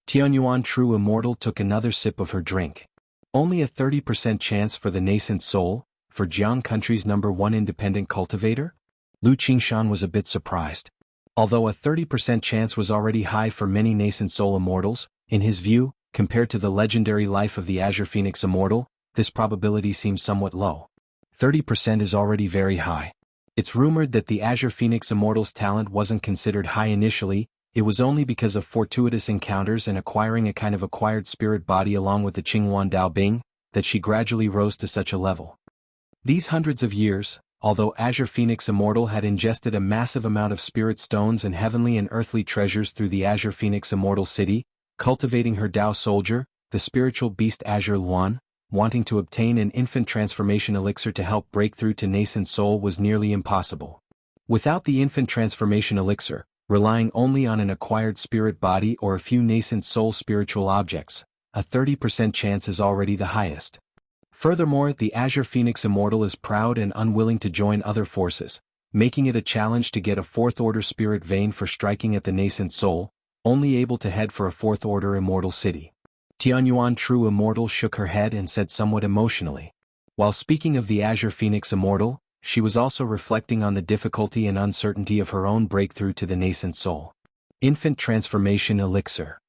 Tianyuan True Immortal took another sip of her drink. Only a 30% chance for the nascent soul, for Jianghu country's #1 independent cultivator? Lu Qingshan was a bit surprised. Although a 30% chance was already high for many nascent soul immortals, in his view, compared to the legendary life of the Azure Phoenix Immortal, this probability seems somewhat low. 30% is already very high. It's rumored that the Azure Phoenix Immortal's talent wasn't considered high initially, it was only because of fortuitous encounters and acquiring a kind of acquired spirit body along with the Qinghuan Dao Bing, that she gradually rose to such a level. These hundreds of years, although Azure Phoenix Immortal had ingested a massive amount of spirit stones and heavenly and earthly treasures through the Azure Phoenix Immortal city, cultivating her Dao soldier, the spiritual beast Azure Luan, wanting to obtain an infant transformation elixir to help break through to nascent soul was nearly impossible. Without the infant transformation elixir, relying only on an acquired spirit body or a few nascent soul spiritual objects, a 30% chance is already the highest. Furthermore, the Azure Phoenix Immortal is proud and unwilling to join other forces, making it a challenge to get a fourth-order spirit vein for striking at the nascent soul, only able to head for a fourth-order immortal city. Tianyuan True Immortal shook her head and said somewhat emotionally. While speaking of the Azure Phoenix Immortal, she was also reflecting on the difficulty and uncertainty of her own breakthrough to the nascent soul. Infant Transformation Elixir.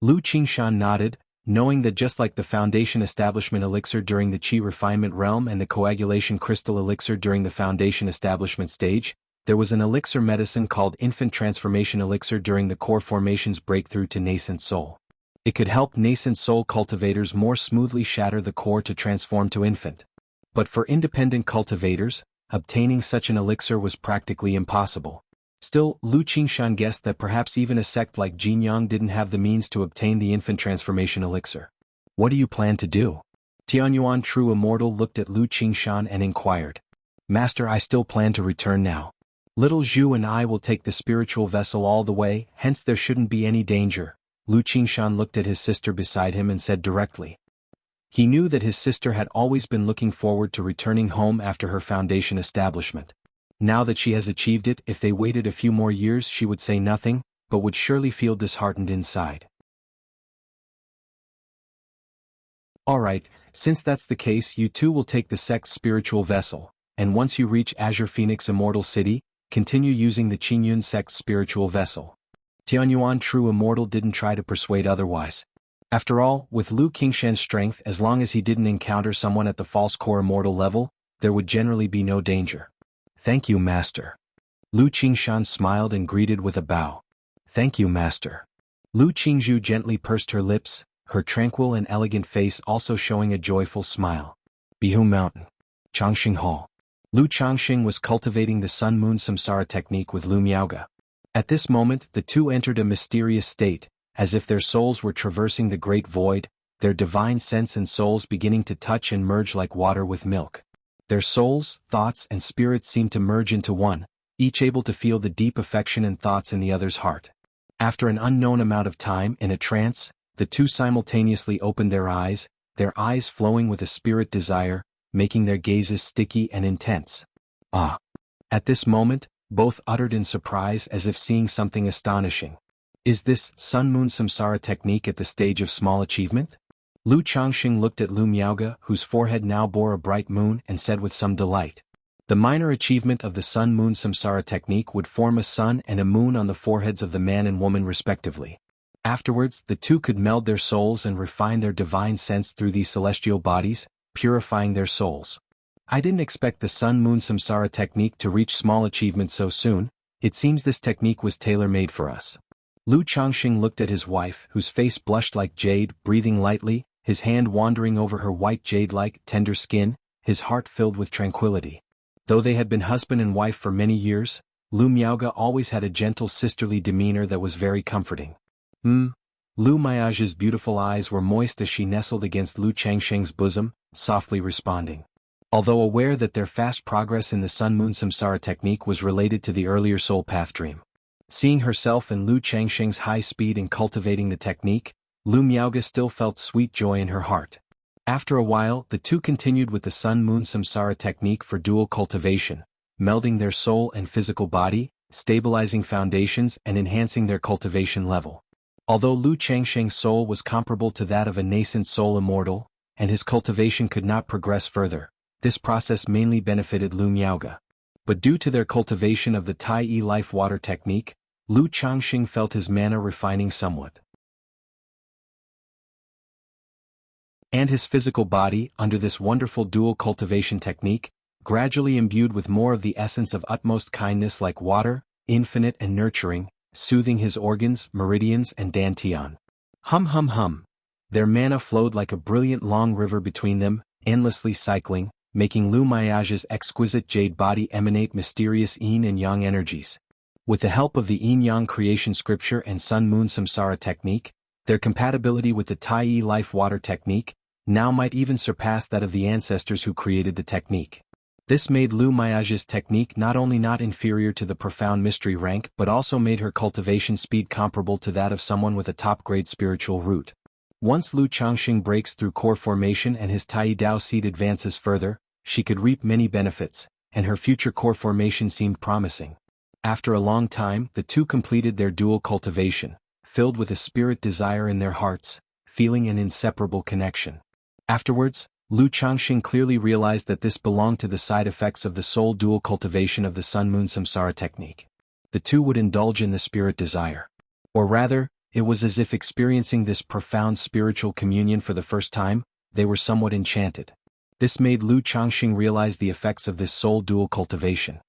Lu Qingshan nodded, knowing that just like the Foundation Establishment Elixir during the Qi Refinement Realm and the Coagulation Crystal Elixir during the Foundation Establishment stage, there was an elixir medicine called Infant Transformation Elixir during the Core Formation's breakthrough to nascent soul. It could help nascent soul cultivators more smoothly shatter the core to transform to infant. But for independent cultivators, obtaining such an elixir was practically impossible. Still, Lu Qingshan guessed that perhaps even a sect like Jianghu didn't have the means to obtain the infant transformation elixir. What do you plan to do? Tianyuan True Immortal looked at Lu Qingshan and inquired. Master, I still plan to return now. Little Zhu and I will take the spiritual vessel all the way, hence there shouldn't be any danger. Lu Qingshan looked at his sister beside him and said directly. He knew that his sister had always been looking forward to returning home after her foundation establishment. Now that she has achieved it, if they waited a few more years she would say nothing, but would surely feel disheartened inside. Alright, since that's the case, you two will take the sect's spiritual vessel, and once you reach Azure Phoenix Immortal City, continue using the Qingyun sect's spiritual vessel. Tianyuan True Immortal didn't try to persuade otherwise. After all, with Lu Qingshan's strength, as long as he didn't encounter someone at the false core immortal level, there would generally be no danger. Thank you, Master. Lu Qingshan smiled and greeted with a bow. Thank you, Master. Lu Qingzhu gently pursed her lips, her tranquil and elegant face also showing a joyful smile. Bihu Mountain. Changxing Hall. Lu Changxing was cultivating the Sun Moon Samsara technique with Lu Miaoga. At this moment, the two entered a mysterious state, as if their souls were traversing the great void, their divine sense and souls beginning to touch and merge like water with milk. Their souls, thoughts, and spirits seemed to merge into one, each able to feel the deep affection and thoughts in the other's heart. After an unknown amount of time in a trance, the two simultaneously opened their eyes flowing with a spirit desire, making their gazes sticky and intense. Ah! At this moment, both uttered in surprise as if seeing something astonishing. Is this Sun Moon Samsara technique at the stage of small achievement? Lu Changxing looked at Lu Miaoga, whose forehead now bore a bright moon, and said with some delight. The minor achievement of the Sun Moon Samsara technique would form a sun and a moon on the foreheads of the man and woman respectively. Afterwards, the two could meld their souls and refine their divine sense through these celestial bodies, purifying their souls. I didn't expect the Sun Moon Samsara technique to reach small achievements so soon. It seems this technique was tailor-made for us. Lu Changxing looked at his wife, whose face blushed like jade, breathing lightly, his hand wandering over her white jade-like, tender skin, his heart filled with tranquility. Though they had been husband and wife for many years, Lu Miaoge always had a gentle sisterly demeanor that was very comforting. Lu Miaoge's beautiful eyes were moist as she nestled against Lu Changsheng's bosom, softly responding. Although aware that their fast progress in the Sun-Moon Samsara technique was related to the earlier soul path dream. Seeing herself and Lu Changsheng's high speed in cultivating the technique, Lu Miaoge still felt sweet joy in her heart. After a while, the two continued with the Sun-Moon Samsara technique for dual cultivation, melding their soul and physical body, stabilizing foundations and enhancing their cultivation level. Although Lu Changsheng's soul was comparable to that of a nascent soul immortal, and his cultivation could not progress further, this process mainly benefited Lu Miaoge. But due to their cultivation of the Tai Yi Life Water technique, Lu Changsheng felt his mana refining somewhat. And his physical body, under this wonderful dual cultivation technique, gradually imbued with more of the essence of utmost kindness like water, infinite and nurturing, soothing his organs, meridians and dantian. Hum hum hum. Their mana flowed like a brilliant long river between them, endlessly cycling, making Lu Miaoge's exquisite jade body emanate mysterious yin and yang energies. With the help of the yin-yang creation scripture and Sun-Moon Samsara technique, their compatibility with the Tai Yi Life Water technique now might even surpass that of the ancestors who created the technique. This made Lu Miaoge's technique not only not inferior to the profound mystery rank but also made her cultivation speed comparable to that of someone with a top-grade spiritual root. Once Lu Changsheng breaks through core formation and his Tai Dao seed advances further, she could reap many benefits, and her future core formation seemed promising. After a long time, the two completed their dual cultivation, filled with a spirit desire in their hearts, feeling an inseparable connection. Afterwards, Lu Changsheng clearly realized that this belonged to the side effects of the soul dual cultivation of the Sun-Moon Samsara technique. The two would indulge in the spirit desire. Or rather, it was as if experiencing this profound spiritual communion for the first time, they were somewhat enchanted. This made Lu Changsheng realize the effects of this soul dual cultivation.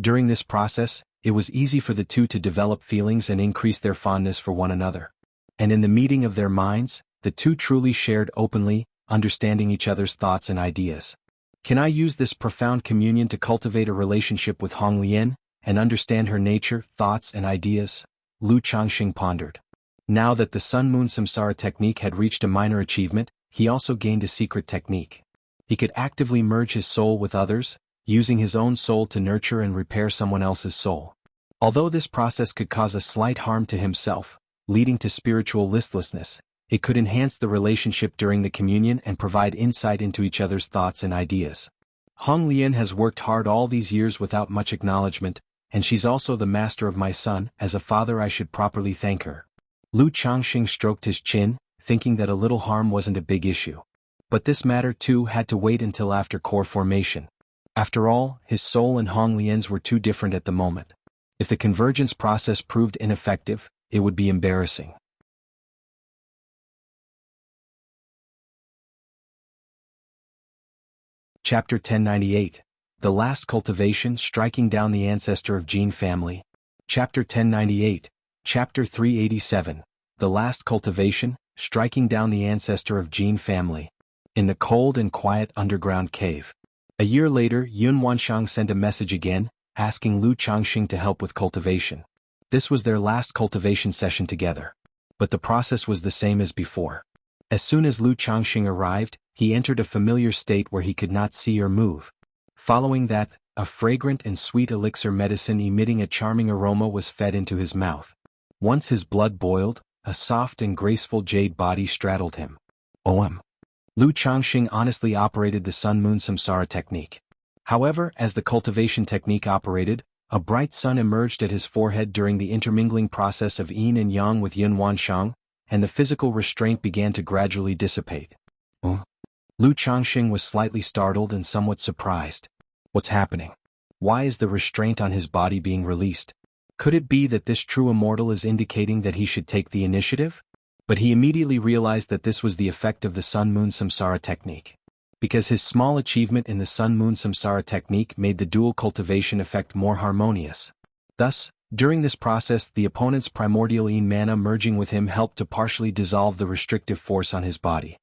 During this process, it was easy for the two to develop feelings and increase their fondness for one another. And in the meeting of their minds, the two truly shared openly, understanding each other's thoughts and ideas. Can I use this profound communion to cultivate a relationship with Hong Lian, and understand her nature, thoughts and ideas? Lu Changsheng pondered. Now that the Sun-Moon Samsara technique had reached a minor achievement, he also gained a secret technique. He could actively merge his soul with others, using his own soul to nurture and repair someone else's soul. Although this process could cause a slight harm to himself, leading to spiritual listlessness, it could enhance the relationship during the communion and provide insight into each other's thoughts and ideas. Hong Lian has worked hard all these years without much acknowledgement, and she's also the master of my son. As a father I should properly thank her. Lu Changsheng stroked his chin, thinking that a little harm wasn't a big issue. But this matter too had to wait until after core formation. After all, his soul and Hong Lian's were too different at the moment. If the convergence process proved ineffective, it would be embarrassing. Chapter 1098. The Last Cultivation, Striking Down the Ancestor of Jin Family. Chapter 1098. Chapter 387. The Last Cultivation, Striking Down the Ancestor of Jin Family. In the cold and quiet underground cave. A year later, Yun Wanshang sent a message again, asking Lu Changsheng to help with cultivation. This was their last cultivation session together. But the process was the same as before. As soon as Lu Changsheng arrived, he entered a familiar state where he could not see or move. Following that, a fragrant and sweet elixir medicine emitting a charming aroma was fed into his mouth. Once his blood boiled, a soft and graceful jade body straddled him. Lu Changsheng honestly operated the Sun-Moon Samsara technique. However, as the cultivation technique operated, a bright sun emerged at his forehead during the intermingling process of yin and yang with Yun Wanshang, and the physical restraint began to gradually dissipate. Lu Changsheng was slightly startled and somewhat surprised. What's happening? Why is the restraint on his body being released? Could it be that this true immortal is indicating that he should take the initiative? But he immediately realized that this was the effect of the Sun-Moon Samsara technique. Because his small achievement in the Sun-Moon Samsara technique made the dual cultivation effect more harmonious. Thus, during this process the opponent's primordial yin mana merging with him helped to partially dissolve the restrictive force on his body.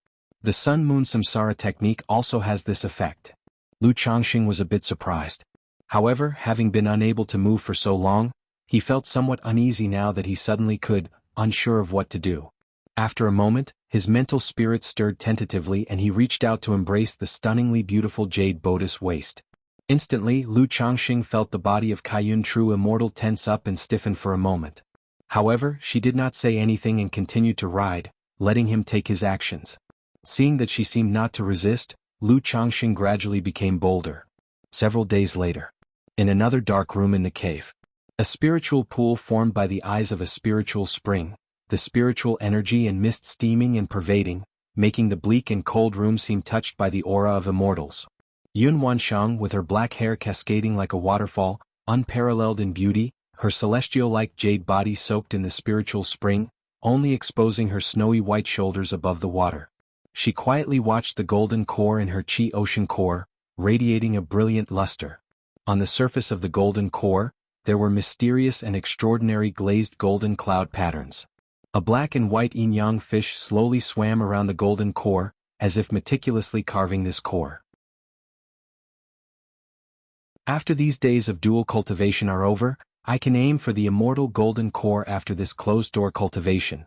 The Sun-Moon Samsara technique also has this effect. Lu Changxing was a bit surprised. However, having been unable to move for so long, he felt somewhat uneasy now that he suddenly could, unsure of what to do. After a moment, his mental spirit stirred tentatively and he reached out to embrace the stunningly beautiful jade bodice waist. Instantly, Lu Changxing felt the body of Kaiyun True Immortal tense up and stiffen for a moment. However, she did not say anything and continued to ride, letting him take his actions. Seeing that she seemed not to resist, Lu Changxing gradually became bolder. Several days later, in another dark room in the cave, a spiritual pool formed by the eyes of a spiritual spring, the spiritual energy and mist steaming and pervading, making the bleak and cold room seem touched by the aura of immortals. Yun Wanshang, with her black hair cascading like a waterfall, unparalleled in beauty, her celestial-like jade body soaked in the spiritual spring, only exposing her snowy white shoulders above the water. She quietly watched the golden core in her chi ocean core, radiating a brilliant luster. On the surface of the golden core, there were mysterious and extraordinary glazed golden cloud patterns. A black and white yin-yang fish slowly swam around the golden core, as if meticulously carving this core. After these days of dual cultivation are over, I can aim for the immortal golden core after this closed-door cultivation.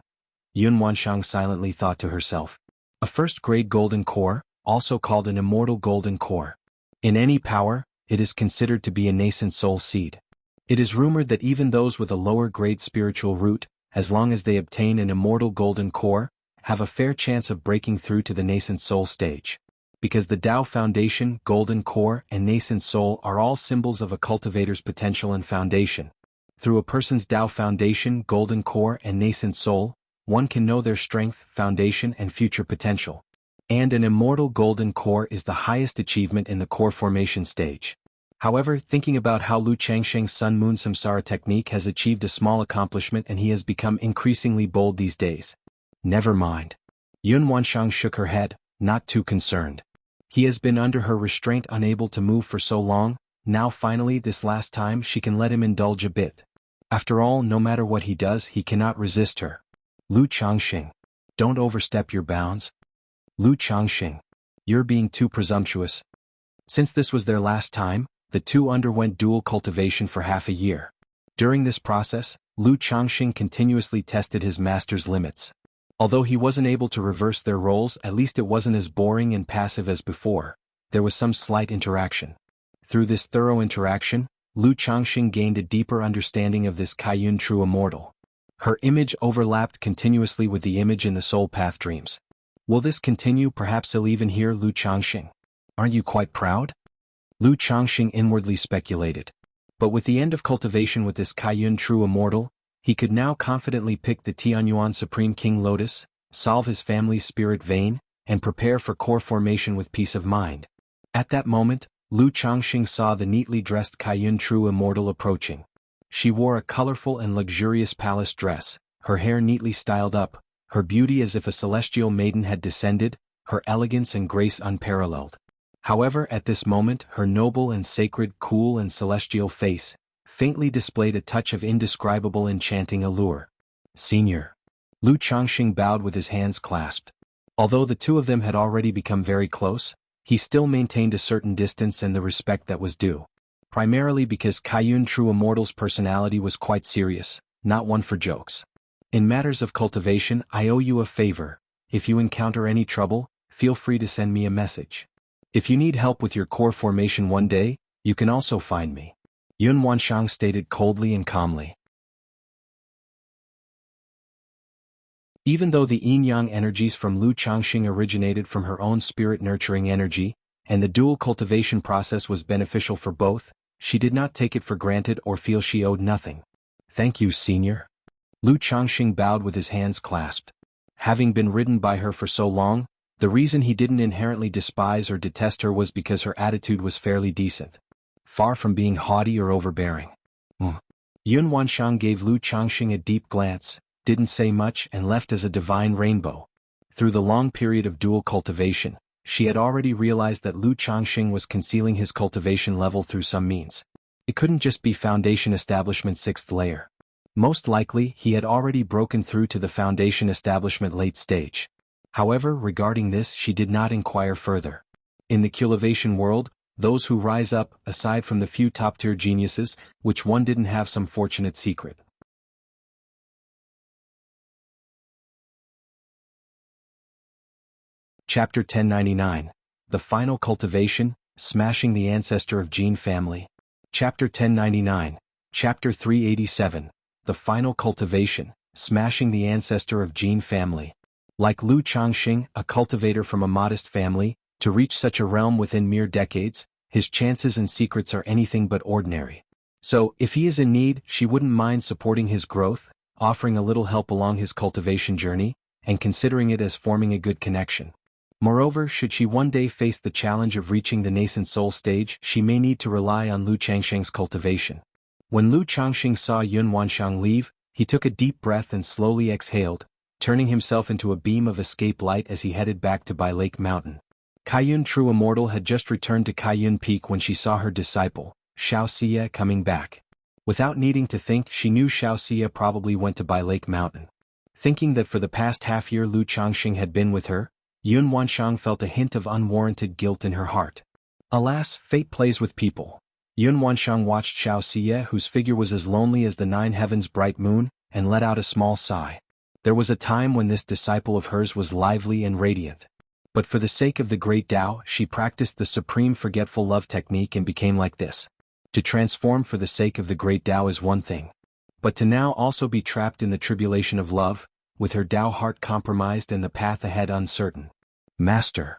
Yun Wanshang silently thought to herself. A first-grade golden core, also called an immortal golden core. In any power, it is considered to be a nascent soul seed. It is rumored that even those with a lower-grade spiritual root, as long as they obtain an immortal golden core, have a fair chance of breaking through to the nascent soul stage. Because the Tao Foundation, golden core, and nascent soul are all symbols of a cultivator's potential and foundation. Through a person's Tao Foundation, golden core, and nascent soul, one can know their strength, foundation, and future potential. And an immortal golden core is the highest achievement in the core formation stage. However, thinking about how Lu Changxing's Sun-Moon Samsara technique has achieved a small accomplishment and he has become increasingly bold these days. Never mind. Yun Wanshang shook her head, not too concerned. He has been under her restraint, unable to move for so long, now finally this last time she can let him indulge a bit. After all, no matter what he does, he cannot resist her. Lu Changxing, don't overstep your bounds. Lu Changxing, you're being too presumptuous. Since this was their last time, the two underwent dual cultivation for half a year. During this process, Lu Changxing continuously tested his master's limits. Although he wasn't able to reverse their roles, at least it wasn't as boring and passive as before. There was some slight interaction. Through this thorough interaction, Lu Changxing gained a deeper understanding of this Kaiyun True Immortal. Her image overlapped continuously with the image in the Soul Path dreams. Will this continue? Perhaps he'll even hear Lu Changxing. Aren't you quite proud? Lu Changxing inwardly speculated. But with the end of cultivation with this Kaiyun True Immortal, he could now confidently pick the Tianyuan Supreme King Lotus, solve his family's spirit vein, and prepare for core formation with peace of mind. At that moment, Lu Changxing saw the neatly dressed Kaiyun True Immortal approaching. She wore a colorful and luxurious palace dress, her hair neatly styled up, her beauty as if a celestial maiden had descended, her elegance and grace unparalleled. However, at this moment, her noble and sacred, cool and celestial face faintly displayed a touch of indescribable enchanting allure. Senior. Lu Changxing bowed with his hands clasped. Although the two of them had already become very close, he still maintained a certain distance and the respect that was due. Primarily because Kaiyun True Immortal's personality was quite serious, not one for jokes. In matters of cultivation, I owe you a favor. If you encounter any trouble, feel free to send me a message. If you need help with your core formation one day, you can also find me. Yun Wanshang stated coldly and calmly. Even though the yin-yang energies from Lu Changxing originated from her own spirit-nurturing energy, and the dual cultivation process was beneficial for both, she did not take it for granted or feel she owed nothing. Thank you, Senior. Lu Changxing bowed with his hands clasped. Having been ridden by her for so long, the reason he didn't inherently despise or detest her was because her attitude was fairly decent. Far from being haughty or overbearing. Yun Wanshang gave Lu Changxing a deep glance, didn't say much and left as a divine rainbow. Through the long period of dual cultivation, she had already realized that Lu Changxing was concealing his cultivation level through some means. It couldn't just be Foundation Establishment 6th layer. Most likely, he had already broken through to the Foundation Establishment late stage. However, regarding this she did not inquire further. In the Cultivation world, those who rise up, aside from the few top-tier geniuses, which one didn't have some fortunate secret. Chapter 1099. The Final Cultivation, Smashing the Ancestor of Jin Family. Chapter 1099. Chapter 387. The Final Cultivation, Smashing the Ancestor of Jin Family. Like Lu Changxing, a cultivator from a modest family, to reach such a realm within mere decades, his chances and secrets are anything but ordinary. So, if he is in need, she wouldn't mind supporting his growth, offering a little help along his cultivation journey, and considering it as forming a good connection. Moreover, should she one day face the challenge of reaching the nascent soul stage, she may need to rely on Lu Changxing's cultivation. When Lu Changxing saw Yun Wanxiang leave, he took a deep breath and slowly exhaled, turning himself into a beam of escape light as he headed back to Bai Lake Mountain. Kaiyun True Immortal had just returned to Kaiyun Peak when she saw her disciple, Xianxia, coming back. Without needing to think, she knew Xianxia probably went to Bai Lake Mountain. Thinking that for the past half-year Lu Changxing had been with her, Yun Wanxiang felt a hint of unwarranted guilt in her heart. Alas, fate plays with people. Yun Wanxiang watched Xianxia, whose figure was as lonely as the 9 heavens' bright moon, and let out a small sigh. There was a time when this disciple of hers was lively and radiant. But for the sake of the great Tao, she practiced the supreme forgetful love technique and became like this. To transform for the sake of the great Tao is one thing. But to now also be trapped in the tribulation of love, with her Tao heart compromised and the path ahead uncertain. Master.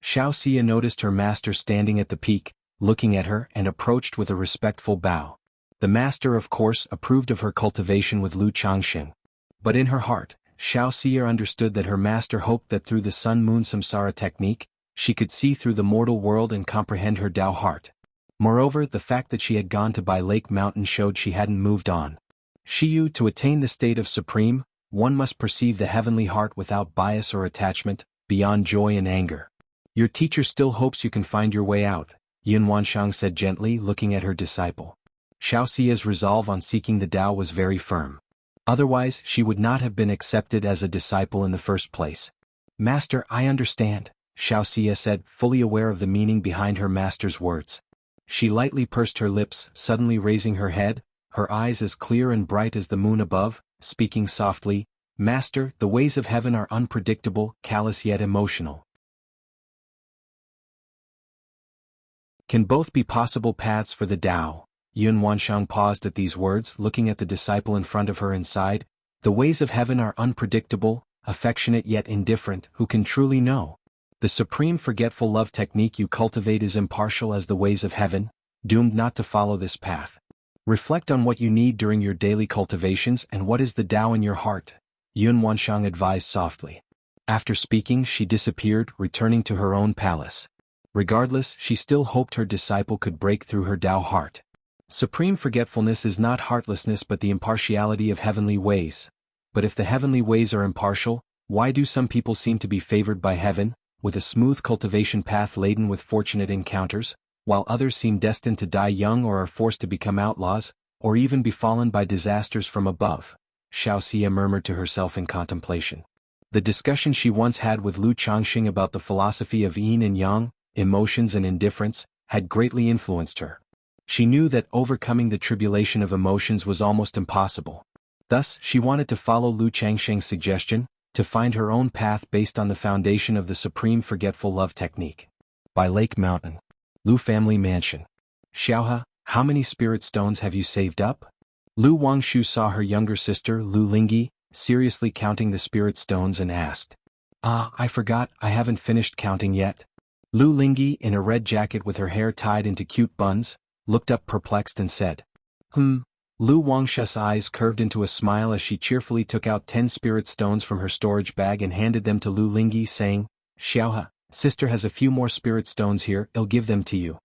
Xianxia noticed her master standing at the peak, looking at her, and approached with a respectful bow. The master, of course, approved of her cultivation with Lu Changxing. But in her heart, Xianxia understood that her master hoped that through the sun-moon samsara technique, she could see through the mortal world and comprehend her Tao heart. Moreover, the fact that she had gone to Bai Lake Mountain showed she hadn't moved on. Shiyu, to attain the state of supreme, one must perceive the heavenly heart without bias or attachment, beyond joy and anger. Your teacher still hopes you can find your way out, Yun Wanxiang said gently, looking at her disciple. Xiaoxia's resolve on seeking the Tao was very firm. Otherwise, she would not have been accepted as a disciple in the first place. Master, I understand, Xiaoxia said, fully aware of the meaning behind her master's words. She lightly pursed her lips, suddenly raising her head, her eyes as clear and bright as the moon above, speaking softly, Master, the ways of heaven are unpredictable, callous yet emotional. Can both be possible paths for the Tao? Yun Wanxiang paused at these words, looking at the disciple in front of her and sighed. The ways of heaven are unpredictable, affectionate yet indifferent, who can truly know? The supreme forgetful love technique you cultivate is impartial as the ways of heaven, doomed not to follow this path. Reflect on what you need during your daily cultivations and what is the Tao in your heart, Yun Wanxiang advised softly. After speaking, she disappeared, returning to her own palace. Regardless, she still hoped her disciple could break through her Tao heart. Supreme forgetfulness is not heartlessness but the impartiality of heavenly ways. But if the heavenly ways are impartial, why do some people seem to be favored by heaven, with a smooth cultivation path laden with fortunate encounters, while others seem destined to die young or are forced to become outlaws, or even befallen by disasters from above? Xiaoxia murmured to herself in contemplation. The discussion she once had with Lu Changxing about the philosophy of yin and yang, emotions and indifference, had greatly influenced her. She knew that overcoming the tribulation of emotions was almost impossible. Thus, she wanted to follow Lu Changxing's suggestion, to find her own path based on the foundation of the supreme forgetful love technique. By Lake Mountain. Lu family mansion. Xiaohe, how many spirit stones have you saved up? Lu Wangshu saw her younger sister Lu Lingyi seriously counting the spirit stones and asked. I forgot, I haven't finished counting yet. Lu Lingyi, in a red jacket with her hair tied into cute buns, looked up perplexed and said. Lu Wangshu's eyes curved into a smile as she cheerfully took out 10 spirit stones from her storage bag and handed them to Lu Lingyi, saying, Xiaohe, sister has a few more spirit stones here, I'll give them to you.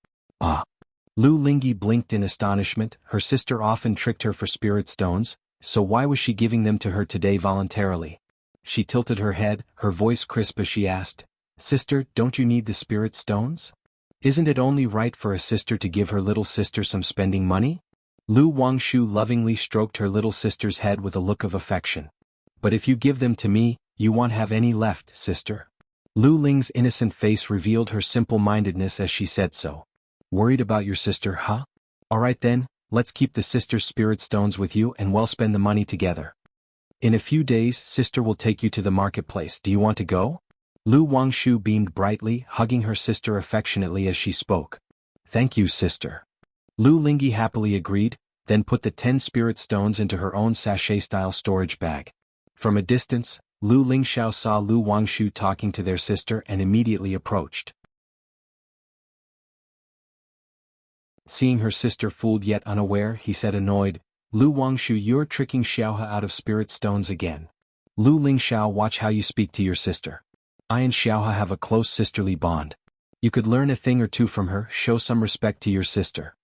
Lu Lingyi blinked in astonishment. Her sister often tricked her for spirit stones, so why was she giving them to her today voluntarily? She tilted her head, her voice crisp as she asked, Sister, don't you need the spirit stones? Isn't it only right for a sister to give her little sister some spending money? Lu Wangshu lovingly stroked her little sister's head with a look of affection. But if you give them to me, You won't have any left, sister. Lu Ling's innocent face revealed her simple-mindedness as she said so. Worried about your sister, huh? Alright then, let's keep the sister's spirit stones with you and we'll spend the money together. In a few days, sister will take you to the marketplace. Do you want to go? Lu Wangshu beamed brightly, hugging her sister affectionately as she spoke. Thank you, sister. Lu Lingyi happily agreed, then put the 10 spirit stones into her own sachet-style storage bag. From a distance, Lu Lingxiao saw Lu Wangshu talking to their sister and immediately approached. Seeing her sister fooled yet unaware, he said annoyed, Lu Wangshu, you're tricking Xiaohe out of spirit stones again. Lu Lingxiao, watch how you speak to your sister. I and Xiaohe have a close sisterly bond. You could learn a thing or two from her, show some respect to your sister.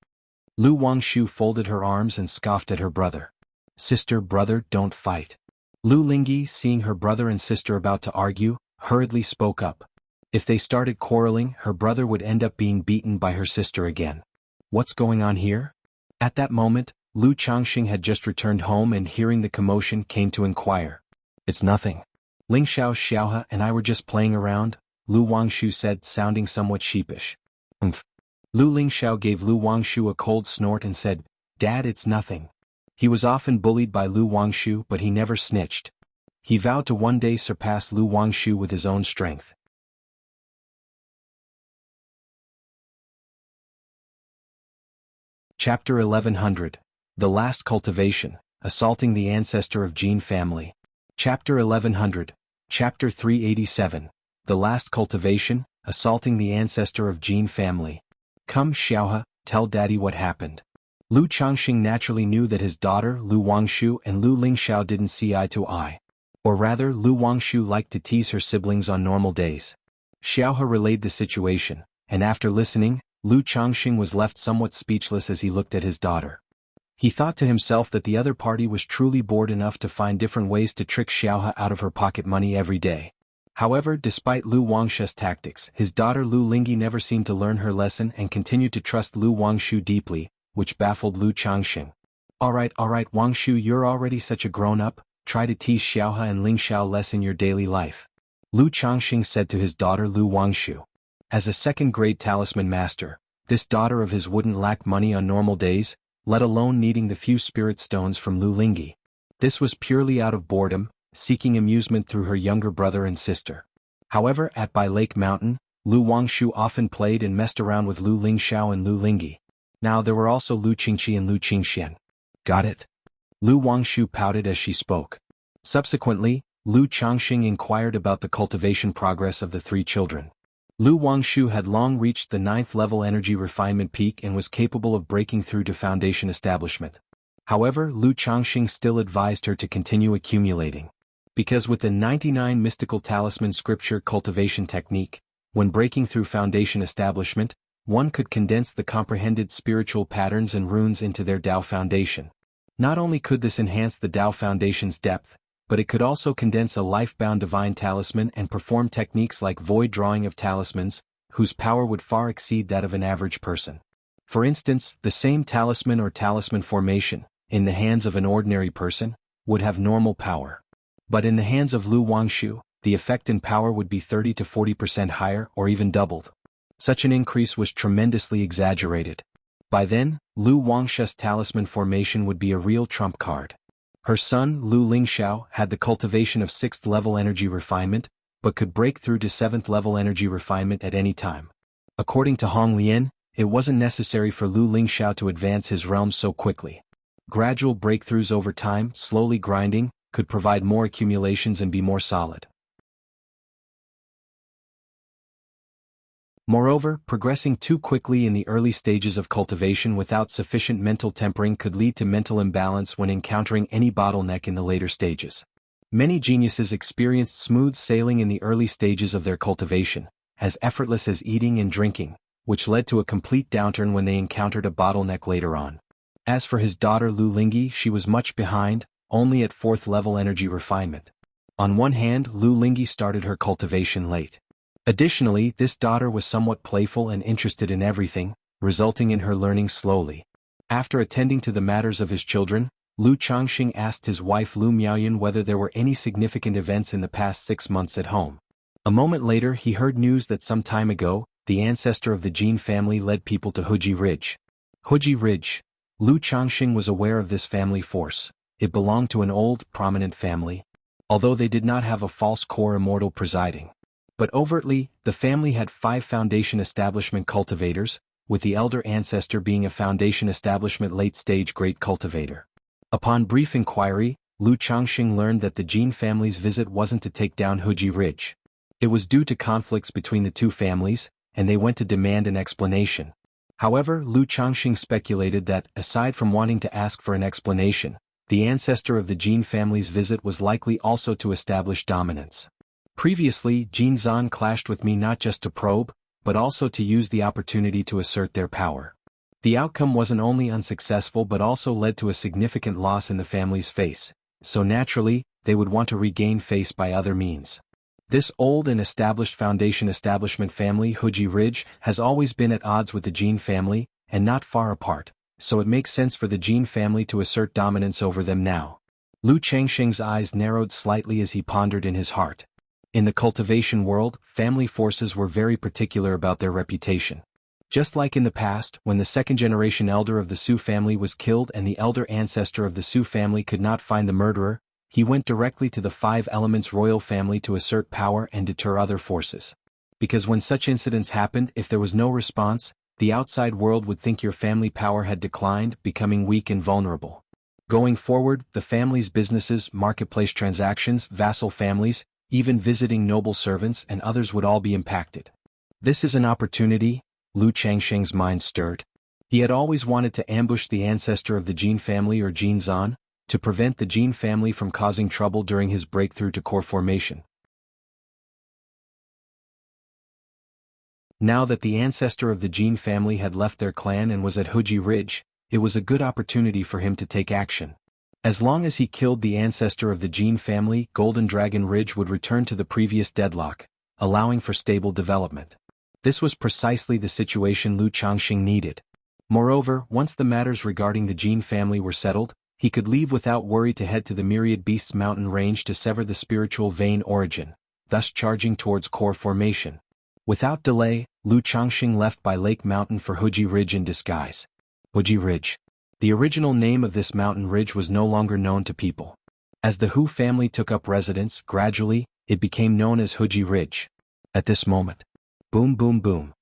Lu Wangshu folded her arms and scoffed at her brother. Sister, brother, don't fight. Lu Lingyi, seeing her brother and sister about to argue, hurriedly spoke up. If they started quarreling, her brother would end up being beaten by her sister again. What's going on here? At that moment, Lu Changxing had just returned home and hearing the commotion came to inquire. It's nothing. Lingxiao, Xiaohe and I were just playing around, Lu Wangshu said, sounding somewhat sheepish. Lu Lingxiao gave Lu Wangshu a cold snort and said, Dad, it's nothing. He was often bullied by Lu Wangshu, but he never snitched. He vowed to one day surpass Lu Wangshu with his own strength. Chapter 1100. The Last Cultivation, Assaulting the Ancestor of Jin Family. Chapter 1100. Chapter 387. The Last Cultivation, Assaulting the Ancestor of Jin Family. Come, Xiaohe, tell Daddy what happened. Lu Changxing naturally knew that his daughter Lu Wangshu and Lu Lingxiao didn't see eye to eye. Or rather, Lu Wangshu liked to tease her siblings on normal days. Xiaohe relayed the situation, and after listening, Lu Changxing was left somewhat speechless as he looked at his daughter. He thought to himself that the other party was truly bored enough to find different ways to trick Xiaohe out of her pocket money every day. However, despite Lu Wangshu's tactics, his daughter Lu Lingyi never seemed to learn her lesson and continued to trust Lu Wangshu deeply, which baffled Lu Changxing. Alright, Wangshu, you're already such a grown-up, try to tease Xiaohe and Lingxiao less in your daily life. Lu Changxing said to his daughter Lu Wangshu. As a second-grade talisman master, this daughter of his wouldn't lack money on normal days, let alone needing the few spirit stones from Lu Lingyi. This was purely out of boredom, seeking amusement through her younger brother and sister. However, at Bai Lake Mountain, Lu Wangshu often played and messed around with Lu Lingxiao and Lu Lingyi. Now there were also Lu Qingqi and Lu Qingxian. Got it? Lu Wangshu pouted as she spoke. Subsequently, Lu Changxing inquired about the cultivation progress of the 3 children. Lu Wangshu had long reached the 9th level energy refinement peak and was capable of breaking through to foundation establishment. However, Lu Changxing still advised her to continue accumulating. Because with the 99 mystical talisman scripture cultivation technique, when breaking through foundation establishment, one could condense the comprehended spiritual patterns and runes into their Tao foundation. Not only could this enhance the Tao foundation's depth, but it could also condense a life-bound divine talisman and perform techniques like void drawing of talismans, whose power would far exceed that of an average person. For instance, the same talisman or talisman formation, in the hands of an ordinary person, would have normal power. But in the hands of Lu Wangshu, the effect and power would be 30 to 40% higher or even doubled. Such an increase was tremendously exaggerated. By then, Lu Wangshu's talisman formation would be a real trump card. Her son, Lu Lingxiao, had the cultivation of 6th level energy refinement, but could break through to 7th level energy refinement at any time. According to Hong Lian, it wasn't necessary for Lu Lingxiao to advance his realm so quickly. Gradual breakthroughs over time, slowly grinding, could provide more accumulations and be more solid. Moreover, progressing too quickly in the early stages of cultivation without sufficient mental tempering could lead to mental imbalance when encountering any bottleneck in the later stages. Many geniuses experienced smooth sailing in the early stages of their cultivation, as effortless as eating and drinking, which led to a complete downturn when they encountered a bottleneck later on. As for his daughter Lu Lingyi, she was much behind, only at 4th level energy refinement. On one hand, Lu Lingyi started her cultivation late. Additionally, this daughter was somewhat playful and interested in everything, resulting in her learning slowly. After attending to the matters of his children, Lu Changxing asked his wife Lu Miaoyan whether there were any significant events in the past 6 months at home. A moment later he heard news that some time ago, the ancestor of the Jin family led people to Huji Ridge. Huji Ridge. Lu Changxing was aware of this family force. It belonged to an old, prominent family, although they did not have a false core immortal presiding. But overtly, the family had 5 foundation establishment cultivators, with the elder ancestor being a foundation establishment late-stage great cultivator. Upon brief inquiry, Lu Changxing learned that the Jin family's visit wasn't to take down Huji Ridge. It was due to conflicts between the two families, and they went to demand an explanation. However, Lu Changxing speculated that, aside from wanting to ask for an explanation, the ancestor of the Jin family's visit was likely also to establish dominance. Previously, Jin Zan clashed with me not just to probe, but also to use the opportunity to assert their power. The outcome wasn't only unsuccessful but also led to a significant loss in the family's face, so naturally, they would want to regain face by other means. This old and established foundation establishment family Huji Ridge has always been at odds with the Jin family, and not far apart, so it makes sense for the Jin family to assert dominance over them now. Lu Changxing's eyes narrowed slightly as he pondered in his heart. In the cultivation world, family forces were very particular about their reputation. Just like in the past, when the second-generation elder of the Su family was killed and the elder ancestor of the Su family could not find the murderer, he went directly to the 5 Elements royal family to assert power and deter other forces. Because when such incidents happened, if there was no response, the outside world would think your family power had declined, becoming weak and vulnerable. Going forward, the family's businesses, marketplace transactions, vassal families, even visiting noble servants and others would all be impacted. This is an opportunity, Lu Changxing's mind stirred. He had always wanted to ambush the ancestor of the Jin family or Jin Zan, to prevent the Jin family from causing trouble during his breakthrough to core formation. Now that the ancestor of the Jin family had left their clan and was at Huji Ridge, it was a good opportunity for him to take action. As long as he killed the ancestor of the Jin family, Golden Dragon Ridge would return to the previous deadlock, allowing for stable development. This was precisely the situation Lu Changxing needed. Moreover, once the matters regarding the Jin family were settled, he could leave without worry to head to the Myriad Beasts mountain range to sever the spiritual vein origin, thus charging towards core formation. Without delay, Lu Changxing left by Lake Mountain for Huji Ridge in disguise. Huji Ridge. The original name of this mountain ridge was no longer known to people. As the Hu family took up residence, gradually, it became known as Huji Ridge. At this moment, boom boom boom.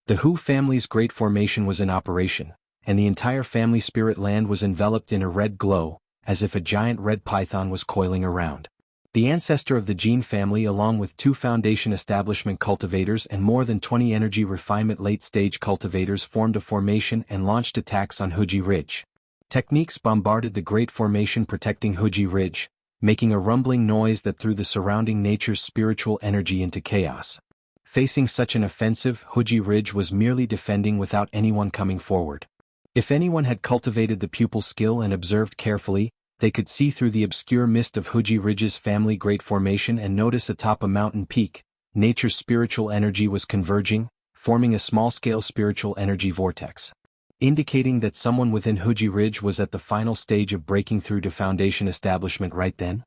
The Hu family's great formation was in operation, and the entire family spirit land was enveloped in a red glow, as if a giant red python was coiling around. The ancestor of the Jin family along with 2 foundation establishment cultivators and more than 20 energy refinement late-stage cultivators formed a formation and launched attacks on Huji Ridge. Techniques bombarded the great formation protecting Huji Ridge, making a rumbling noise that threw the surrounding nature's spiritual energy into chaos. Facing such an offensive, Huji Ridge was merely defending without anyone coming forward. If anyone had cultivated the pupil skill and observed carefully, they could see through the obscure mist of Huji Ridge's family great formation and notice atop a mountain peak, nature's spiritual energy was converging, forming a small-scale spiritual energy vortex, indicating that someone within Huji Ridge was at the final stage of breaking through to foundation establishment right then.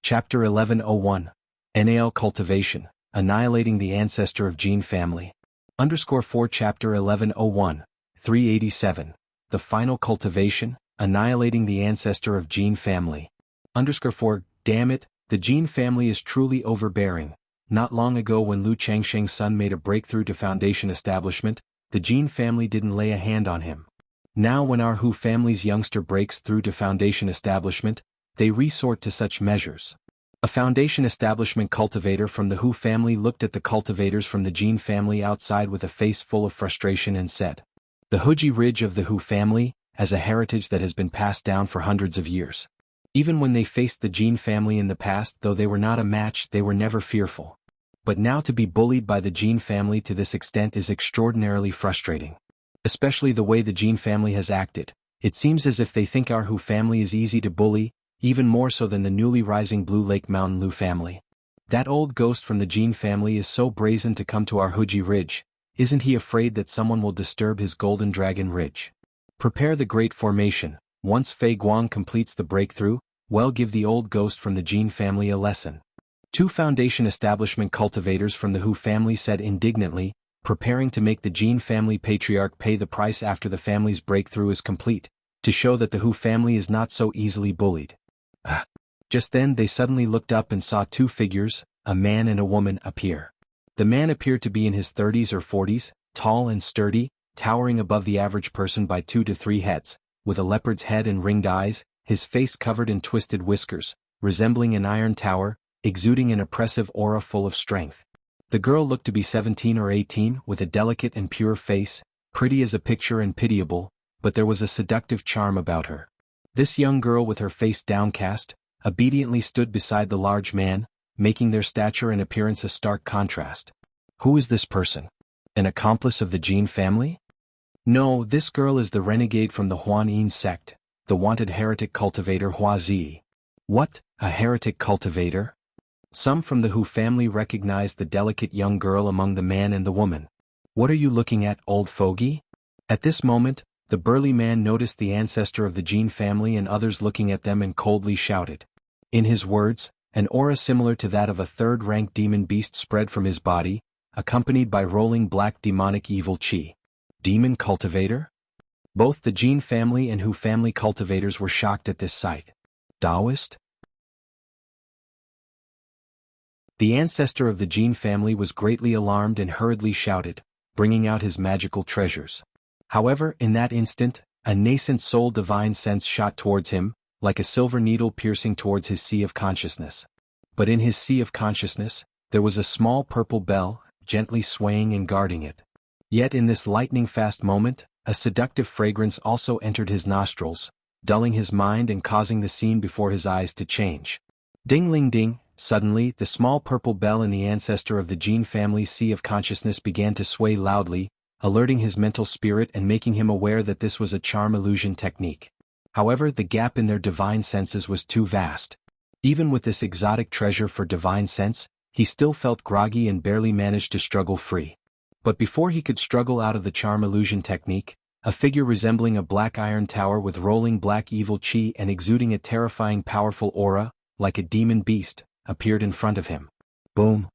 Chapter 1101. NAL Cultivation, Annihilating the Ancestor of Jin Family. _4 Chapter 1101, 387. The Final Cultivation, Annihilating the Ancestor of Jin Family. _4 Damn it, the Jin family is truly overbearing. Not long ago when Lu Changxing's son made a breakthrough to foundation establishment, the Jin family didn't lay a hand on him. Now when our Hu family's youngster breaks through to foundation establishment, they resort to such measures. A foundation establishment cultivator from the Hu family looked at the cultivators from the Jin family outside with a face full of frustration and said, "The Huji Ridge of the Hu family, as a heritage that has been passed down for hundreds of years. Even when they faced the Jin family in the past, though they were not a match, they were never fearful. But now to be bullied by the Jin family to this extent is extraordinarily frustrating. Especially the way the Jin family has acted. It seems as if they think our Hu family is easy to bully, even more so than the newly rising Blue Lake Mountain Lu family. That old ghost from the Jin family is so brazen to come to our Huji Ridge. Isn't he afraid that someone will disturb his golden dragon ridge? Prepare the great formation. Once Fei Guang completes the breakthrough, well, give the old ghost from the Jin family a lesson. Two Foundation establishment cultivators from the Hu family said indignantly, preparing to make the Jin family patriarch pay the price after the family's breakthrough is complete, to show that the Hu family is not so easily bullied. Just then they suddenly looked up and saw two figures, a man and a woman, appear. The man appeared to be in his 30s or 40s, tall and sturdy, towering above the average person by 2 to 3 heads, with a leopard's head and ringed eyes, his face covered in twisted whiskers, resembling an iron tower, exuding an oppressive aura full of strength. The girl looked to be 17 or 18, with a delicate and pure face, pretty as a picture and pitiable, but there was a seductive charm about her. This young girl, with her face downcast, obediently stood beside the large man, making their stature and appearance a stark contrast. Who is this person? An accomplice of the Jin family? No, this girl is the renegade from the Huan Yin sect, the wanted heretic cultivator Hua Zi. What, a heretic cultivator? Some from the Hu family recognized the delicate young girl among the man and the woman. What are you looking at, old fogey? At this moment, the burly man noticed the ancestor of the Jin family and others looking at them and coldly shouted. In his words, an aura similar to that of a third-rank demon beast spread from his body, accompanied by rolling black demonic evil chi. Demon cultivator? Both the Jin family and Hu family cultivators were shocked at this sight. Taoist? The ancestor of the Jin family was greatly alarmed and hurriedly shouted, bringing out his magical treasures. However, in that instant, a nascent soul divine sense shot towards him, like a silver needle piercing towards his sea of consciousness. But in his sea of consciousness, there was a small purple bell, gently swaying and guarding it. Yet in this lightning-fast moment, a seductive fragrance also entered his nostrils, dulling his mind and causing the scene before his eyes to change. Ding-ling-ding, suddenly the small purple bell in the ancestor of the Jin family's sea of consciousness began to sway loudly, alerting his mental spirit and making him aware that this was a charm illusion technique. However, the gap in their divine senses was too vast. Even with this exotic treasure for divine sense, he still felt groggy and barely managed to struggle free. But before he could struggle out of the charm illusion technique, a figure resembling a black iron tower with rolling black evil chi and exuding a terrifying powerful aura, like a demon beast, appeared in front of him. Boom!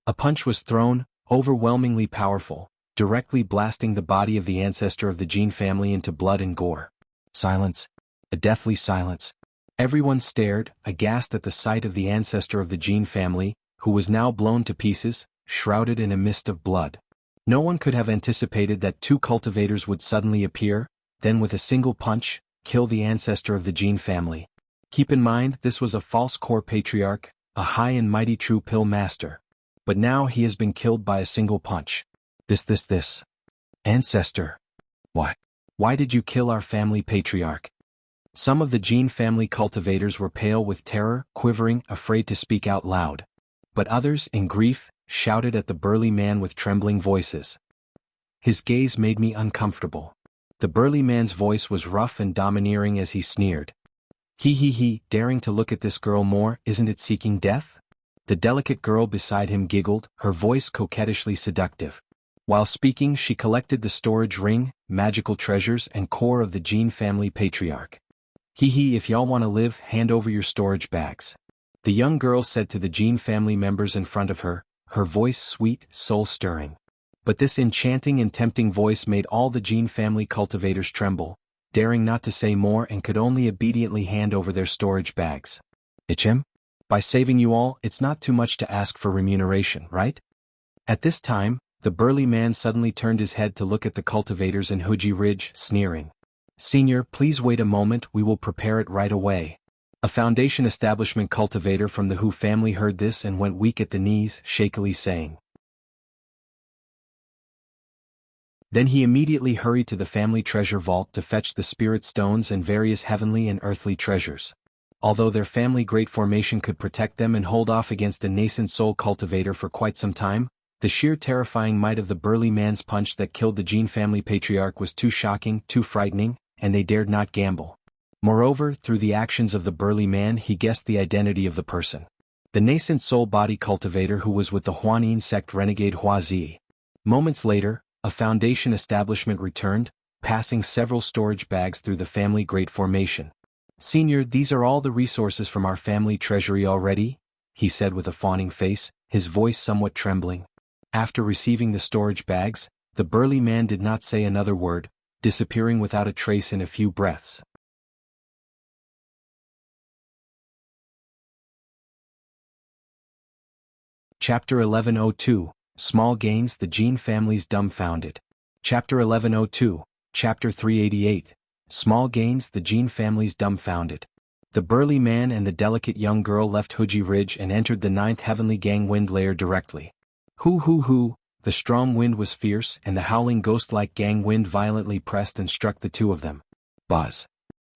A punch was thrown, overwhelmingly powerful, directly blasting the body of the ancestor of the Jin family into blood and gore. Silence. A deathly silence. Everyone stared, aghast at the sight of the ancestor of the Jin family, who was now blown to pieces, shrouded in a mist of blood. No one could have anticipated that two cultivators would suddenly appear, then with a single punch, kill the ancestor of the Jin family. Keep in mind, this was a false core patriarch, a high and mighty true pill master. But now he has been killed by a single punch. This. Ancestor. Why did you kill our family patriarch? Some of the Jin family cultivators were pale with terror, quivering, afraid to speak out loud. But others, in grief, shouted at the burly man with trembling voices. His gaze made me uncomfortable. The burly man's voice was rough and domineering as he sneered. He, daring to look at this girl more, isn't it seeking death? The delicate girl beside him giggled, her voice coquettishly seductive. While speaking, she collected the storage ring, magical treasures and core of the Jin family patriarch. If y'all want to live, hand over your storage bags. The young girl said to the Jin family members in front of her, her voice sweet, soul-stirring. But this enchanting and tempting voice made all the Jin family cultivators tremble, daring not to say more and could only obediently hand over their storage bags. Ichem? By saving you all, it's not too much to ask for remuneration, right? At this time, the burly man suddenly turned his head to look at the cultivators in Huji Ridge, sneering. Senior, please wait a moment, we will prepare it right away. A Foundation establishment cultivator from the Hu family heard this and went weak at the knees, shakily saying. Then he immediately hurried to the family treasure vault to fetch the spirit stones and various heavenly and earthly treasures. Although their family great formation could protect them and hold off against a nascent soul cultivator for quite some time, the sheer terrifying might of the burly man's punch that killed the Jin family patriarch was too shocking, too frightening, and they dared not gamble. Moreover, through the actions of the burly man he guessed the identity of the person. The nascent soul body cultivator who was with the Huan Yin sect renegade Hua Zi. Moments later, A foundation establishment returned, passing several storage bags through the family great formation. "Senior, these are all the resources from our family treasury already?" he said with a fawning face, his voice somewhat trembling. After receiving the storage bags, the burly man did not say another word, disappearing without a trace in a few breaths. Chapter 1102, Small Gains. The Jin Family's Dumbfounded. Chapter 1102, Chapter 388, Small Gains. The Jin Family's Dumbfounded. The burly man and the delicate young girl left Huji Ridge and entered the 9th Heavenly Gang wind layer directly. Hoo! The strong wind was fierce and the howling ghost-like gang wind violently pressed and struck the two of them. Buzz.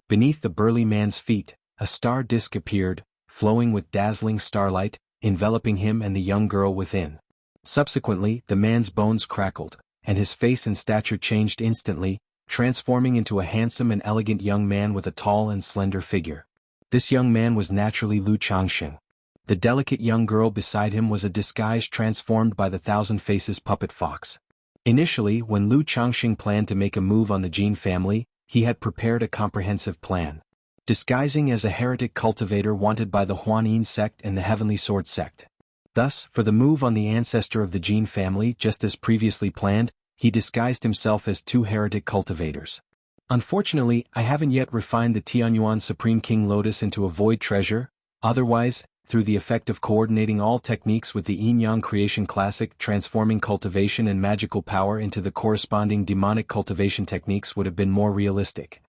Beneath the burly man's feet, a star disk appeared, flowing with dazzling starlight, enveloping him and the young girl within. Subsequently, the man's bones crackled, and his face and stature changed instantly, transforming into a handsome and elegant young man with a tall and slender figure. This young man was naturally Lu Changxing. The delicate young girl beside him was a disguise transformed by the Thousand Faces puppet fox. Initially, when Lu Changxing planned to make a move on the Jin family, he had prepared a comprehensive plan. Disguising as a heretic cultivator wanted by the Huanin sect and the Heavenly Sword sect. Thus, for the move on the ancestor of the Jin family, just as previously planned, he disguised himself as 2 heretic cultivators. Unfortunately, I haven't yet refined the Tianyuan Supreme King Lotus into a void treasure. Otherwise, through the effect of coordinating all techniques with the Yin-Yang Creation Classic, transforming cultivation and magical power into the corresponding demonic cultivation techniques would have been more realistic.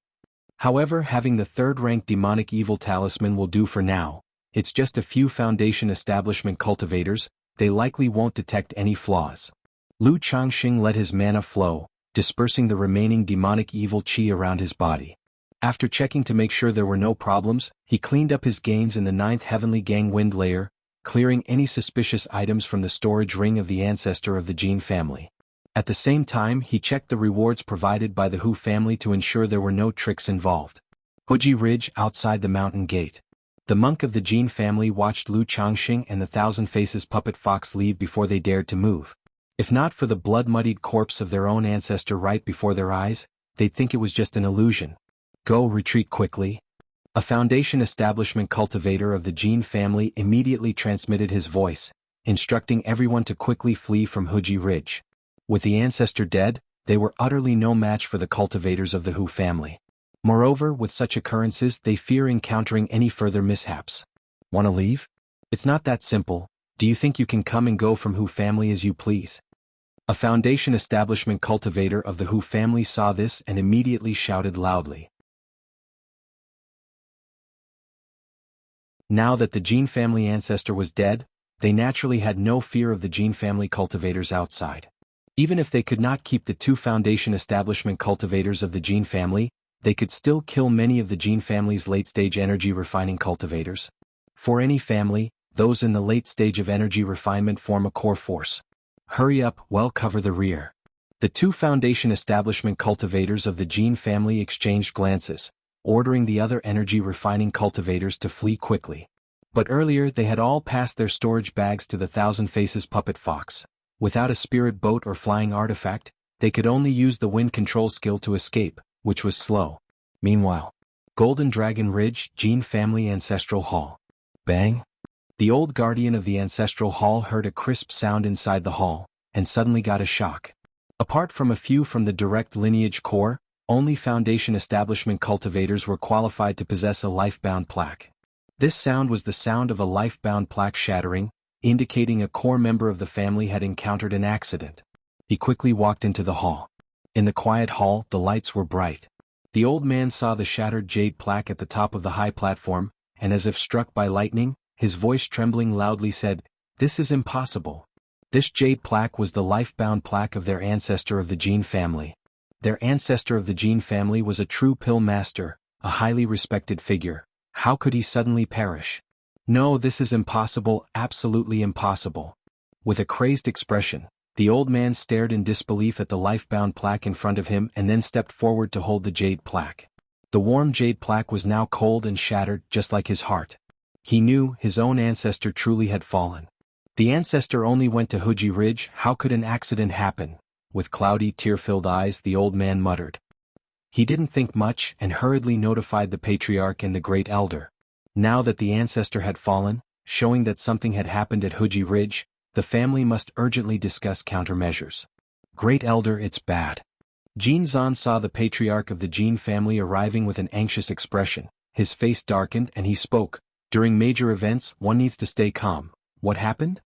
However, having the 3rd-ranked demonic evil talisman will do for now. It's just a few foundation establishment cultivators, they likely won't detect any flaws. Lu Changxing let his mana flow, dispersing the remaining demonic evil qi around his body. After checking to make sure there were no problems, he cleaned up his gains in the 9th Heavenly Gang wind layer, clearing any suspicious items from the storage ring of the ancestor of the Jin family. At the same time, he checked the rewards provided by the Hu family to ensure there were no tricks involved. Huji Ridge, outside the mountain gate. The monk of the Jin family watched Lu Changxing and the Thousand Faces puppet fox leave before they dared to move. If not for the blood-muddied corpse of their own ancestor right before their eyes, they'd think it was just an illusion. Go retreat quickly. A foundation establishment cultivator of the Jin family immediately transmitted his voice, instructing everyone to quickly flee from Huji Ridge. With the ancestor dead, they were utterly no match for the cultivators of the Hu family. Moreover, with such occurrences, they fear encountering any further mishaps. Want to leave? It's not that simple. Do you think you can come and go from Hu family as you please? A foundation establishment cultivator of the Hu family saw this and immediately shouted loudly. Now that the Jin family ancestor was dead, they naturally had no fear of the Jin family cultivators outside. Even if they could not keep the 2 foundation establishment cultivators of the Jin family, they could still kill many of the Jin family's late-stage energy refining cultivators. For any family, those in the late stage of energy refinement form a core force. Hurry up, well, cover the rear. The 2 foundation establishment cultivators of the Jin family exchanged glances, ordering the other energy refining cultivators to flee quickly. But earlier they had all passed their storage bags to the Thousand Faces puppet fox. Without a spirit boat or flying artifact, they could only use the wind control skill to escape, which was slow. Meanwhile, Golden Dragon Ridge, Jin Family Ancestral Hall. Bang! The old guardian of the Ancestral Hall heard a crisp sound inside the hall, and suddenly got a shock. Apart from a few from the direct lineage core, only foundation establishment cultivators were qualified to possess a life-bound plaque. This sound was the sound of a life-bound plaque shattering, indicating a core member of the family had encountered an accident. He quickly walked into the hall. In the quiet hall, the lights were bright. The old man saw the shattered jade plaque at the top of the high platform, and as if struck by lightning, his voice trembling loudly said, "This is impossible." This jade plaque was the life-bound plaque of their ancestor of the Jin family. Their ancestor of the Jin family was a true pill master, a highly respected figure. How could he suddenly perish? No, this is impossible, absolutely impossible. With a crazed expression, the old man stared in disbelief at the life-bound plaque in front of him and then stepped forward to hold the jade plaque. The warm jade plaque was now cold and shattered, just like his heart. He knew his own ancestor truly had fallen. The ancestor only went to Huji Ridge. How could an accident happen? with cloudy, tear-filled eyes, the old man muttered. He didn't think much and hurriedly notified the patriarch and the great elder. Now that the ancestor had fallen, showing that something had happened at Huji Ridge, the family must urgently discuss countermeasures. Great elder, it's bad. Jin Zan saw the patriarch of the Jin family arriving with an anxious expression. His face darkened and he spoke. During major events, one needs to stay calm. What happened?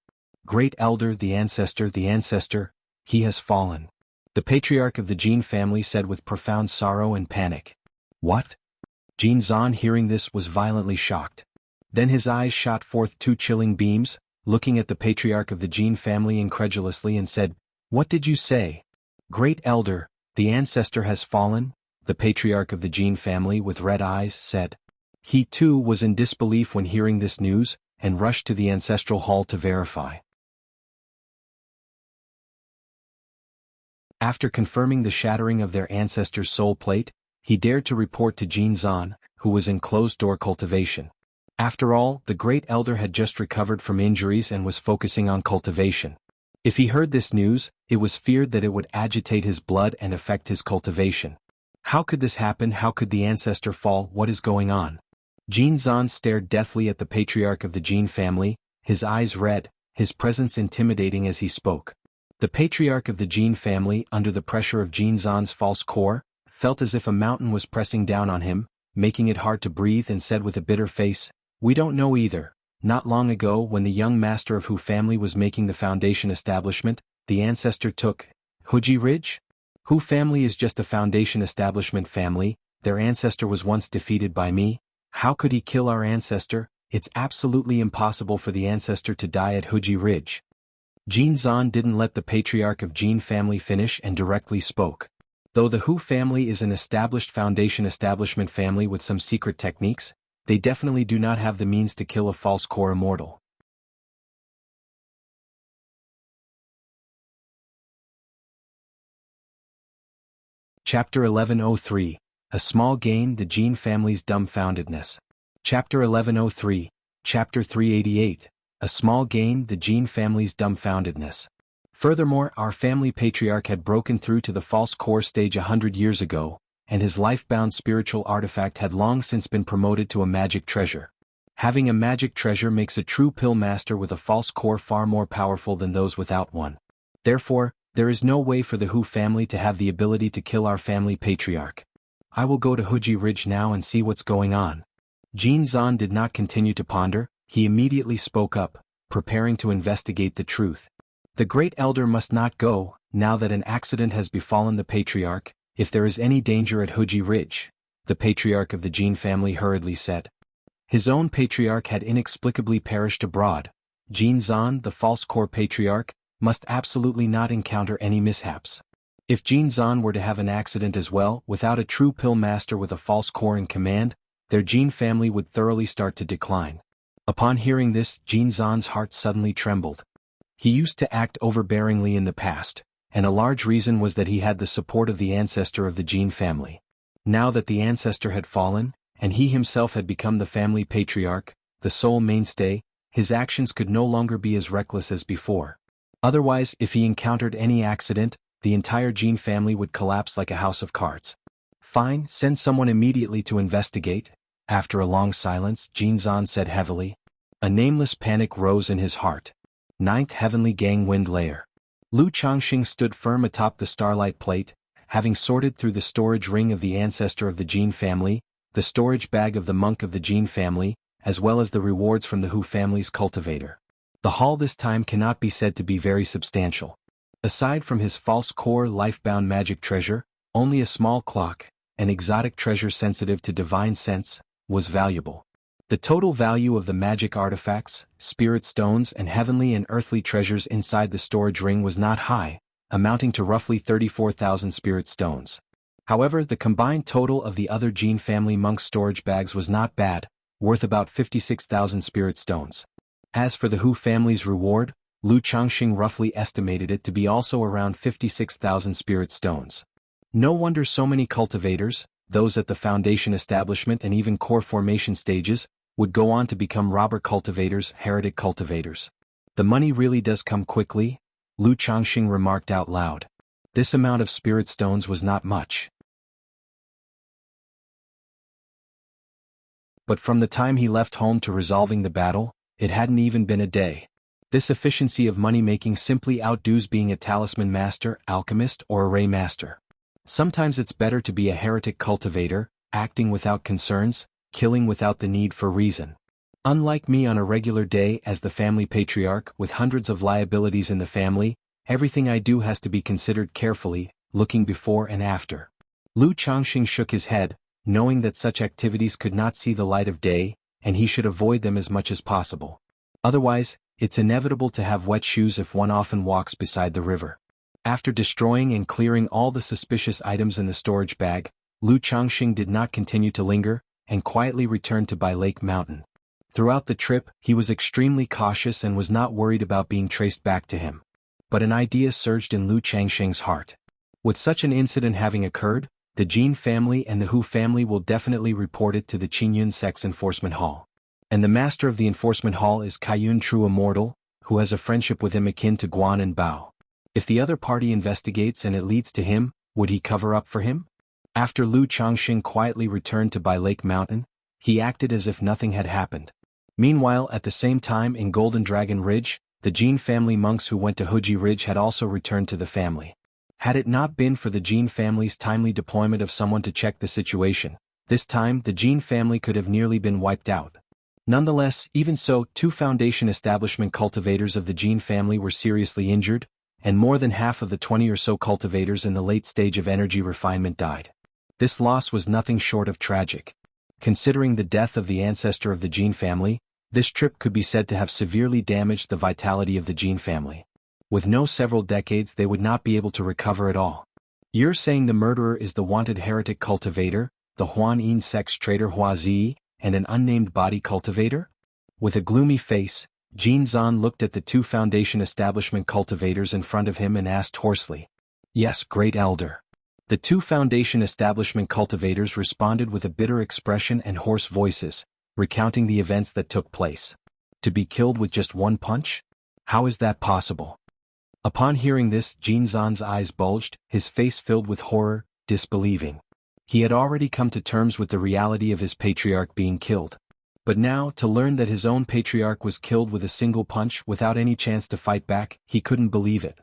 Great elder, the ancestor, he has fallen. The patriarch of the Jin family said with profound sorrow and panic. What? Jin Zan, hearing this, was violently shocked. Then his eyes shot forth two chilling beams, looking at the patriarch of the Jin family incredulously, and said, What did you say? Great elder, the ancestor has fallen, the patriarch of the Jin family with red eyes said. He too was in disbelief when hearing this news, and rushed to the ancestral hall to verify. After confirming the shattering of their ancestor's soul plate, he dared to report to Jin Zan, who was in closed-door cultivation. After all, the great elder had just recovered from injuries and was focusing on cultivation. If he heard this news, it was feared that it would agitate his blood and affect his cultivation. How could this happen? How could the ancestor fall? What is going on? Jin Zan stared deathly at the patriarch of the Jin family, his eyes red, his presence intimidating as he spoke. The patriarch of the Jin family, under the pressure of Jin Zan's false core, felt as if a mountain was pressing down on him, making it hard to breathe, and said with a bitter face, We don't know either. Not long ago, when the young master of Hu family was making the foundation establishment, the ancestor took Huji Ridge? Hu family is just a foundation establishment family. Their ancestor was once defeated by me. How could he kill our ancestor? It's absolutely impossible for the ancestor to die at Huji Ridge. Jin Zan didn't let the patriarch of Jin family finish and directly spoke. Though the Hu family is an established foundation establishment family with some secret techniques, they definitely do not have the means to kill a false core immortal. Chapter 1103. A Small Gain, the Jin Family's Dumbfoundedness. Chapter 1103. Chapter 388. A Small Gain, the Jin Family's Dumbfoundedness. Furthermore, our family patriarch had broken through to the false core stage 100 years ago, and his life-bound spiritual artifact had long since been promoted to a magic treasure. Having a magic treasure makes a true pill master with a false core far more powerful than those without one. Therefore, there is no way for the Hu family to have the ability to kill our family patriarch. I will go to Huji Ridge now and see what's going on. Jin Zan did not continue to ponder, he immediately spoke up, preparing to investigate the truth. The great elder must not go, now that an accident has befallen the patriarch. If there is any danger at Huji Ridge, the patriarch of the Jin family hurriedly said. His own patriarch had inexplicably perished abroad. Jin Zan, the false core patriarch, must absolutely not encounter any mishaps. If Jin Zan were to have an accident as well, without a true pill master with a false core in command, their Jin family would thoroughly start to decline. Upon hearing this, Jin Zan's heart suddenly trembled. He used to act overbearingly in the past, and a large reason was that he had the support of the ancestor of the Jin family. Now that the ancestor had fallen, and he himself had become the family patriarch, the sole mainstay, his actions could no longer be as reckless as before. Otherwise, if he encountered any accident, the entire Jin family would collapse like a house of cards. Fine, send someone immediately to investigate. After a long silence, Jin Zan said heavily. A nameless panic rose in his heart. 9th Heavenly Gang Wind Layer. Lu Changxing stood firm atop the starlight plate, having sorted through the storage ring of the ancestor of the Jin family, the storage bag of the monk of the Jin family, as well as the rewards from the Hu family's cultivator. The haul this time cannot be said to be very substantial. Aside from his false core life-bound magic treasure, only a small clock, an exotic treasure sensitive to divine sense, was valuable. The total value of the magic artifacts, spirit stones and heavenly and earthly treasures inside the storage ring was not high, amounting to roughly 34,000 spirit stones. However, the combined total of the other Jin family monk storage bags was not bad, worth about 56,000 spirit stones. As for the Hu family's reward, Lu Changxing roughly estimated it to be also around 56,000 spirit stones. No wonder so many cultivators, those at the foundation establishment and even core formation stages, would go on to become robber cultivators, heretic cultivators. The money really does come quickly, Lu Changxing remarked out loud. This amount of spirit stones was not much. But from the time he left home to resolving the battle, it hadn't even been a day. This efficiency of money-making simply outdoes being a talisman master, alchemist, or a ray master. Sometimes it's better to be a heretic cultivator, acting without concerns, killing without the need for reason. Unlike me on a regular day as the family patriarch with hundreds of liabilities in the family, everything I do has to be considered carefully, looking before and after. Lu Changxing shook his head, knowing that such activities could not see the light of day, and he should avoid them as much as possible. Otherwise, it's inevitable to have wet shoes if one often walks beside the river. After destroying and clearing all the suspicious items in the storage bag, Lu Changxing did not continue to linger, and quietly returned to Bai Lake Mountain. Throughout the trip, he was extremely cautious and was not worried about being traced back to him. But an idea surged in Lu Changxing's heart. With such an incident having occurred, the Jin family and the Hu family will definitely report it to the Qingyun Sect's Enforcement Hall. And the master of the Enforcement Hall is Kaiyun True Immortal, who has a friendship with him akin to Guan and Bao. If the other party investigates and it leads to him, would he cover up for him? After Lu Changxing quietly returned to Bai Lake Mountain, he acted as if nothing had happened. Meanwhile, at the same time in Golden Dragon Ridge, the Jin family monks who went to Huji Ridge had also returned to the family. Had it not been for the Jin family's timely deployment of someone to check the situation, this time the Jin family could have nearly been wiped out. Nonetheless, even so, 2 Foundation establishment cultivators of the Jin family were seriously injured, and more than half of the 20 or so cultivators in the late stage of energy refinement died. This loss was nothing short of tragic. Considering the death of the ancestor of the Jin family, this trip could be said to have severely damaged the vitality of the Jin family. With no several decades they would not be able to recover at all. You're saying the murderer is the wanted heretic cultivator, the Huan Yin sect's traitor Hua Zi, and an unnamed body cultivator? With a gloomy face, Jin Zan looked at the 2 Foundation establishment cultivators in front of him and asked hoarsely. Yes, Great Elder. The 2 Foundation establishment cultivators responded with a bitter expression and hoarse voices, recounting the events that took place. To be killed with just one punch? How is that possible? Upon hearing this, Jin Zan's eyes bulged, his face filled with horror, disbelieving. He had already come to terms with the reality of his patriarch being killed. But now, to learn that his own patriarch was killed with a single punch without any chance to fight back, he couldn't believe it.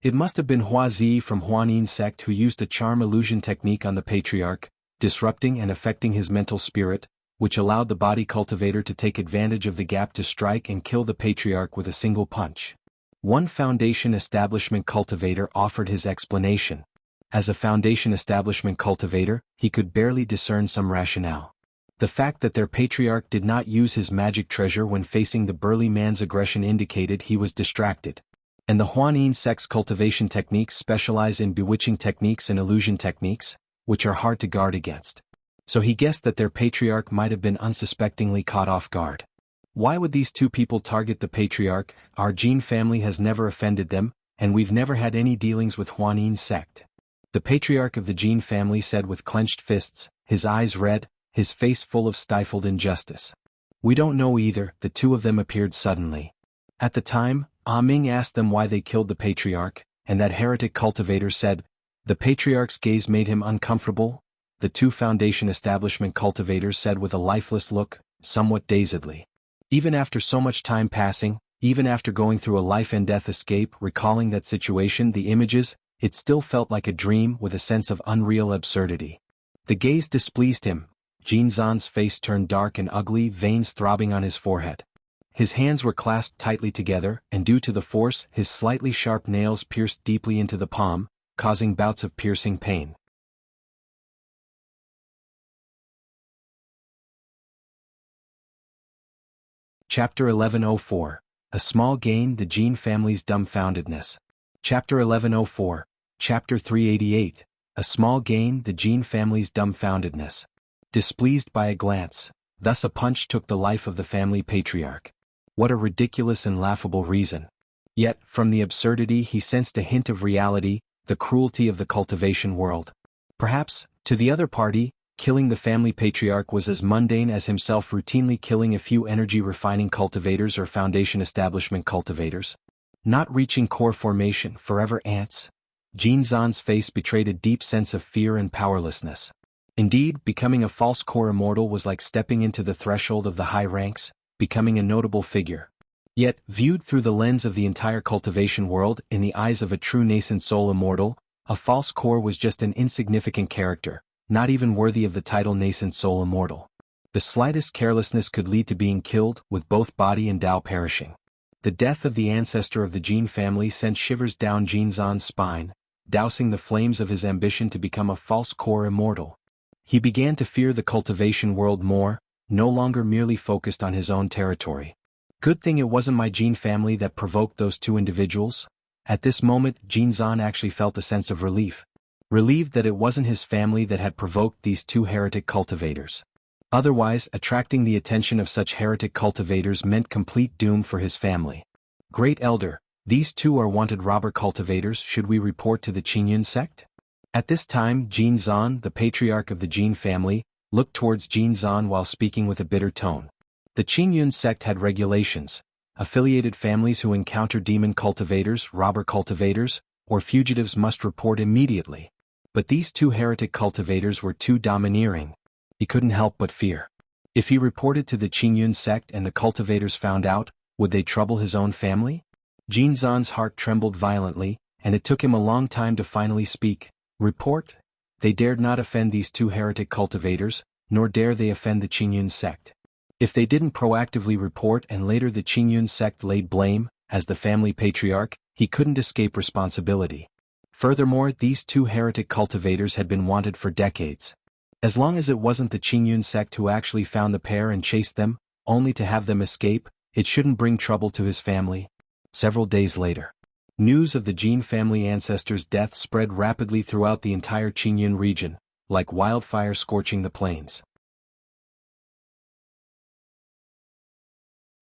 It must have been Hua Zi from Huanin sect who used a charm illusion technique on the patriarch, disrupting and affecting his mental spirit, which allowed the body cultivator to take advantage of the gap to strike and kill the patriarch with a single punch. One Foundation establishment cultivator offered his explanation. As a Foundation establishment cultivator, he could barely discern some rationale. The fact that their patriarch did not use his magic treasure when facing the burly man's aggression indicated he was distracted. And the Huanin sect's cultivation techniques specialize in bewitching techniques and illusion techniques, which are hard to guard against. So he guessed that their patriarch might have been unsuspectingly caught off guard. Why would these 2 people target the patriarch? Our Jin family has never offended them, and we've never had any dealings with Huanin sect. The patriarch of the Jin family said with clenched fists, his eyes red, his face full of stifled injustice. We don't know either. The 2 of them appeared suddenly. At the time, Ah Ming asked them why they killed the patriarch, and that heretic cultivator said, the patriarch's gaze made him uncomfortable. The 2 Foundation establishment cultivators said with a lifeless look, somewhat dazedly. Even after so much time passing, even after going through a life and death escape, recalling that situation, the images, it still felt like a dream with a sense of unreal absurdity. The gaze displeased him. Jin Zan's face turned dark and ugly, veins throbbing on his forehead. His hands were clasped tightly together, and due to the force, his slightly sharp nails pierced deeply into the palm, causing bouts of piercing pain. Chapter 1104. A Small Gain, the Jin Family's Dumbfoundedness. Chapter 1104. Chapter 388. A Small Gain, the Jin Family's Dumbfoundedness. Displeased by a glance, thus a punch took the life of the family patriarch. What a ridiculous and laughable reason. Yet, from the absurdity he sensed a hint of reality, the cruelty of the cultivation world. Perhaps, to the other party, killing the family patriarch was as mundane as himself routinely killing a few energy refining cultivators or Foundation establishment cultivators. Not reaching core formation, forever ants? Jin Zan's face betrayed a deep sense of fear and powerlessness. Indeed, becoming a false core immortal was like stepping into the threshold of the high ranks, becoming a notable figure. Yet, viewed through the lens of the entire cultivation world, in the eyes of a true nascent soul immortal, a false core was just an insignificant character, not even worthy of the title nascent soul immortal. The slightest carelessness could lead to being killed, with both body and Tao perishing. The death of the ancestor of the Jin family sent shivers down Jin Zan's spine, dousing the flames of his ambition to become a false core immortal. He began to fear the cultivation world more, no longer merely focused on his own territory. Good thing it wasn't my Jin family that provoked those two individuals. At this moment, Jin Zan actually felt a sense of relief. Relieved that it wasn't his family that had provoked these two heretic cultivators. Otherwise, attracting the attention of such heretic cultivators meant complete doom for his family. Great Elder, these two are wanted robber cultivators. Should we report to the Qingyun sect? At this time, Jin Zan, the patriarch of the Jin family, looked towards Jin Zan while speaking with a bitter tone. The Qingyun sect had regulations. Affiliated families who encounter demon cultivators, robber cultivators, or fugitives must report immediately. But these two heretic cultivators were too domineering. He couldn't help but fear. If he reported to the Qingyun sect and the cultivators found out, would they trouble his own family? Jin Zan's heart trembled violently, and it took him a long time to finally speak. Report? They dared not offend these two heretic cultivators, nor dare they offend the Qingyun sect. If they didn't proactively report and later the Qingyun sect laid blame, as the family patriarch, he couldn't escape responsibility. Furthermore, these two heretic cultivators had been wanted for decades. As long as it wasn't the Qingyun sect who actually found the pair and chased them, only to have them escape, it shouldn't bring trouble to his family. Several days later, news of the Jin family ancestor's death spread rapidly throughout the entire Qingyun region, like wildfire scorching the plains.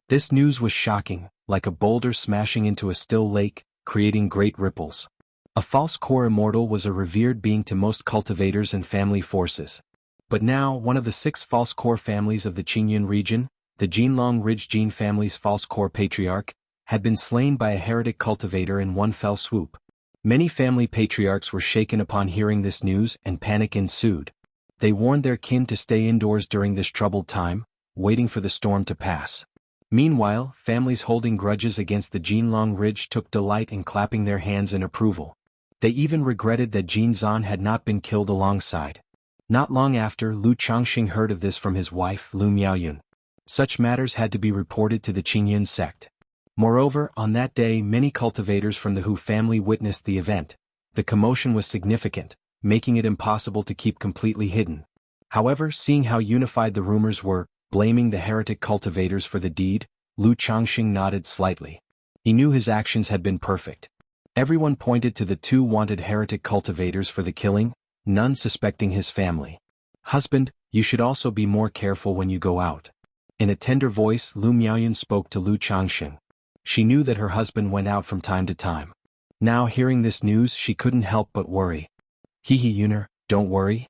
This news was shocking, like a boulder smashing into a still lake, creating great ripples. A false core immortal was a revered being to most cultivators and family forces. But now, one of the 6 false core families of the Qingyun region, the Jinlong Ridge Jin family's false core patriarch, had been slain by a heretic cultivator in one fell swoop. Many family patriarchs were shaken upon hearing this news and panic ensued. They warned their kin to stay indoors during this troubled time, waiting for the storm to pass. Meanwhile, families holding grudges against the Jinlong Ridge took delight in clapping their hands in approval. They even regretted that Jin Zan had not been killed alongside. Not long after, Lu Changxing heard of this from his wife, Lu Miaoyun. Such matters had to be reported to the Qingyun sect. Moreover, on that day many cultivators from the Hu family witnessed the event. The commotion was significant, making it impossible to keep completely hidden. However, seeing how unified the rumors were, blaming the heretic cultivators for the deed, Lu Changxing nodded slightly. He knew his actions had been perfect. Everyone pointed to the 2 wanted heretic cultivators for the killing, none suspecting his family. Husband, you should also be more careful when you go out. In a tender voice, Lu Miaoyun spoke to Lu Changxing. She knew that her husband went out from time to time. Now hearing this news she couldn't help but worry. Yuner, don't worry.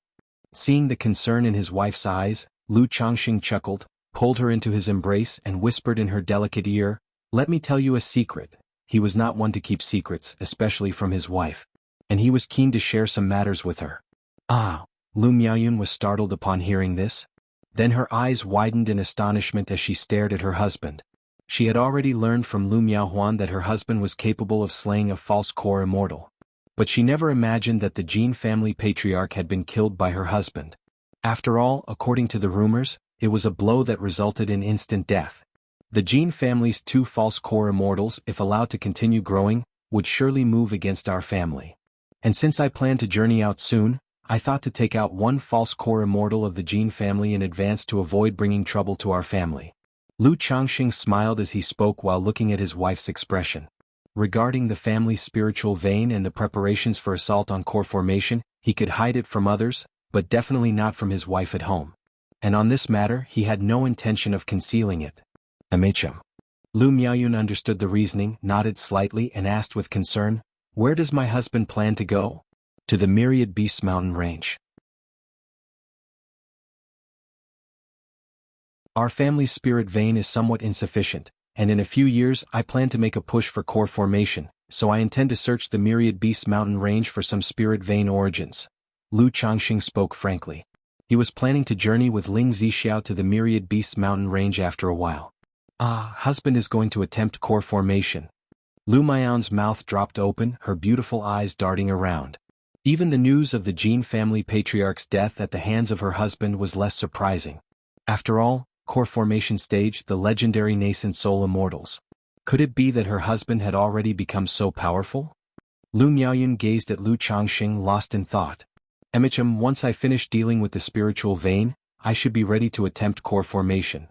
Seeing the concern in his wife's eyes, Lu Changxing chuckled, pulled her into his embrace and whispered in her delicate ear, let me tell you a secret. He was not one to keep secrets, especially from his wife. And he was keen to share some matters with her. Ah! Lu Miaoyun was startled upon hearing this. Then her eyes widened in astonishment as she stared at her husband. She had already learned from Lu Miaohuan that her husband was capable of slaying a false core immortal. But she never imagined that the Jin family patriarch had been killed by her husband. After all, according to the rumors, it was a blow that resulted in instant death. The Jin family's 2 false core immortals, if allowed to continue growing, would surely move against our family. And since I plan to journey out soon, I thought to take out 1 false core immortal of the Jin family in advance to avoid bringing trouble to our family. Lu Changxing smiled as he spoke while looking at his wife's expression. Regarding the family's spiritual vein and the preparations for assault on core formation, he could hide it from others, but definitely not from his wife at home. And on this matter he had no intention of concealing it. Lu Miaoyun understood the reasoning, nodded slightly and asked with concern, where does my husband plan to go? To the Myriad Beasts mountain range. Our family's spirit vein is somewhat insufficient, and in a few years I plan to make a push for core formation, so I intend to search the Myriad Beasts mountain range for some spirit vein origins. Lu Changxing spoke frankly. He was planning to journey with Ling Zixiao to the Myriad Beasts mountain range after a while. Husband is going to attempt core formation. Lu Miao's mouth dropped open, her beautiful eyes darting around. Even the news of the Jin family patriarch's death at the hands of her husband was less surprising. After all, core formation stage, the legendary nascent soul immortals. Could it be that her husband had already become so powerful? Lu Miaoyun gazed at Lu Changxing, lost in thought. Once I finish dealing with the spiritual vein, I should be ready to attempt core formation.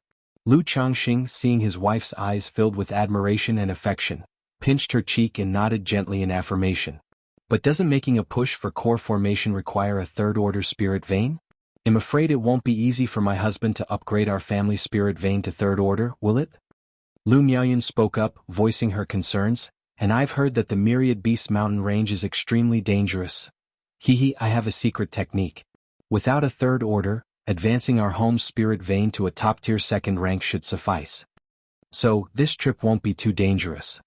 Lu Changxing, seeing his wife's eyes filled with admiration and affection, pinched her cheek and nodded gently in affirmation. But doesn't making a push for core formation require a third-order spirit vein? I'm afraid it won't be easy for my husband to upgrade our family spirit vein to third order, will it? Lu Miaoyun spoke up, voicing her concerns, and I've heard that the Myriad Beasts mountain range is extremely dangerous. I have a secret technique. Without a third order, advancing our home spirit vein to a top-tier second rank should suffice. So, this trip won't be too dangerous.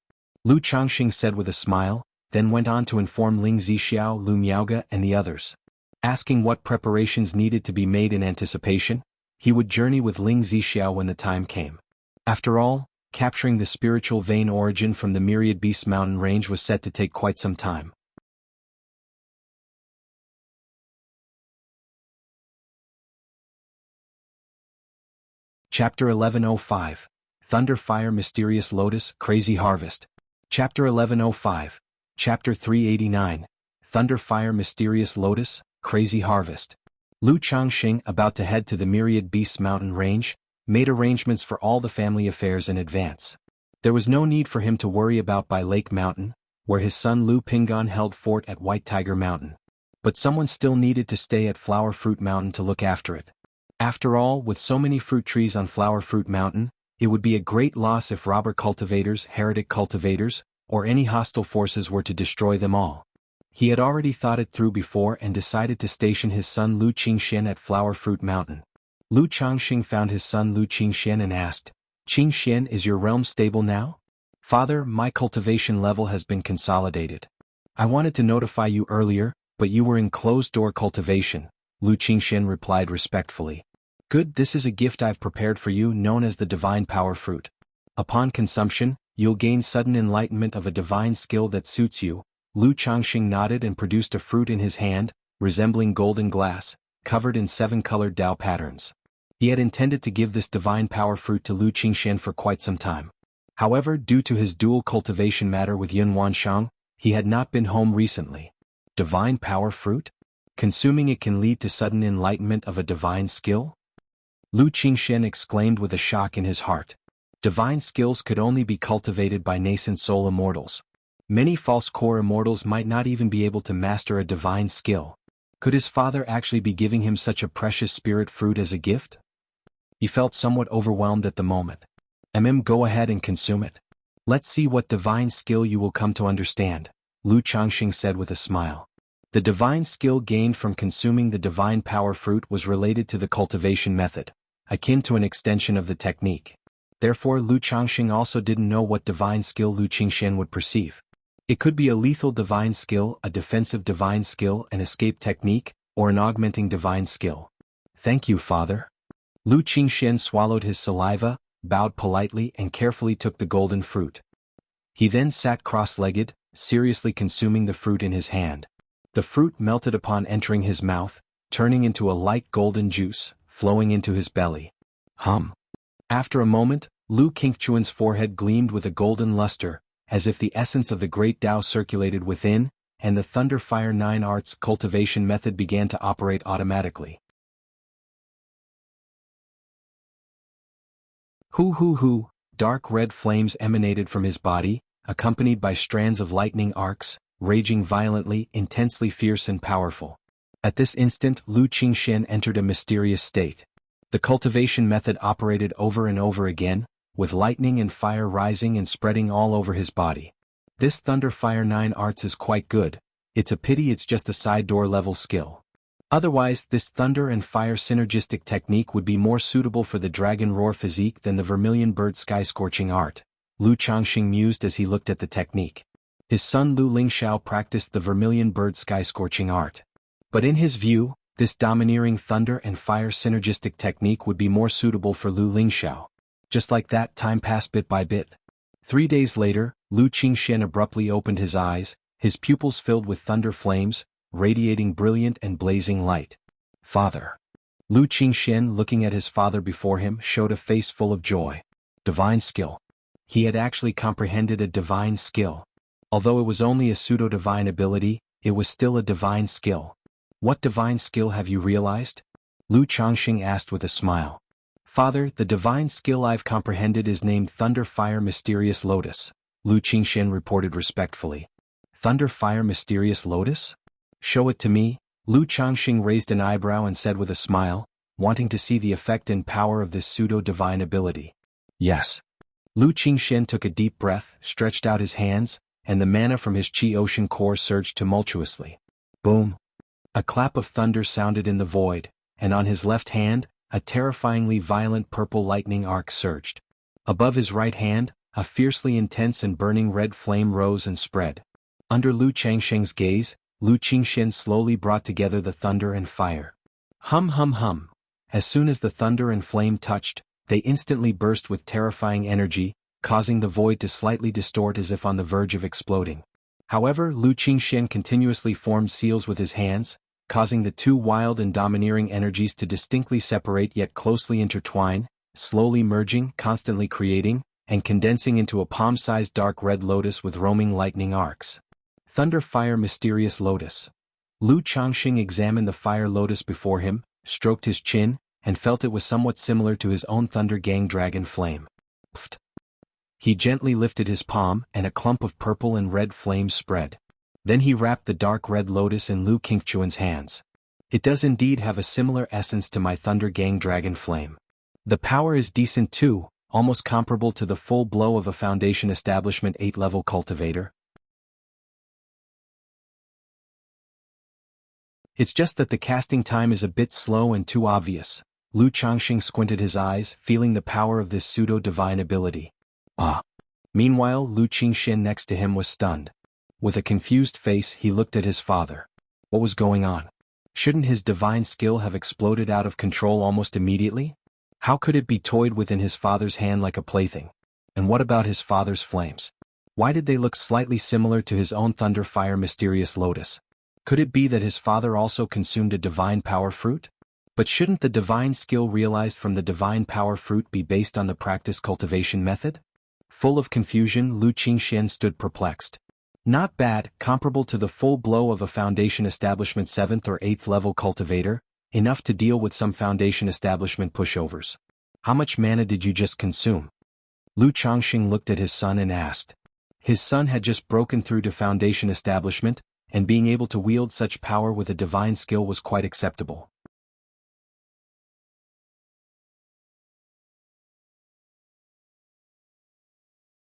Lu Changxing said with a smile, then went on to inform Ling Zixiao, Lu Miaoge, and the others. Asking what preparations needed to be made in anticipation, he would journey with Ling Zixiao when the time came. After all, capturing the spiritual vein origin from the Myriad Beasts mountain range was set to take quite some time. Chapter 1105. Thunderfire Mysterious Lotus, Crazy Harvest. Chapter 1105. Chapter 389. Thunderfire Mysterious Lotus, Crazy Harvest. Lu Changxing, about to head to the Myriad Beasts mountain range, made arrangements for all the family affairs in advance. There was no need for him to worry about by Lake Mountain, where his son Lu Pingon held fort at White Tiger Mountain. But someone still needed to stay at Flower Fruit Mountain to look after it. After all, with so many fruit trees on Flower Fruit Mountain, it would be a great loss if robber cultivators, heretic cultivators, or any hostile forces were to destroy them all. He had already thought it through before and decided to station his son Lu Qingxian at Flower Fruit Mountain. Lu Changxing found his son Lu Qingxian and asked, "Qingxian, is your realm stable now?" "Father, my cultivation level has been consolidated. I wanted to notify you earlier, but you were in closed-door cultivation," Lu Qingxian replied respectfully. "Good, this is a gift I've prepared for you known as the Divine Power Fruit. Upon consumption, you'll gain sudden enlightenment of a divine skill that suits you." Lu Changxing nodded and produced a fruit in his hand, resembling golden glass, covered in 7-colored Dao patterns. He had intended to give this divine power fruit to Lu Qingxian for quite some time. However, due to his dual cultivation matter with Yun Wanshang, he had not been home recently. Divine power fruit? Consuming it can lead to sudden enlightenment of a divine skill? Lu Qingxian exclaimed with a shock in his heart. Divine skills could only be cultivated by nascent soul immortals. Many false core immortals might not even be able to master a divine skill. Could his father actually be giving him such a precious spirit fruit as a gift? He felt somewhat overwhelmed at the moment. Go ahead and consume it. Let's see what divine skill you will come to understand, Lu Changxing said with a smile. The divine skill gained from consuming the divine power fruit was related to the cultivation method, akin to an extension of the technique. Therefore Lu Changxing also didn't know what divine skill Lu Qingxian would perceive. It could be a lethal divine skill, a defensive divine skill, an escape technique, or an augmenting divine skill. "Thank you, father." Lu Qingxian swallowed his saliva, bowed politely and carefully took the golden fruit. He then sat cross-legged, seriously consuming the fruit in his hand. The fruit melted upon entering his mouth, turning into a light golden juice, flowing into his belly. After a moment, Lu Qingchuan's forehead gleamed with a golden luster, as if the essence of the great Tao circulated within, and the Thunder Fire 9 Arts cultivation method began to operate automatically. Hoo, dark red flames emanated from his body, accompanied by strands of lightning arcs, raging violently, intensely fierce and powerful. At this instant Lu Qingxian entered a mysterious state. The cultivation method operated over and over again, with lightning and fire rising and spreading all over his body. This Thunder Fire 9 Arts is quite good, it's a pity it's just a side door level skill. Otherwise, this thunder and fire synergistic technique would be more suitable for the dragon roar physique than the vermilion bird sky-scorching art, Lu Changxing mused as he looked at the technique. His son Lu Lingxiao practiced the vermilion bird sky-scorching art. But in his view, this domineering thunder and fire synergistic technique would be more suitable for Lu Lingxiao. Just like that, time passed bit by bit. 3 days later, Lu Qingxian abruptly opened his eyes, his pupils filled with thunder flames, radiating brilliant and blazing light. Father. Lu Qingxian, looking at his father before him, showed a face full of joy. Divine skill. He had actually comprehended a divine skill. Although it was only a pseudo-divine ability, it was still a divine skill. What divine skill have you realized? Lu Changxing asked with a smile. Father, the divine skill I've comprehended is named Thunder Fire Mysterious Lotus, Lu Qingxian reported respectfully. Thunder Fire Mysterious Lotus? Show it to me, Lu Changxing raised an eyebrow and said with a smile, wanting to see the effect and power of this pseudo-divine ability. Yes. Lu Qingxian took a deep breath, stretched out his hands, and the mana from his Qi Ocean core surged tumultuously. Boom! A clap of thunder sounded in the void, and on his left hand, a terrifyingly violent purple lightning arc surged. Above his right hand, a fiercely intense and burning red flame rose and spread. Under Lu Changxing's gaze, Lu Qingxian slowly brought together the thunder and fire. Hum hum hum. As soon as the thunder and flame touched, they instantly burst with terrifying energy, causing the void to slightly distort as if on the verge of exploding. However, Lu Qingxian continuously formed seals with his hands, causing the two wild and domineering energies to distinctly separate yet closely intertwine, slowly merging, constantly creating, and condensing into a palm-sized dark red lotus with roaming lightning arcs. Thunder Fire Mysterious Lotus. Lu Changxing examined the fire lotus before him, stroked his chin, and felt it was somewhat similar to his own Thunder Gang Dragon Flame. Pfft. He gently lifted his palm, and a clump of purple and red flames spread. Then he wrapped the dark red lotus in Lu Qingchuan's hands. It does indeed have a similar essence to my Thunder Gang Dragon Flame. The power is decent too, almost comparable to the full blow of a Foundation Establishment 8-level cultivator. It's just that the casting time is a bit slow and too obvious. Lu Changxing squinted his eyes, feeling the power of this pseudo-divine ability. Ah. Meanwhile, Lu Qingxian next to him was stunned. With a confused face, he looked at his father. What was going on? Shouldn't his divine skill have exploded out of control almost immediately? How could it be toyed with in his father's hand like a plaything? And what about his father's flames? Why did they look slightly similar to his own Thunder Fire Mysterious Lotus? Could it be that his father also consumed a divine power fruit? But shouldn't the divine skill realized from the divine power fruit be based on the practice cultivation method? Full of confusion, Lu Qingxian stood perplexed. Not bad, comparable to the full blow of a Foundation Establishment 7th or 8th level cultivator, enough to deal with some Foundation Establishment pushovers. How much mana did you just consume? Lu Changxing looked at his son and asked. His son had just broken through to Foundation Establishment, and being able to wield such power with a divine skill was quite acceptable.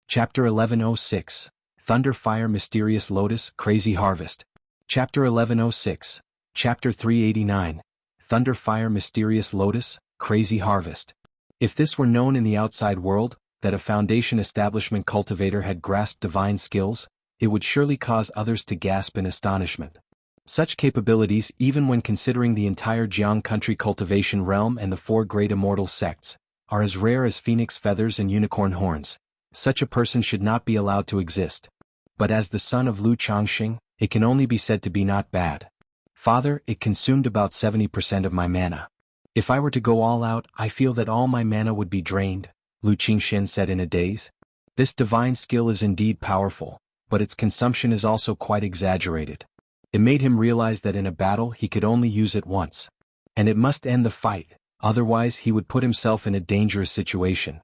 Chapter 1106. Thunder Fire Mysterious Lotus, Crazy Harvest. Chapter 1106. Chapter 389. Thunder Fire Mysterious Lotus, Crazy Harvest. If this were known in the outside world, that a Foundation Establishment cultivator had grasped divine skills, it would surely cause others to gasp in astonishment. Such capabilities, even when considering the entire Jianghu country cultivation realm and the 4 great immortal sects, are as rare as phoenix feathers and unicorn horns. Such a person should not be allowed to exist. But as the son of Lu Changxing, it can only be said to be not bad. Father, it consumed about 70% of my mana. If I were to go all out, I feel that all my mana would be drained, Lu Qingxian said in a daze. This divine skill is indeed powerful, but its consumption is also quite exaggerated. It made him realize that in a battle he could only use it once. And it must end the fight, otherwise he would put himself in a dangerous situation.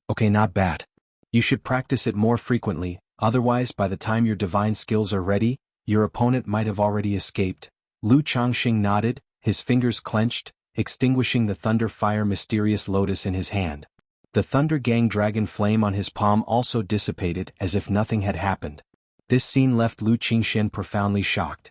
Okay, not bad. You should practice it more frequently, otherwise by the time your divine skills are ready, your opponent might have already escaped. Lu Changxing nodded, his fingers clenched, extinguishing the Thunder Fire Mysterious Lotus in his hand. The Thunder Gang Dragon Flame on his palm also dissipated as if nothing had happened. This scene left Lu Qingxian profoundly shocked.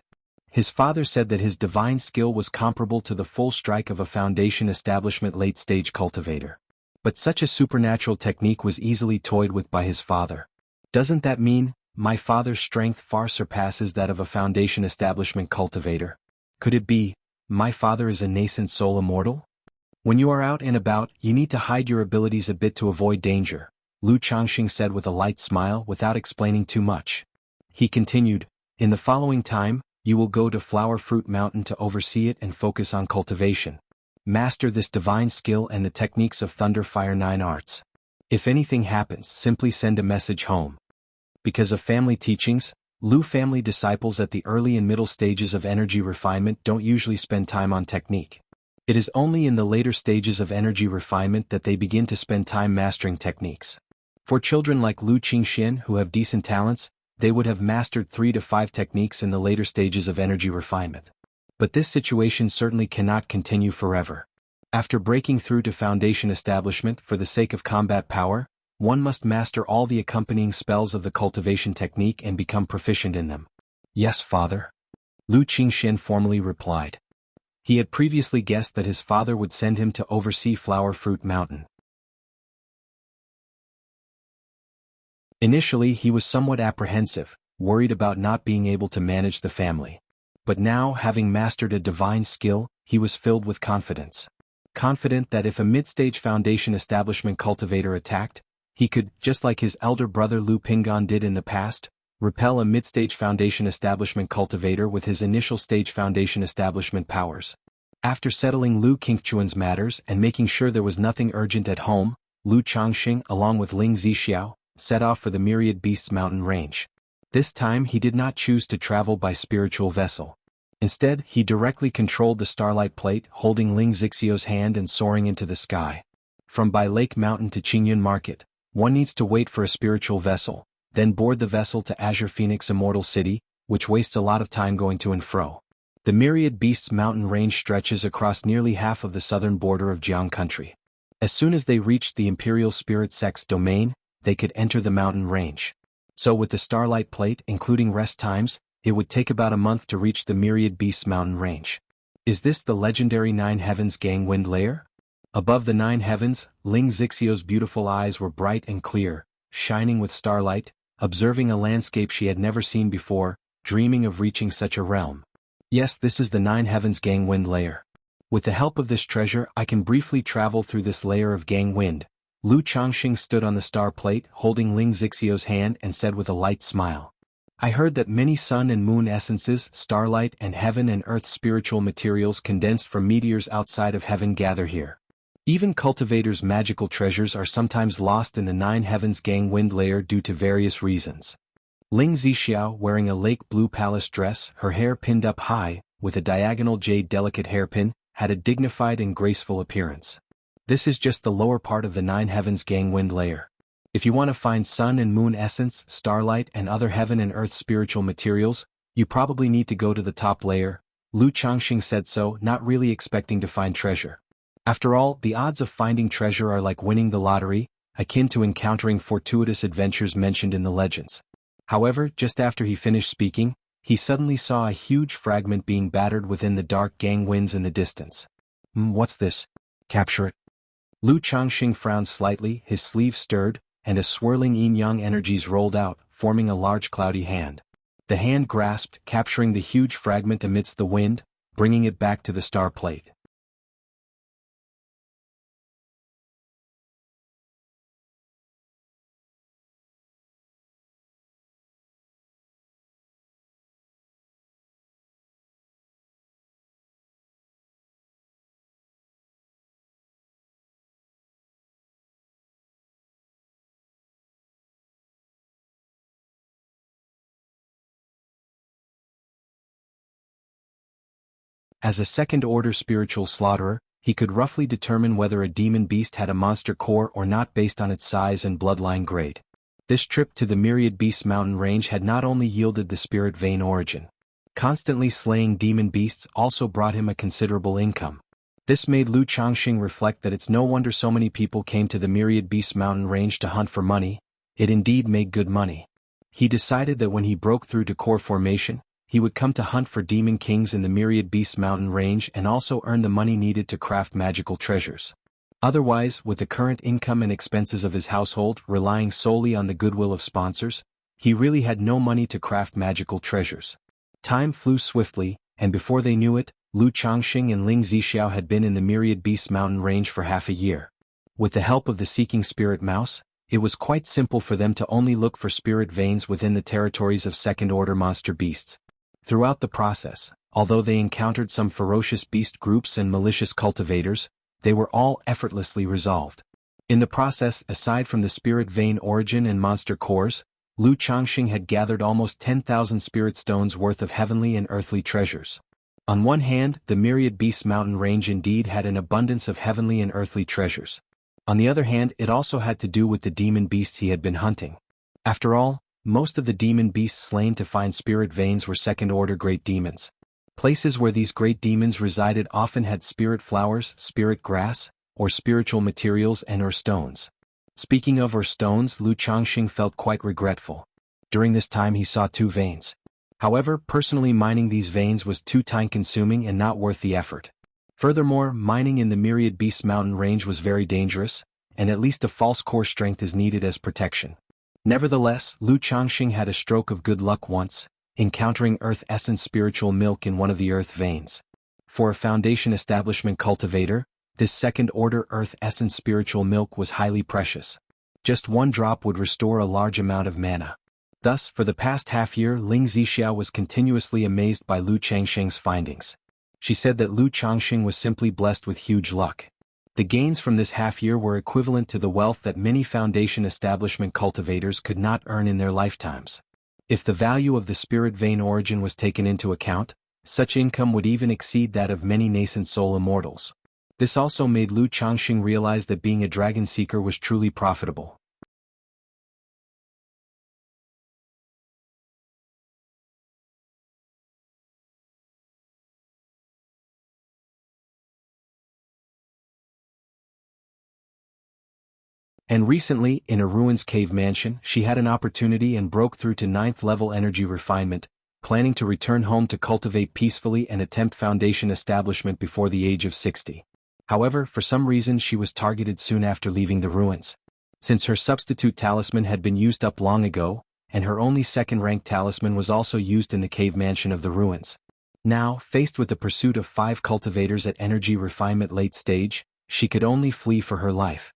His father said that his divine skill was comparable to the full strike of a Foundation establishment late-stage cultivator. But such a supernatural technique was easily toyed with by his father. Doesn't that mean, my father's strength far surpasses that of a Foundation establishment cultivator? Could it be, my father is a nascent soul immortal? When you are out and about, you need to hide your abilities a bit to avoid danger, Lu Changxing said with a light smile without explaining too much. He continued, in the following time, you will go to Flower Fruit Mountain to oversee it and focus on cultivation. Master this divine skill and the techniques of Thunder Fire 9 arts. If anything happens, simply send a message home. Because of family teachings, Lu family disciples at the early and middle stages of energy refinement don't usually spend time on technique. It is only in the later stages of energy refinement that they begin to spend time mastering techniques. For children like Lu Qingxian who have decent talents, they would have mastered 3 to 5 techniques in the later stages of energy refinement. But this situation certainly cannot continue forever. After breaking through to Foundation establishment for the sake of combat power, one must master all the accompanying spells of the cultivation technique and become proficient in them. Yes, father. Lu Qingxian formally replied. He had previously guessed that his father would send him to oversee Flower Fruit Mountain. Initially he was somewhat apprehensive, worried about not being able to manage the family. But now, having mastered a divine skill, he was filled with confidence. Confident that if a mid-stage Foundation establishment cultivator attacked, he could, just like his elder brother Lu Pingan did in the past, repel a mid-stage Foundation establishment cultivator with his initial stage Foundation establishment powers. After settling Lu Qingchuan's matters and making sure there was nothing urgent at home, Lu Changxing, along with Ling Zixiao, set off for the Myriad Beasts mountain range. This time he did not choose to travel by spiritual vessel. Instead, he directly controlled the Starlight Plate, holding Ling Zixiao's hand and soaring into the sky. From Bai Lake Mountain to Qingyun Market, one needs to wait for a spiritual vessel, then board the vessel to Azure Phoenix Immortal City, which wastes a lot of time going to and fro. The Myriad Beasts mountain range stretches across nearly half of the southern border of Jianghu country. As soon as they reached the Imperial Spirit Sect's domain, they could enter the mountain range. So with the Starlight Plate including rest times, it would take about a month to reach the Myriad Beasts mountain range. Is this the legendary Nine Heavens Gangwind lair? Above the Nine Heavens, Ling Zixiao's beautiful eyes were bright and clear, shining with starlight, observing a landscape she had never seen before, dreaming of reaching such a realm. Yes, this is the Nine Heavens Gangwind lair. With the help of this treasure I can briefly travel through this layer of Gangwind. Lu Changxing stood on the star plate, holding Ling Zixiao's hand and said with a light smile. I heard that many sun and moon essences, starlight and heaven and earth spiritual materials condensed from meteors outside of heaven gather here. Even cultivators' magical treasures are sometimes lost in the Nine Heavens Gangwind layer due to various reasons. Ling Zixiao, wearing a lake blue palace dress, her hair pinned up high, with a diagonal jade delicate hairpin, had a dignified and graceful appearance. This is just the lower part of the Nine Heavens Gangwind layer. If you want to find sun and moon essence, starlight and other heaven and earth spiritual materials, you probably need to go to the top layer. Lu Changxing said so, not really expecting to find treasure. After all, the odds of finding treasure are like winning the lottery, akin to encountering fortuitous adventures mentioned in the legends. However, just after he finished speaking, he suddenly saw a huge fragment being battered within the dark Gangwinds in the distance. What's this? Capture it. Lu Changxing frowned slightly, his sleeve stirred, and a swirling yin-yang energies rolled out, forming a large cloudy hand. The hand grasped, capturing the huge fragment amidst the wind, bringing it back to the star plate. As a second-order spiritual slaughterer, he could roughly determine whether a demon beast had a monster core or not based on its size and bloodline grade. This trip to the Myriad Beasts mountain range had not only yielded the spirit vein origin. Constantly slaying demon beasts also brought him a considerable income. This made Lu Changxing reflect that it's no wonder so many people came to the Myriad Beasts mountain range to hunt for money. It indeed made good money. He decided that when he broke through to core formation, he would come to hunt for demon kings in the Myriad Beasts mountain range and also earn the money needed to craft magical treasures. Otherwise, with the current income and expenses of his household relying solely on the goodwill of sponsors, he really had no money to craft magical treasures. Time flew swiftly, and before they knew it, Lu Changxing and Ling Zixiao had been in the Myriad Beasts mountain range for half a year. With the help of the Seeking Spirit Mouse, it was quite simple for them to only look for spirit veins within the territories of second-order monster beasts. Throughout the process, although they encountered some ferocious beast groups and malicious cultivators, they were all effortlessly resolved. In the process, aside from the spirit vein origin and monster cores, Lu Changxing had gathered almost 10,000 spirit stones worth of heavenly and earthly treasures. On one hand, the Myriad Beasts mountain range indeed had an abundance of heavenly and earthly treasures. On the other hand, it also had to do with the demon beasts he had been hunting. After all, most of the demon beasts slain to find spirit veins were second-order great demons. Places where these great demons resided often had spirit flowers, spirit grass, or spiritual materials and/or stones. Speaking of or stones, Lu Changxing felt quite regretful. During this time he saw 2 veins. However, personally mining these veins was too time-consuming and not worth the effort. Furthermore, mining in the Myriad Beasts mountain range was very dangerous, and at least a false core strength is needed as protection. Nevertheless, Lu Changxing had a stroke of good luck once, encountering Earth Essence spiritual milk in one of the Earth veins. For a Foundation Establishment cultivator, this second-order Earth Essence spiritual milk was highly precious. Just 1 drop would restore a large amount of mana. Thus, for the past half-year, Ling Zixiao was continuously amazed by Lu Changxing's findings. She said that Lu Changxing was simply blessed with huge luck. The gains from this half-year were equivalent to the wealth that many Foundation Establishment cultivators could not earn in their lifetimes. If the value of the spirit vein origin was taken into account, such income would even exceed that of many nascent soul immortals. This also made Lu Changxing realize that being a dragon seeker was truly profitable. And recently, in a ruins cave mansion, she had an opportunity and broke through to 9th level energy refinement, planning to return home to cultivate peacefully and attempt Foundation establishment before the age of 60. However, for some reason she was targeted soon after leaving the ruins. Since her substitute talisman had been used up long ago, and her only second-rank talisman was also used in the cave mansion of the ruins. Now, faced with the pursuit of 5 cultivators at energy refinement late stage, she could only flee for her life.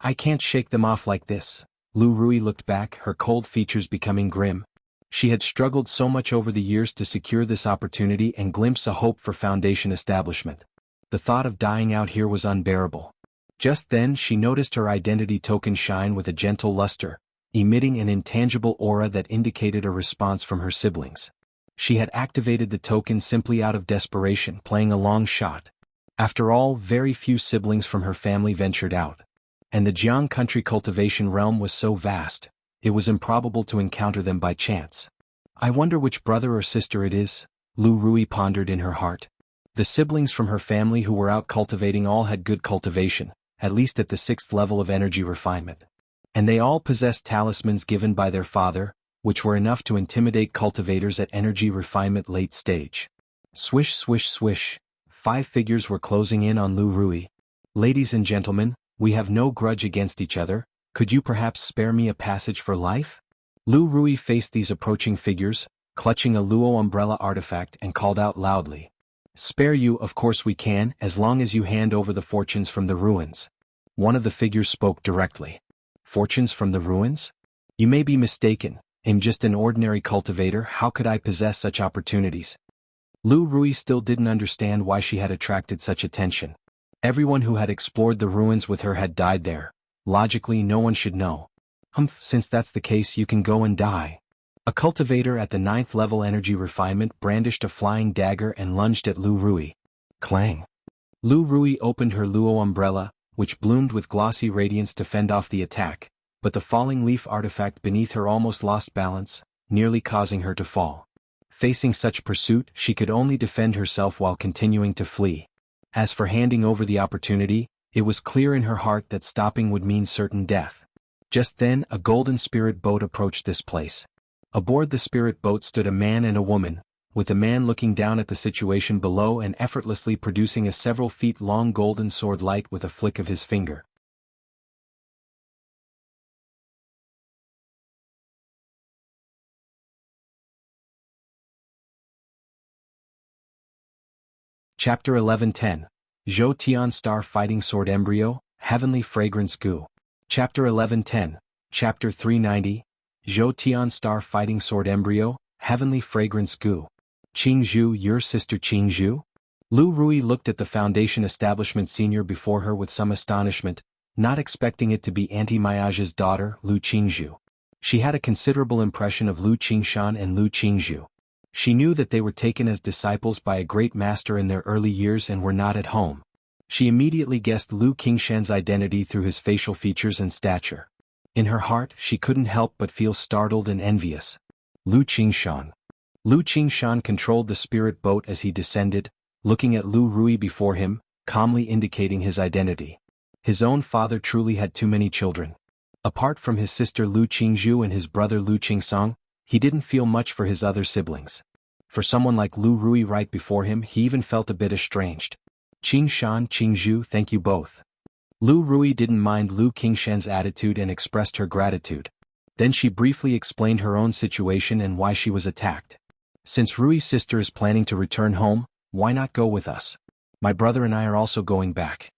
I can't shake them off like this. Lu Rui looked back, her cold features becoming grim. She had struggled so much over the years to secure this opportunity and glimpse a hope for Foundation establishment. The thought of dying out here was unbearable. Just then she noticed her identity token shine with a gentle luster, emitting an intangible aura that indicated a response from her siblings. She had activated the token simply out of desperation, playing a long shot. After all, very few siblings from her family ventured out. And the Jianghu country cultivation realm was so vast, it was improbable to encounter them by chance. I wonder which brother or sister it is, Lu Rui pondered in her heart. The siblings from her family who were out cultivating all had good cultivation, at least at the 6th level of energy refinement. And they all possessed talismans given by their father, which were enough to intimidate cultivators at energy refinement late stage. Swish swish swish, 5 figures were closing in on Lu Rui. Ladies and gentlemen, we have no grudge against each other, could you perhaps spare me a passage for life? Lu Rui faced these approaching figures, clutching a Luo umbrella artifact and called out loudly. Spare you, of course we can, as long as you hand over the fortunes from the ruins. One of the figures spoke directly. Fortunes from the ruins? You may be mistaken, I'm just an ordinary cultivator, how could I possess such opportunities? Lu Rui still didn't understand why she had attracted such attention. Everyone who had explored the ruins with her had died there. Logically, no one should know. Since that's the case, you can go and die. A cultivator at the 9th level energy refinement brandished a flying dagger and lunged at Lu Rui. Clang. Lu Rui opened her Luo umbrella, which bloomed with glossy radiance to fend off the attack, but the falling leaf artifact beneath her almost lost balance, nearly causing her to fall. Facing such pursuit, she could only defend herself while continuing to flee. As for handing over the opportunity, it was clear in her heart that stopping would mean certain death. Just then, a golden spirit boat approached this place. Aboard the spirit boat stood a man and a woman, with the man looking down at the situation below and effortlessly producing a several feet long golden sword light with a flick of his finger. Chapter 11:10. Zhou Tian Star Fighting Sword Embryo, Heavenly Fragrance Goo. Chapter 11:10. Chapter 390. Zhou Tian Star Fighting Sword Embryo, Heavenly Fragrance Goo. Qingzhu, your sister Qingzhu? Lu Rui looked at the Foundation Establishment senior before her with some astonishment, not expecting it to be Auntie Miaja's daughter, Lu Qingzhu. She had a considerable impression of Lu Qingshan and Lu Qingzhu. She knew that they were taken as disciples by a great master in their early years and were not at home. She immediately guessed Lu Qingshan's identity through his facial features and stature. In her heart, she couldn't help but feel startled and envious. Lu Qingshan. Lu Qingshan controlled the spirit boat as he descended, looking at Lu Rui before him, calmly indicating his identity. His own father truly had too many children. Apart from his sister Lu Qingzhu and his brother Lu Qingsong, he didn't feel much for his other siblings. For someone like Lu Rui right before him, he even felt a bit estranged. Qingshan, Qingzhu, thank you both. Lu Rui didn't mind Lu Qingshan's attitude and expressed her gratitude. Then she briefly explained her own situation and why she was attacked. Since Rui's sister is planning to return home, why not go with us? My brother and I are also going back.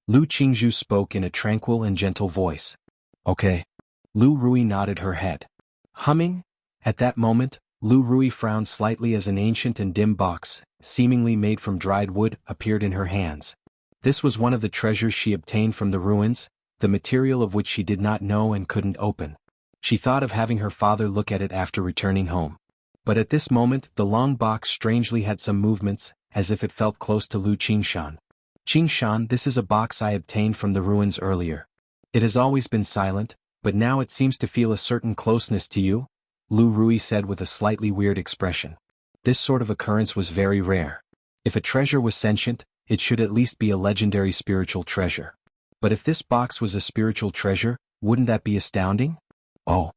Lu Qingzhu spoke in a tranquil and gentle voice. Okay. Lu Rui nodded her head. Humming? At that moment, Lu Rui frowned slightly as an ancient and dim box, seemingly made from dried wood, appeared in her hands. This was one of the treasures she obtained from the ruins, the material of which she did not know and couldn't open. She thought of having her father look at it after returning home. But at this moment, the long box strangely had some movements, as if it felt close to Lu Qingshan. Qingshan, this is a box I obtained from the ruins earlier. It has always been silent, but now it seems to feel a certain closeness to you, Lu Rui said with a slightly weird expression. This sort of occurrence was very rare. If a treasure was sentient, it should at least be a legendary spiritual treasure. But if this box was a spiritual treasure, wouldn't that be astounding? Oh.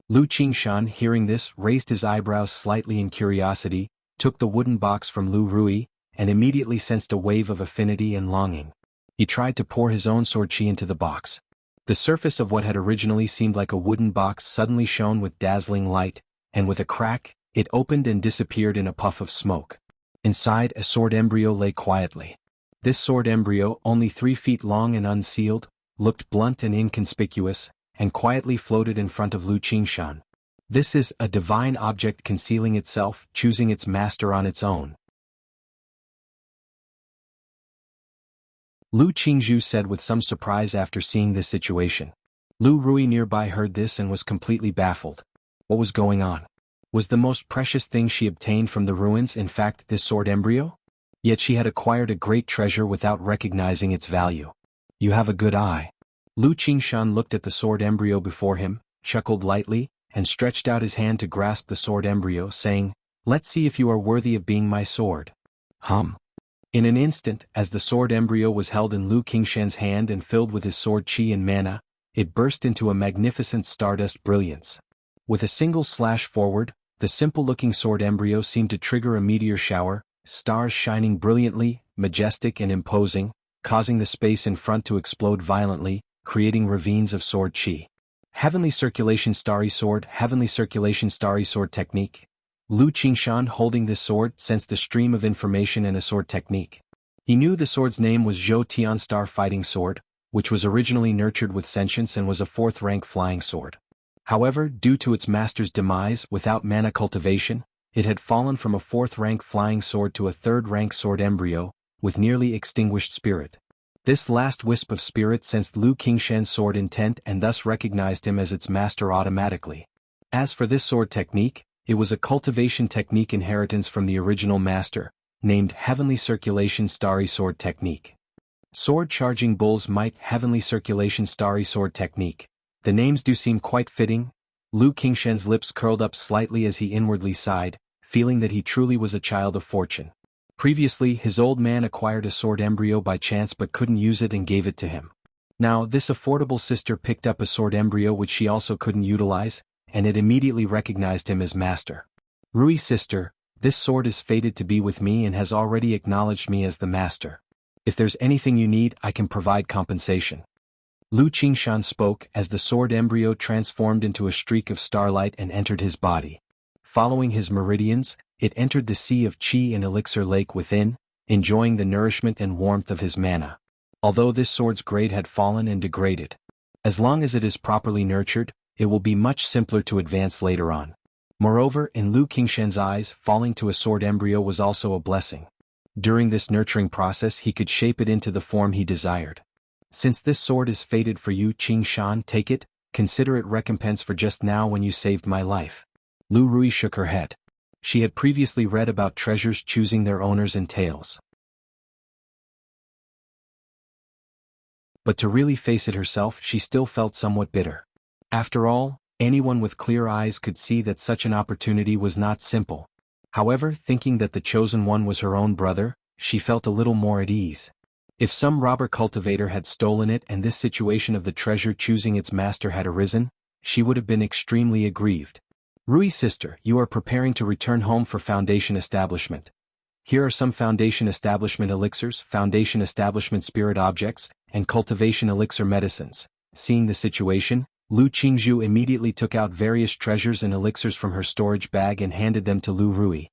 Lu Qingshan, hearing this, raised his eyebrows slightly in curiosity, took the wooden box from Lu Rui, and immediately sensed a wave of affinity and longing. He tried to pour his own sword chi into the box. The surface of what had originally seemed like a wooden box suddenly shone with dazzling light, and with a crack, it opened and disappeared in a puff of smoke. Inside, a sword embryo lay quietly. This sword embryo, only 3 feet long and unsealed, looked blunt and inconspicuous, and quietly floated in front of Lu Qingshan. This is a divine object concealing itself, choosing its master on its own. Lu Qingzhu said with some surprise after seeing this situation. Lu Rui nearby heard this and was completely baffled. What was going on? Was the most precious thing she obtained from the ruins in fact this sword embryo? Yet she had acquired a great treasure without recognizing its value. You have a good eye. Lu Qingshan looked at the sword embryo before him, chuckled lightly, and stretched out his hand to grasp the sword embryo, saying, Let's see if you are worthy of being my sword. In an instant, as the sword embryo was held in Lu Qingshan's hand and filled with his sword chi and mana, it burst into a magnificent stardust brilliance. With a single slash forward, the simple-looking sword embryo seemed to trigger a meteor shower, stars shining brilliantly, majestic and imposing, causing the space in front to explode violently, creating ravines of sword chi. Heavenly Circulation Starry Sword Technique. Lu Qingshan, holding this sword, sensed a stream of information and a sword technique. He knew the sword's name was Zhou Tian Star Fighting Sword, which was originally nurtured with sentience and was a 4th-rank flying sword. However, due to its master's demise without mana cultivation, it had fallen from a 4th-rank flying sword to a 3rd-rank sword embryo, with nearly extinguished spirit. This last wisp of spirit sensed Lu Qingshan's sword intent and thus recognized him as its master automatically. As for this sword technique, it was a cultivation technique inheritance from the original master, named Heavenly Circulation Starry Sword Technique. Sword Charging Bull's Might Heavenly Circulation Starry Sword Technique. The names do seem quite fitting. Lu Qingshan's lips curled up slightly as he inwardly sighed, feeling that he truly was a child of fortune. Previously, his old man acquired a sword embryo by chance but couldn't use it and gave it to him. Now, this affordable sister picked up a sword embryo which she also couldn't utilize, and it immediately recognized him as master. Rui's sister, This sword is fated to be with me and has already acknowledged me as the master. If there's anything you need, I can provide compensation. Lu Qingshan spoke as the sword embryo transformed into a streak of starlight and entered his body. Following his meridians, it entered the sea of qi and elixir lake within, enjoying the nourishment and warmth of his mana. Although this sword's grade had fallen and degraded, as long as it is properly nurtured, it will be much simpler to advance later on. Moreover, in Lu Qingshan's eyes, falling to a sword embryo was also a blessing. During this nurturing process he could shape it into the form he desired. Since this sword is fated for you, Qingshan, take it, consider it recompense for just now when you saved my life. Lu Rui shook her head. She had previously read about treasures choosing their owners in tales. But to really face it herself, she still felt somewhat bitter. After all, anyone with clear eyes could see that such an opportunity was not simple. However, thinking that the chosen one was her own brother, she felt a little more at ease. If some robber cultivator had stolen it and this situation of the treasure choosing its master had arisen, she would have been extremely aggrieved. Rui sister, you are preparing to return home for Foundation establishment. Here are some Foundation establishment elixirs, Foundation establishment spirit objects, and Cultivation elixir medicines. Seeing the situation, Lu Qingzhu immediately took out various treasures and elixirs from her storage bag and handed them to Lu Rui.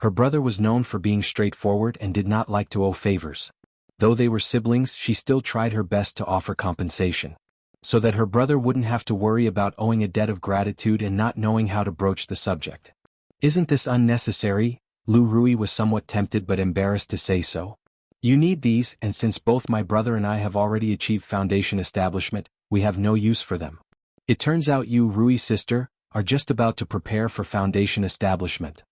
Her brother was known for being straightforward and did not like to owe favors. Though they were siblings, she still tried her best to offer compensation, so that her brother wouldn't have to worry about owing a debt of gratitude and not knowing how to broach the subject. Isn't this unnecessary? Lu Rui was somewhat tempted but embarrassed to say so. You need these, and since both my brother and I have already achieved Foundation establishment, we have no use for them. It turns out you, Rui sister, are just about to prepare for Foundation establishment.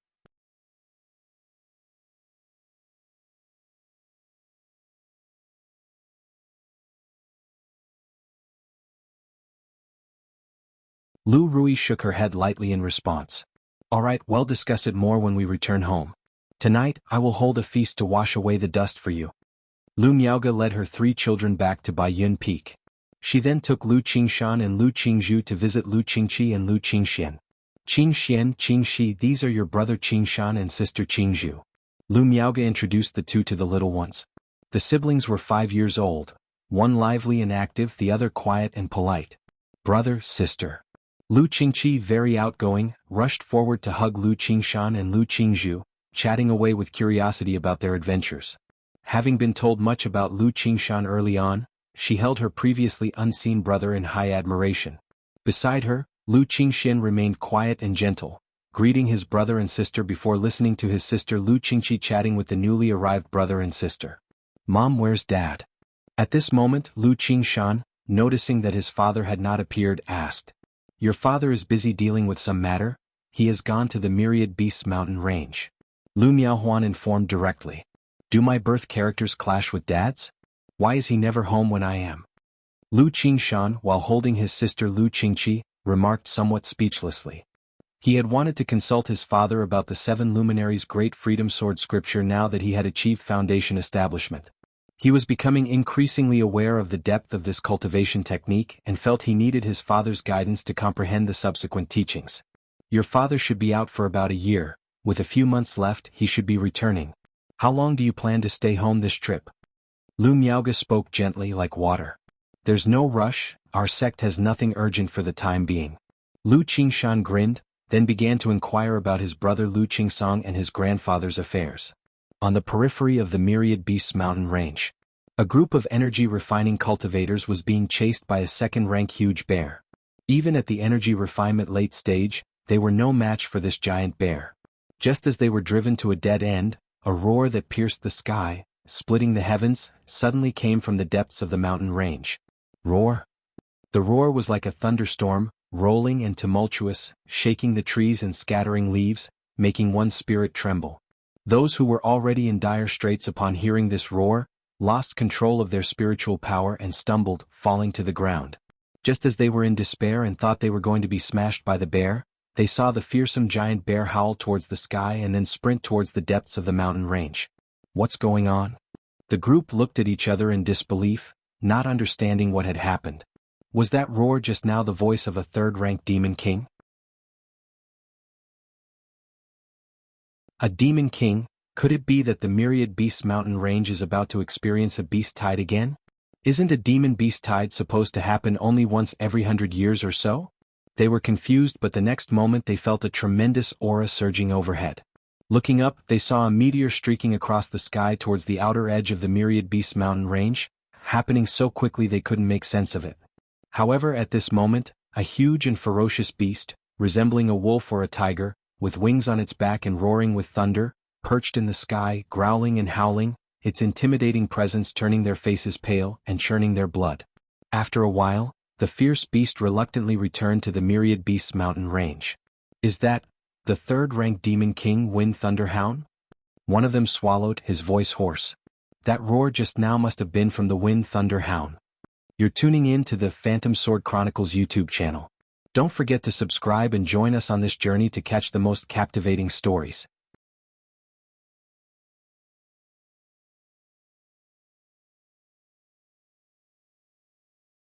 Lu Rui shook her head lightly in response. All right, we'll discuss it more when we return home. Tonight, I will hold a feast to wash away the dust for you. Lu Miaoge led her 3 children back to Baiyun Peak. She then took Lu Qingshan and Lu Qingzhu to visit Lu Qingqi and Lu Qingxian. Qingxian, Qingxi, these are your brother Qingshan and sister Qingzhu. Lu Miaoge introduced the two to the little ones. The siblings were 5 years old, one lively and active, the other quiet and polite. Brother, sister. Lu Qingqi, very outgoing, rushed forward to hug Lu Qingshan and Lu Qingzhu, chatting away with curiosity about their adventures. Having been told much about Lu Qingshan early on, she held her previously unseen brother in high admiration. Beside her, Lu Qingxian remained quiet and gentle, greeting his brother and sister before listening to his sister Lu Qingqi chatting with the newly arrived brother and sister. Mom, where's Dad? At this moment, Lu Qingshan, noticing that his father had not appeared, asked. Your father is busy dealing with some matter? He has gone to the Myriad Beasts mountain range. Lu Miaohuan informed directly. Do my birth characters clash with Dad's? Why is he never home when I am? Lu Qingshan, while holding his sister Lu Qingqi, remarked somewhat speechlessly. He had wanted to consult his father about the 7 luminaries' great freedom sword scripture now that he had achieved Foundation establishment. He was becoming increasingly aware of the depth of this cultivation technique and felt he needed his father's guidance to comprehend the subsequent teachings. Your father should be out for about a year. With a few months left, he should be returning. How long do you plan to stay home this trip? Lu Miaoge spoke gently like water. There's no rush, our sect has nothing urgent for the time being. Lu Qingshan grinned, then began to inquire about his brother Lu Qingsong and his grandfather's affairs. On the periphery of the Myriad Beasts mountain range, a group of energy refining cultivators was being chased by a second-rank huge bear. Even at the energy refinement late stage, they were no match for this giant bear. Just as they were driven to a dead end, a roar that pierced the sky, splitting the heavens, suddenly came from the depths of the mountain range. Roar? The roar was like a thunderstorm, rolling and tumultuous, shaking the trees and scattering leaves, making one's spirit tremble. Those who were already in dire straits upon hearing this roar, lost control of their spiritual power and stumbled, falling to the ground. Just as they were in despair and thought they were going to be smashed by the bear, they saw the fearsome giant bear howl towards the sky and then sprint towards the depths of the mountain range. What's going on? The group looked at each other in disbelief, not understanding what had happened. Was that roar just now the voice of a third-rank demon king? A demon king? Could it be that the Myriad Beasts mountain range is about to experience a beast tide again? Isn't a demon beast tide supposed to happen only once every 100 years or so? They were confused, but the next moment they felt a tremendous aura surging overhead. Looking up, they saw a meteor streaking across the sky towards the outer edge of the Myriad Beasts mountain range, happening so quickly they couldn't make sense of it. However, at this moment, a huge and ferocious beast, resembling a wolf or a tiger, with wings on its back and roaring with thunder, perched in the sky, growling and howling, its intimidating presence turning their faces pale and churning their blood. After a while, the fierce beast reluctantly returned to the Myriad Beasts mountain range. Is that the third-ranked demon king Wind Thunderhound? One of them swallowed, his voice hoarse. That roar just now must have been from the Wind Thunderhound. You're tuning in to the Phantom Sword Chronicles YouTube channel. Don't forget to subscribe and join us on this journey to catch the most captivating stories.